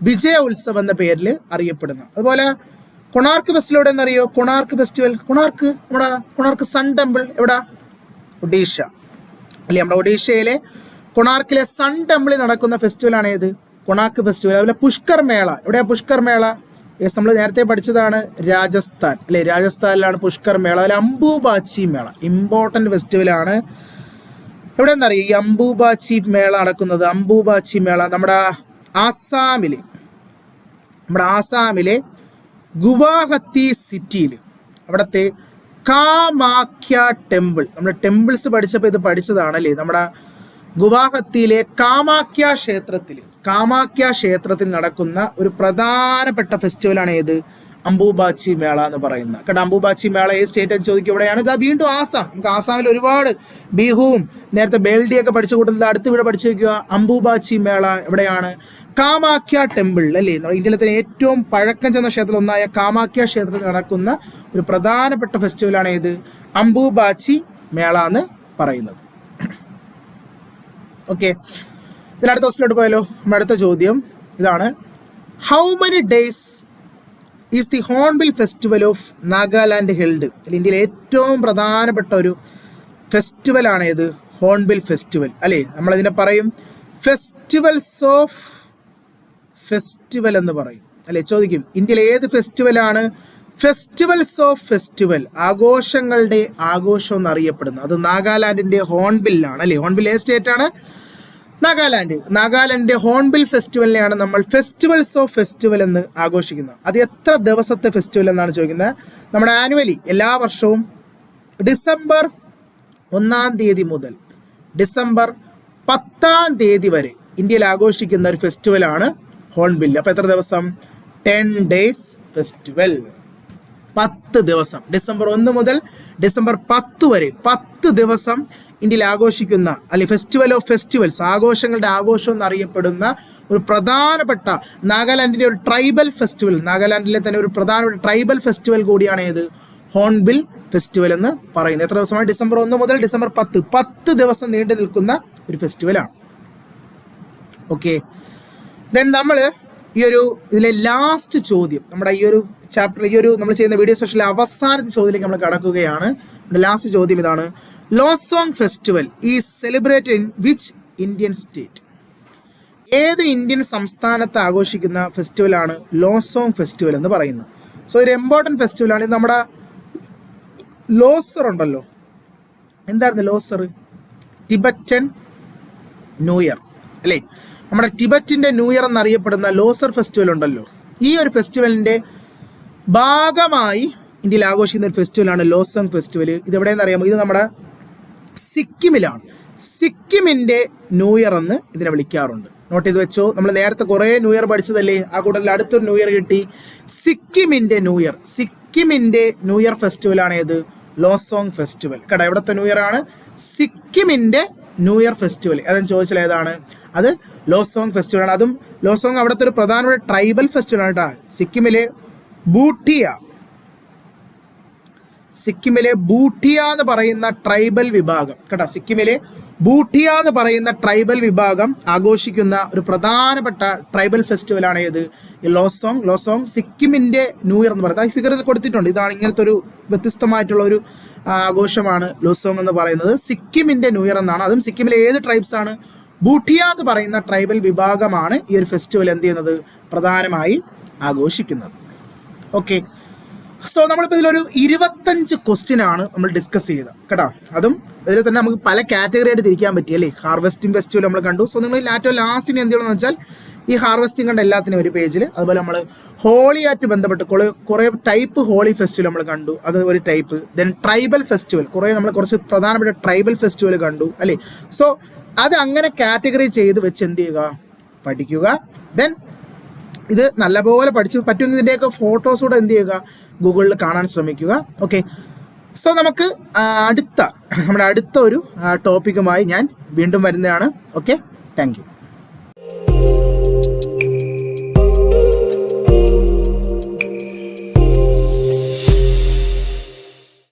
വിജയ ഉത്സവ് എന്ന പേരിൽ അറിയപ്പെടുന്നത്. അതുപോലെ കൊണാർക്ക് ഫെസ്റ്റിവൽ എവിടെ എന്നറിയോ? കൊണാർക്ക് സൺ ടെമ്പിൾ എവിടെ? ഒഡീഷ അല്ലേ? നമ്മുടെ ഒഡീഷയിലെ കൊണാർക്കിലെ സൺ ടെമ്പിളിൽ നടക്കുന്ന ഫെസ്റ്റിവലാണ് ഏത്? കൊണാർക്ക് ഫെസ്റ്റിവൽ. അതുപോലെ പുഷ്കർ മേള എവിടെയാണ്? പുഷ്കർ മേള യെസ്, നമ്മൾ നേരത്തെ പഠിച്ചതാണ് രാജസ്ഥാൻ അല്ലേ? രാജസ്ഥാനിലാണ് പുഷ്കർ മേള. അതിൽ അംബുബാച്ചി മേള ഇമ്പോർട്ടൻ്റ് ഫെസ്റ്റിവലാണ്. എവിടെ എന്നറിയാം ഈ അംബുബാച്ചി മേള നടക്കുന്നത്? അംബുബാച്ചി മേള നമ്മുടെ ആസാമിലെ ഗുവാഹത്തി സിറ്റിയിൽ അവിടുത്തെ കാമാഖ്യ ടെമ്പിൾ, നമ്മൾ ടെമ്പിൾസ് പഠിച്ചപ്പോൾ ഇത് പഠിച്ചതാണല്ലേ? നമ്മുടെ ഗുവാഹത്തിയിലെ കാമാഖ്യ ക്ഷേത്രത്തിൽ നടക്കുന്ന ഒരു പ്രധാനപ്പെട്ട ഫെസ്റ്റിവലാണ് ഏത്? അംബുബാച്ചി മേള എന്ന് പറയുന്ന. കേട്ടോ, അംബുബാച്ചി മേള ഏത് സ്റ്റേറ്റ് എന്ന് ചോദിക്കും. എവിടെയാണ്? വീണ്ടും ആസാം. നമുക്ക് ആസാമിൽ ഒരുപാട് ബിഹുവും നേരത്തെ ബേൽഡിയൊക്കെ പഠിച്ച കൂട്ടത്തിൽ അടുത്ത് ഇവിടെ പഠിച്ചു വയ്ക്കുക. അംബുബാച്ചി മേള എവിടെയാണ്? കാമാഖ്യ ടെമ്പിൾ അല്ലേ? ഇന്ത്യയിലെ തന്നെ ഏറ്റവും പഴക്കം ചെന്ന ക്ഷേത്രം ഒന്നായ കാമാഖ്യ ക്ഷേത്രത്തിൽ നടക്കുന്ന ഒരു പ്രധാനപ്പെട്ട ഫെസ്റ്റിവലാണ് ഏത്? അംബുബാച്ചി മേള എന്ന് പറയുന്നത്. ഓക്കെ, ഇതിലടുത്ത ക്വസ്റ്റിലോട്ട് പോയാലോ? നമ്മുടെ അടുത്ത ചോദ്യം ഇതാണ്, how many days is the hornbill festival of Nagaland held? ഇന്ത്യയിലെ ഏറ്റവും പ്രധാനപ്പെട്ട ഒരു ഫെസ്റ്റിവലാണ് ഏത്? ഹോൺബിൽ ഫെസ്റ്റിവൽ അല്ലേ? നമ്മളതിനെ പറയും ഫെസ്റ്റിവൽ എന്ന് പറയും അല്ലേ? ചോദിക്കും ഇന്ത്യയിലെ ഏത് ഫെസ്റ്റിവലാണ് ഫെസ്റ്റിവൽസ് ഓഫ് ഫെസ്റ്റിവൽ, ആഘോഷങ്ങളുടെ ആഘോഷം എന്നറിയപ്പെടുന്നത്? അത് നാഗാലാൻഡിൻ്റെ ഹോൺബില്ലാണ് അല്ലേ? ഹോൺബിൽ ഏത് സ്റ്റേറ്റ് ആണ്? നാഗാലാൻഡിൻ്റെ ഹോൺബിൽ ഫെസ്റ്റിവലിനെയാണ് നമ്മൾ ഫെസ്റ്റിവൽസ് ഓഫ് ഫെസ്റ്റിവൽ എന്ന് ആഘോഷിക്കുന്നത്. അത് എത്ര ദിവസത്തെ ഫെസ്റ്റിവൽ എന്നാണ് ചോദിക്കുന്നത്. നമ്മുടെ ആനുവലി എല്ലാ വർഷവും ഡിസംബർ 1-ാം തീയതി മുതൽ ഡിസംബർ 10-ാം തീയതി വരെ ഇന്ത്യയിൽ ആഘോഷിക്കുന്ന ഒരു ഫെസ്റ്റിവലാണ് ഹോൺബിൽ. അപ്പോൾ എത്ര ദിവസം? 10 ഡേയ്സ് ഫെസ്റ്റിവൽ, 10 ദിവസം. ഡിസംബർ 1 മുതൽ ഡിസംബർ 10 വരെ 10 ദിവസം ഇന്ത്യയിൽ ആഘോഷിക്കുന്ന അല്ലെങ്കിൽ ഫെസ്റ്റിവൽ ഓഫ് ഫെസ്റ്റിവൽസ്, ആഘോഷങ്ങളുടെ ആഘോഷം എന്നറിയപ്പെടുന്ന ഒരു പ്രധാനപ്പെട്ട നാഗാലാൻഡിൻ്റെ ഒരു ട്രൈബൽ ഫെസ്റ്റിവൽ, നാഗാലാൻഡിലെ തന്നെ ഒരു പ്രധാനപ്പെട്ട ട്രൈബൽ ഫെസ്റ്റിവൽ കൂടിയാണ് ഏത്? ഹോൺബിൽ ഫെസ്റ്റിവൽ എന്ന് പറയുന്നത്. എത്ര ദിവസമാണ്? ഡിസംബർ 1 മുതൽ ഡിസംബർ 10 ദിവസം നീണ്ടു നിൽക്കുന്ന ഒരു ഫെസ്റ്റിവലാണ്. ഓക്കെ, ദെൻ നമ്മൾ ഇതിലെ ലാസ്റ്റ് ചോദ്യം, നമ്മുടെ ഈ ഒരു ചാപ്റ്റർ, നമ്മൾ ചെയ്യുന്ന വീഡിയോ സെഷനിലെ അവസാനത്തെ ചോദ്യത്തിലേക്ക് നമ്മൾ കടക്കുകയാണ്. ലാസ്റ്റ് ചോദ്യം ഇതാണ്, Losong festival is celebrated in which Indian state? ഏത് ഇന്ത്യൻ സംസ്ഥാനത്ത് ആഘോഷിക്കുന്ന ഫെസ്റ്റിവലാണ് ലോസോങ് ഫെസ്റ്റിവൽ എന്ന് പറയുന്നത്? സോ ഒരു ഇമ്പോർട്ടൻറ്റ് ഫെസ്റ്റിവലാണ്. ഇത് നമ്മുടെ ലോസർ ഉണ്ടല്ലോ, എന്തായിരുന്നു ലോസർ? ടിബറ്റൻ ന്യൂ ഇയർ അല്ലേ? നമ്മുടെ ടിബറ്റിൻ്റെ ന്യൂ ഇയർ എന്നറിയപ്പെടുന്ന ലോസർ ഫെസ്റ്റിവൽ ഉണ്ടല്ലോ, ഈ ഒരു ഫെസ്റ്റിവലിൻ്റെ ഭാഗമായി ഇന്ത്യയിൽ ആഘോഷിക്കുന്ന ഒരു ഫെസ്റ്റിവലാണ് ലോസോങ് ഫെസ്റ്റിവൽ. ഇതെവിടെയെന്ന് അറിയാമോ? ഇത് നമ്മുടെ സിക്കിമിലാണ്. സിക്കിമിൻ്റെ ന്യൂ ഇയർ എന്ന് ഇതിനെ വിളിക്കാറുണ്ട്. നോട്ട് ചെയ്ത് വെച്ചോ. നമ്മൾ നേരത്തെ കുറേ ന്യൂ ഇയർ പഠിച്ചതല്ലേ, ആ കൂട്ടത്തിൽ അടുത്തൊരു ന്യൂ ഇയർ കിട്ടി, സിക്കിമിൻ്റെ ന്യൂ ഇയർ. സിക്കിമിൻ്റെ ന്യൂ ഇയർ ഫെസ്റ്റിവലാണ് ഏത്? ലോസോങ് ഫെസ്റ്റിവൽ. കേട്ടോ, എവിടുത്തെ ന്യൂ ഇയർ ആണ്? സിക്കിമിൻ്റെ ന്യൂ ഇയർ ഫെസ്റ്റിവൽ. അതെന്ന് ചോദിച്ചാൽ ഏതാണ്? അത് ലോസോങ് ഫെസ്റ്റിവലാണ്. അതും ലോസോങ് അവിടുത്തെ ഒരു പ്രധാനപ്പെട്ട ട്രൈബൽ ഫെസ്റ്റിവലാണ് കേട്ടോ. സിക്കിമിലെ ബൂട്ടിയ എന്ന് പറയുന്ന ട്രൈബൽ വിഭാഗം കേട്ടോ, സിക്കിമിലെ ബൂട്ടിയ എന്ന് പറയുന്ന ട്രൈബൽ വിഭാഗം ആഘോഷിക്കുന്ന ഒരു പ്രധാനപ്പെട്ട ട്രൈബൽ ഫെസ്റ്റിവലാണ് ഏത്? ലോസോങ്. സിക്കിമിൻ്റെ ന്യൂ ഇയർ എന്ന് പറയുന്നത് ഈ ഫിഗറിൽ കൊടുത്തിട്ടുണ്ട്. ഇതാണ് ഇങ്ങനത്തെ ഒരു വ്യത്യസ്തമായിട്ടുള്ള ഒരു ആഘോഷമാണ് ലോസോങ് എന്ന് പറയുന്നത്. സിക്കിമിൻ്റെ ന്യൂ ഇയർ എന്നാണ്. അതും സിക്കിമിലെ ഏത് ട്രൈബ്സ് ആണ്? ബൂട്ടിയ എന്ന് പറയുന്ന ട്രൈബൽ വിഭാഗമാണ് ഈ ഒരു ഫെസ്റ്റിവൽ എന്ത് ചെയ്യുന്നത്? പ്രധാനമായി ആഘോഷിക്കുന്നത്. ഓക്കെ, സോ നമ്മളിപ്പോൾ ഇതിലൊരു 25 ക്വസ്റ്റ്യൻ ആണ് നമ്മൾ ഡിസ്കസ് ചെയ്തത് കേട്ടോ. അതും ഇതിൽ തന്നെ നമുക്ക് പല കാറ്റഗറി ആയിട്ട് തിരിക്കാൻ പറ്റി അല്ലേ. ഹാർവെസ്റ്റിംഗ് ഫെസ്റ്റിവൽ നമ്മൾ കണ്ടു. സോ നിങ്ങൾ ലാസ്റ്റിന് എന്ത് ചെയ്യണമെന്ന് വെച്ചാൽ ഈ ഹാർവെസ്റ്റിംഗ് കണ്ട എല്ലാത്തിനും ഒരു പേജിൽ, അതുപോലെ നമ്മൾ ഹോളിയായിട്ട് ബന്ധപ്പെട്ട് കുറേ ടൈപ്പ് ഹോളി ഫെസ്റ്റിവൽ നമ്മൾ കണ്ടു, അത് ഒരു ടൈപ്പ്. ദെൻ ട്രൈബൽ ഫെസ്റ്റിവൽ നമ്മൾ കുറച്ച് പ്രധാനപ്പെട്ട ട്രൈബൽ ഫെസ്റ്റിവൽ കണ്ടു അല്ലേ. സോ അത് അങ്ങനെ കാറ്റഗറി ചെയ്ത് വെച്ച് എന്ത് ചെയ്യുക, പഠിക്കുക. ദെൻ ഇത് നല്ലപോലെ പഠിച്ച് പറ്റുമെങ്കിൽ ഇതിൻ്റെയൊക്കെ ഫോട്ടോസ് കൂടെ എന്ത് ചെയ്യുക, ഗൂഗിളിൽ കാണാൻ ശ്രമിക്കുക. ഓക്കെ, സോ നമുക്ക് നമ്മുടെ അടുത്ത ഒരു ടോപ്പിക്കുമായി ഞാൻ വീണ്ടും വരുന്നതാണ്. Okay, thank you.